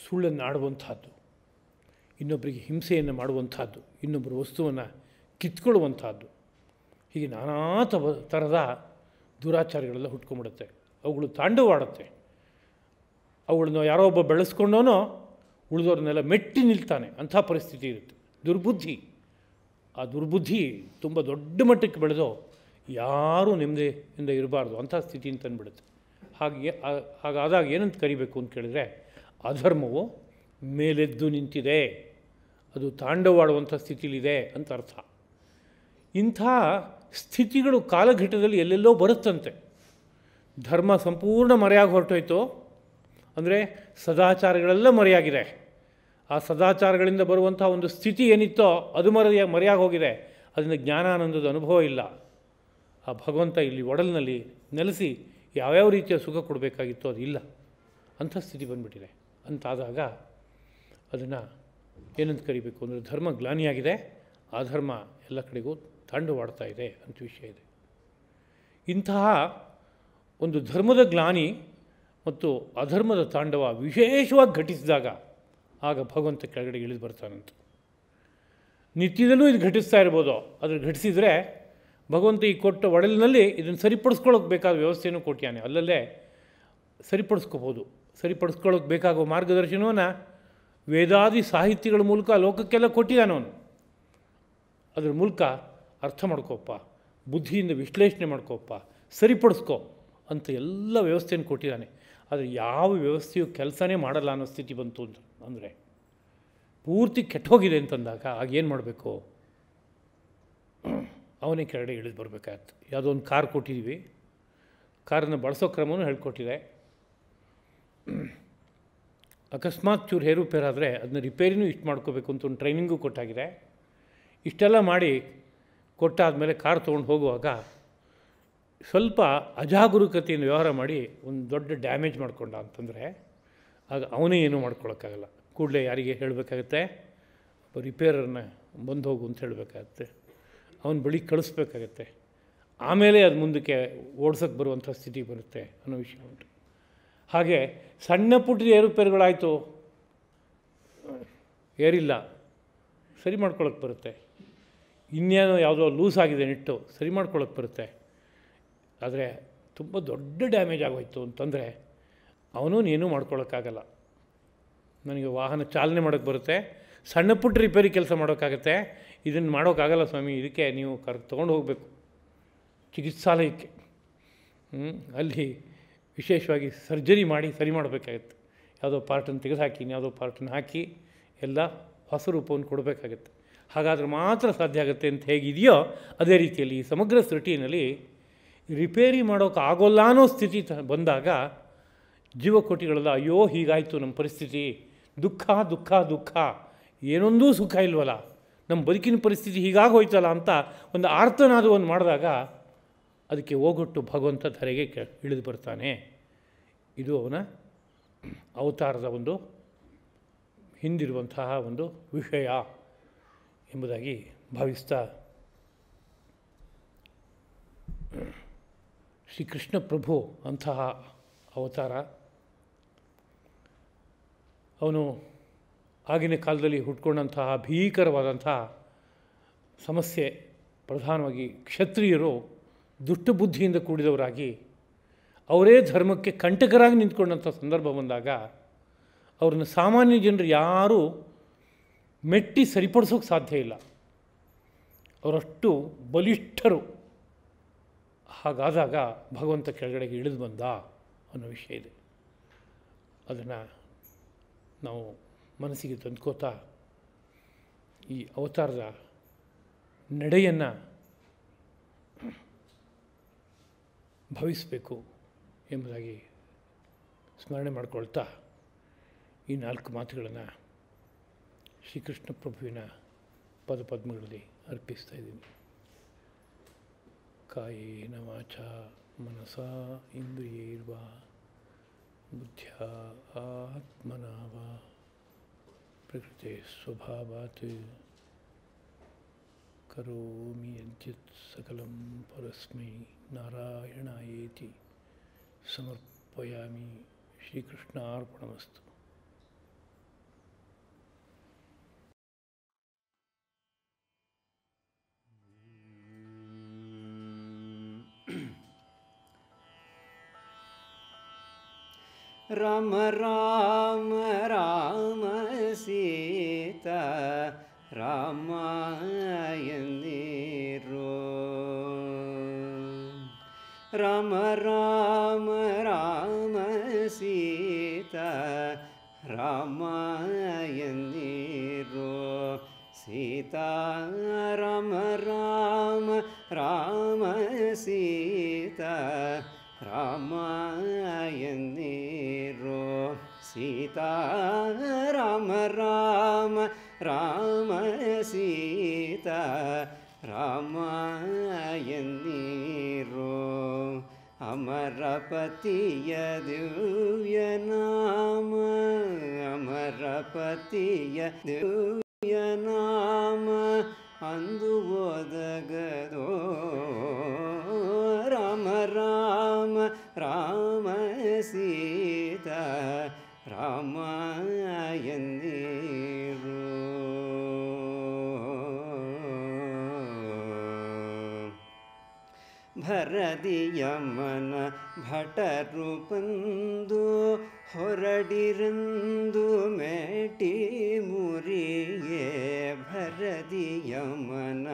ಸುಳ್ಳನ್ನು ಆಡುವಂಥದ್ದು, ಇನ್ನೊಬ್ಬರಿಗೆ ಹಿಂಸೆಯನ್ನು ಮಾಡುವಂಥದ್ದು, ಇನ್ನೊಬ್ಬರ ವಸ್ತುವನ್ನು ಕಿತ್ಕೊಳ್ಳುವಂಥದ್ದು, ಹೀಗೆ ನಾನಾ ಥರದ ದುರಾಚಾರಗಳೆಲ್ಲ ಹುಟ್ಕೊಂಡ್ಬಿಡುತ್ತೆ. ಅವುಗಳು ತಾಂಡವಾಡುತ್ತೆ. ಅವುಗಳನ್ನು ಯಾರೋ ಒಬ್ಬ ಬೆಳೆಸ್ಕೊಂಡವನೋ ಉಳಿದವ್ರನ್ನೆಲ್ಲ ಮೆಟ್ಟಿ ನಿಲ್ತಾನೆ, ಅಂಥ ಪರಿಸ್ಥಿತಿ ಇರುತ್ತೆ. ದುರ್ಬುದ್ಧಿ, ಆ ದುರ್ಬುದ್ಧಿ ತುಂಬ ದೊಡ್ಡ ಮಟ್ಟಕ್ಕೆ ಬೆಳೆದು ಯಾರೂ ನೆಮ್ಮದಿಯಿಂದ ಇರಬಾರ್ದು ಅಂಥ ಸ್ಥಿತಿ ಅಂತ ಅಂದ್ಬಿಡುತ್ತೆ. ಹಾಗಾದಾಗ ಏನಂತ ಕರಿಬೇಕು ಅಂತ ಕೇಳಿದರೆ, ಅಧರ್ಮವು ಮೇಲೆದ್ದು ನಿಂತಿದೆ, ಅದು ತಾಂಡವಾಡುವಂಥ ಸ್ಥಿತಿಲಿದೆ ಅಂತ ಅರ್ಥ. ಇಂಥ ಸ್ಥಿತಿಗಳು ಕಾಲಘಟ್ಟದಲ್ಲಿ ಎಲ್ಲೆಲ್ಲೋ ಬರುತ್ತಂತೆ. ಧರ್ಮ ಸಂಪೂರ್ಣ ಮರೆಯಾಗಿ ಹೊರಟೋಯ್ತು ಅಂದರೆ ಸದಾಚಾರಗಳೆಲ್ಲ ಮರೆಯಾಗಿದೆ. ಆ ಸದಾಚಾರಗಳಿಂದ ಬರುವಂಥ ಒಂದು ಸ್ಥಿತಿ ಏನಿತ್ತೋ ಅದು ಮರೆಯಾಗಿ ಹೋಗಿದೆ. ಅದರಿಂದ ಜ್ಞಾನಾನಂದದ ಅನುಭವ ಇಲ್ಲ. ಆ ಭಗವಂತ ಇಲ್ಲಿ ಒಡಲಿನಲ್ಲಿ ನೆಲೆಸಿ ಯಾವ್ಯಾವ ರೀತಿಯ ಸುಖ ಕೊಡಬೇಕಾಗಿತ್ತೋ ಅದು ಇಲ್ಲ, ಅಂಥ ಸ್ಥಿತಿ ಬಂದುಬಿಟ್ಟಿದೆ. ಅಂತಾದಾಗ ಅದನ್ನು ಏನಂತ ಕರಿಬೇಕು ಅಂದರೆ, ಧರ್ಮ ಗ್ಲಾನಿಯಾಗಿದೆ, ಅಧರ್ಮ ಎಲ್ಲ ಕಡೆಗೂ ತಾಂಡವಾಡ್ತಾ ಇದೆ ಅಂತ ವಿಷಯ ಇದೆ. ಇಂತಹ ಒಂದು ಧರ್ಮದ ಗ್ಲಾನಿ ಮತ್ತು ಅಧರ್ಮದ ತಾಂಡವ ವಿಶೇಷವಾಗಿ ಘಟಿಸಿದಾಗ ಆಗ ಭಗವಂತ ಕೆಳಗಡೆ ಇಳಿದು ಬರ್ತಾನಂತ. ನಿತ್ಯದಲ್ಲೂ ಇದು ಘಟಿಸ್ತಾ ಇರ್ಬೋದು, ಆದರೆ ಘಟಿಸಿದರೆ ಭಗವಂತ ಈ ಕೊಟ್ಟ ಒಡಲಿನಲ್ಲಿ ಇದನ್ನು ಸರಿಪಡಿಸ್ಕೊಳ್ಳೋಕೆ ಬೇಕಾದ ವ್ಯವಸ್ಥೆಯೂ ಕೊಟ್ಟಿಯಾನೆ. ಅಲ್ಲಲ್ಲೇ ಸರಿಪಡಿಸ್ಕೋಬೋದು. ಸರಿಪಡಿಸ್ಕೊಳ್ಳೋಕೆ ಬೇಕಾಗುವ ಮಾರ್ಗದರ್ಶನವನ್ನು ವೇದಾದಿ ಸಾಹಿತ್ಯಗಳ ಮೂಲಕ ಲೋಕಕ್ಕೆಲ್ಲ ಕೊಟ್ಟಿದ್ದಾನೆ ಅವನು. ಅದ್ರ ಮೂಲಕ ಅರ್ಥ ಮಾಡ್ಕೋಪ್ಪ, ಬುದ್ಧಿಯಿಂದ ವಿಶ್ಲೇಷಣೆ ಮಾಡ್ಕೋಪ್ಪ, ಸರಿಪಡಿಸ್ಕೋ ಅಂತ ಎಲ್ಲ ವ್ಯವಸ್ಥೆಯನ್ನು ಕೊಟ್ಟಿದ್ದಾನೆ. ಆದರೆ ಯಾವ ವ್ಯವಸ್ಥೆಯು ಕೆಲಸನೇ ಮಾಡಲ್ಲ ಅನ್ನೋ ಸ್ಥಿತಿ ಬಂತು ಅಂದರೆ ಪೂರ್ತಿ ಕೆಟ್ಟೋಗಿದೆ ಅಂತಂದಾಗ ಆಗೇನು ಮಾಡಬೇಕು? ಅವನೇ ಕೆಳಗಡೆ ಇಳಿದು ಬರಬೇಕಾಗತ್ತೆ. ಯಾವುದೋ ಒಂದು ಕಾರ್ ಕೊಟ್ಟಿದ್ದೀವಿ, ಕಾರನ್ನು ಬಳಸೋ ಕ್ರಮವೂ ಹೇಳ್ಕೊಟ್ಟಿದೆ. ಅಕಸ್ಮಾತ್ ಚೂರು ಏರುಪೇರಾದರೆ ಅದನ್ನ ರಿಪೇರಿನೂ ಇಷ್ಟು ಮಾಡ್ಕೋಬೇಕು ಅಂತ ಒಂದು ಟ್ರೈನಿಂಗು ಕೊಟ್ಟಾಗಿದೆ. ಇಷ್ಟೆಲ್ಲ ಮಾಡಿ ಕೊಟ್ಟಾದಮೇಲೆ ಕಾರ್ ತೊಗೊಂಡು ಹೋಗುವಾಗ ಸ್ವಲ್ಪ ಅಜಾಗರೂಕತೆಯಿಂದ ವ್ಯವಹಾರ ಮಾಡಿ ಒಂದು ದೊಡ್ಡ ಡ್ಯಾಮೇಜ್ ಮಾಡಿಕೊಂಡ ಅಂತಂದರೆ ಆಗ ಅವನೇ ಏನೂ ಮಾಡ್ಕೊಳಕ್ಕಾಗಲ್ಲ. ಕೂಡಲೇ ಯಾರಿಗೆ ಹೇಳಬೇಕಾಗತ್ತೆ? ರಿಪೇರರ್ನ ಬಂದು ಹೋಗು ಅಂತ ಹೇಳಬೇಕಾಗತ್ತೆ, ಅವನ ಬಳಿ ಕಳಿಸ್ಬೇಕಾಗತ್ತೆ. ಆಮೇಲೆ ಅದು ಮುಂದಕ್ಕೆ ಓಡ್ಸೋಕ್ಕೆ ಬರುವಂಥ ಸ್ಥಿತಿ ಬರುತ್ತೆ ಅನ್ನೋ ವಿಷಯ ಉಂಟು. ಹಾಗೆ ಸಣ್ಣ ಪುಟ್ಟ ಏರುಪೇರುಗಳಾಯಿತು, ಏರಿಲ್ಲ, ಸರಿ ಮಾಡ್ಕೊಳಕ್ಕೆ ಬರುತ್ತೆ. ಇನ್ನೇನೋ ಯಾವುದೋ ಲೂಸ್ ಆಗಿದೆ ನೆಟ್ಟು, ಸರಿ ಮಾಡ್ಕೊಳಕ್ಕೆ ಬರುತ್ತೆ. ಆದರೆ ತುಂಬ ದೊಡ್ಡ ಡ್ಯಾಮೇಜ್ ಆಗೋಯ್ತು ಅಂತಂದರೆ ಅವನೂ ಏನೂ ಮಾಡ್ಕೊಳಕ್ಕಾಗಲ್ಲ. ನನಗೆ ವಾಹನ ಚಾಲನೆ ಮಾಡೋಕ್ಕೆ ಬರುತ್ತೆ, ಸಣ್ಣ ಪುಟ್ಟ ರಿಪೇರಿ ಕೆಲಸ ಮಾಡೋಕ್ಕಾಗತ್ತೆ, ಇದನ್ನು ಮಾಡೋಕ್ಕಾಗಲ್ಲ ಸ್ವಾಮಿ, ಇದಕ್ಕೆ ನೀವು ತೊಗೊಂಡು ಹೋಗಬೇಕು ಚಿಕಿತ್ಸಾಲಯಕ್ಕೆ. ಅಲ್ಲಿ ವಿಶೇಷವಾಗಿ ಸರ್ಜರಿ ಮಾಡಿ ಸರಿ ಮಾಡಬೇಕಾಗತ್ತೆ. ಯಾವುದೋ ಪಾರ್ಟನ್ನು ತೆಗೆದುಹಾಕಿ ಯಾವುದೋ ಪಾರ್ಟನ್ನು ಹಾಕಿ ಎಲ್ಲ ಹೊಸ ರೂಪವನ್ನು ಕೊಡಬೇಕಾಗತ್ತೆ. ಹಾಗಾದರೆ ಮಾತ್ರ ಸಾಧ್ಯ ಆಗುತ್ತೆ ಅಂತ ಹೇಗಿದೆಯೋ ಅದೇ ರೀತಿಯಲ್ಲಿ ಈ ಸಮಗ್ರ ಸೃಷ್ಟಿಯಲ್ಲಿ ರಿಪೇರಿ ಮಾಡೋಕೆ ಆಗೋಲ್ಲ ಅನ್ನೋ ಸ್ಥಿತಿ ಬಂದಾಗ ಜೀವಕೋಟಿಗಳೆಲ್ಲ ಅಯ್ಯೋ ಹೀಗಾಯಿತು ನಮ್ಮ ಪರಿಸ್ಥಿತಿ, ದುಃಖ ದುಃಖ ದುಃಖ, ಏನೊಂದೂ ಸುಖ ಇಲ್ವಲ್ಲ, ನಮ್ಮ ಬದುಕಿನ ಪರಿಸ್ಥಿತಿ ಹೀಗಾಗೋಯ್ತಲ್ಲ ಅಂತ ಒಂದು ಆರ್ತನಾದವನ್ನು ಮಾಡಿದಾಗ ಅದಕ್ಕೆ ಹೋಗೊಟ್ಟು ಭಗವಂತ ಧರೆಗೆ ಇಳಿದು ಬರ್ತಾನೆ. ಇದು ಅವನ ಅವತಾರದ ಒಂದು ಹಿಂದಿರುವಂತಹ ಒಂದು ವಿಷಯ ಎಂಬುದಾಗಿ ಭಾವಿಸ್ತಾ ಶ್ರೀಕೃಷ್ಣ ಪ್ರಭು ಅಂತಹ ಅವತಾರ. ಅವನು ಆಗಿನ ಕಾಲದಲ್ಲಿ ಹುಟ್ಕೊಂಡಂತಹ ಭೀಕರವಾದಂತಹ ಸಮಸ್ಯೆ, ಪ್ರಧಾನವಾಗಿ ಕ್ಷತ್ರಿಯರು ದುಷ್ಟಬುದ್ಧಿಯಿಂದ ಕೂಡಿದವರಾಗಿ ಅವರೇ ಧರ್ಮಕ್ಕೆ ಕಂಟಕರಾಗಿ ನಿಂತ್ಕೊಂಡಂಥ ಸಂದರ್ಭ ಬಂದಾಗ ಅವ್ರನ್ನ ಸಾಮಾನ್ಯ ಜನರು ಯಾರೂ ಮೆಟ್ಟಿ ಸರಿಪಡಿಸೋಕೆ ಸಾಧ್ಯ ಇಲ್ಲ, ಅವರಷ್ಟು ಬಲಿಷ್ಠರು. ಹಾಗಾದಾಗ ಭಗವಂತ ಕೆಳಗಡೆಗೆ ಇಳಿದು ಬಂದ ಅನ್ನೋ ವಿಷಯ ಇದೆ. ಅದನ್ನು ನಾವು ಮನಸ್ಸಿಗೆ ತಂದ್ಕೋತಾ ಈ ಅವತಾರದ ನಡೆಯನ್ನು ಭಾವಿಸಬೇಕು ಎಂಬುದಾಗಿ ಸ್ಮರಣೆ ಮಾಡಿಕೊಳ್ತಾ ಈ 4 ಮಾತುಗಳನ್ನು ಶ್ರೀಕೃಷ್ಣ ಪ್ರಭುವಿನ ಪದಪದ್ಮಗಳಲ್ಲಿ ಅರ್ಪಿಸ್ತಾ ಇದ್ದೀನಿ. ಕಾಯೇನ ವಾಚಾ ಮನಸಾ ಇಂದ್ರಿಯೈರ್ವಾ ಬುದ್ಧ್ಯಾ ಆತ್ಮನಾ ವಾ ಪ್ರಕೃತೆ ಸ್ವಭಾವಾತ್ ಕರೋಮಿ ಯದ್ಯತ್ ಸಕಲಂ ಪರಸ್ಮೈ ನಾರಾಯಣಾಯೇತಿ ಸಮರ್ಪಯಾಮಿ. ಶ್ರೀಕೃಷ್ಣಾರ್ಪಣಮಸ್ತು. ರಾಮ ರಾಮ ರಾಮ ಸೀತಾ ರಾಮಾಯಣೀರೋ. ರಾಮ ರಾಮ ರಾಮ ಸೀತಾ ರಾಮಾಯಣೀರೋ. ಸೀತಾ ರಾಮ ರಾಮ ರಾಮ ಸೀತಾ ರಾಮಾಯಣೀರೋ. ಸೀತಾ ರಾಮ ರಾಮ ರಾಮ ಸೀತಾ ರಾಮಾಯಣೀರೋ. ಅಮರಪತಿಯ ದಿವ್ಯ ನಾಮ, ಅಮರಪತಿಯ ದಿವ್ಯ ನಾಮ ಅಂದು ಒದಗದೋ ರಾಮ ರಾಮ ರಾಮ ಸೀತಾ ರಾಮ ಎಂದಿರು. ಭರದಿಯಮನ ಭಟರು ಬಂದು ಹೊರಡಿರಂದು ಮೇಟಿ ಮುರಿಯೇ. ಭರದಿಯಮನ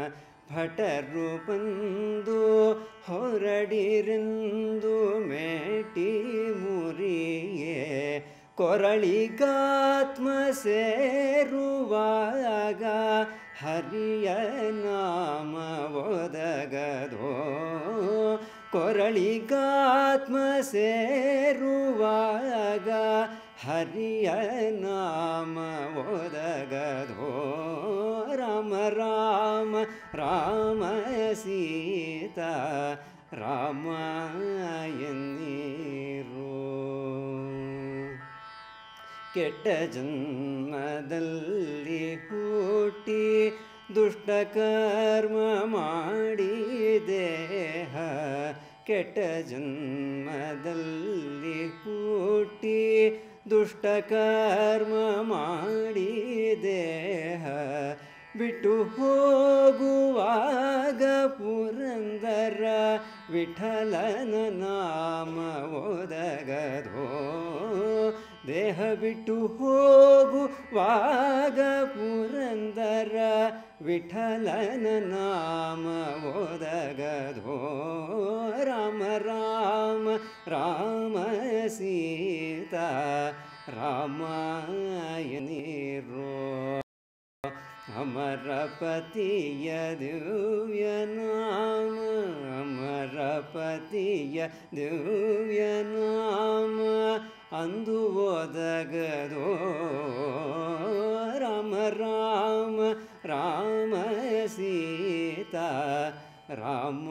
ಭಟರು ಬಂದು ಹೊರಡಿರಂದು ಮೇಟಿ ಮುರಿಯೇ. ಕೊರಳಿಗಾತ್ಮ ಸೇರುವಾಗ ಹರಿಯ ನಾಮ ಒದಗದೋ. ಕೊರಳಿಗಾತ್ಮ ಸೇರುವಾಗ ಹರಿಯ ನಾಮ ಒದಗದೋ. ರಾಮ ರಾಮ ರಾಮ ಸೀತಾ ರಾಮ ಎನ್ನಿರೋ. ಕೆಟ್ಟ ಜನ್ಮದಲ್ಲಿ ಹುಟ್ಟಿ ದುಷ್ಟಕರ್ಮ ಮಾಡಿ ದೇಹ. ಕೆಟ್ಟ ಜನ್ಮದಲ್ಲಿ ಹುಟ್ಟಿ ದುಷ್ಟಕರ್ಮ ಮಾಡಿ ದೇಹ. ಬಿಟ್ಟು ಹೋಗುವಾಗ ಪುರಂದರ ವಿಠಲನ ನಾಮ ಒದಗದೋ. ದೇಹ ಬಿಟ್ಟು ಹೋಗುವಾಗ ಪುರಂದರ ವಿಠಲನ ನಾಮ ಒದಗದೋ. ರಾಮ ರಾಮ ರಾಮ ಸೀತಾ ರಾಮ ಎನ್ನಿರೋ. ಅಮರಪತಿಯ ದಿವ್ಯ ನಾಮ ಅಮರಪತಿಯ ದಿವ್ಯ ನಾಮ ಅಂದು ಒದಗದೋ. ರಾಮ ರಾಮ ರಾಮ ಸೀತಾ ರಾಮ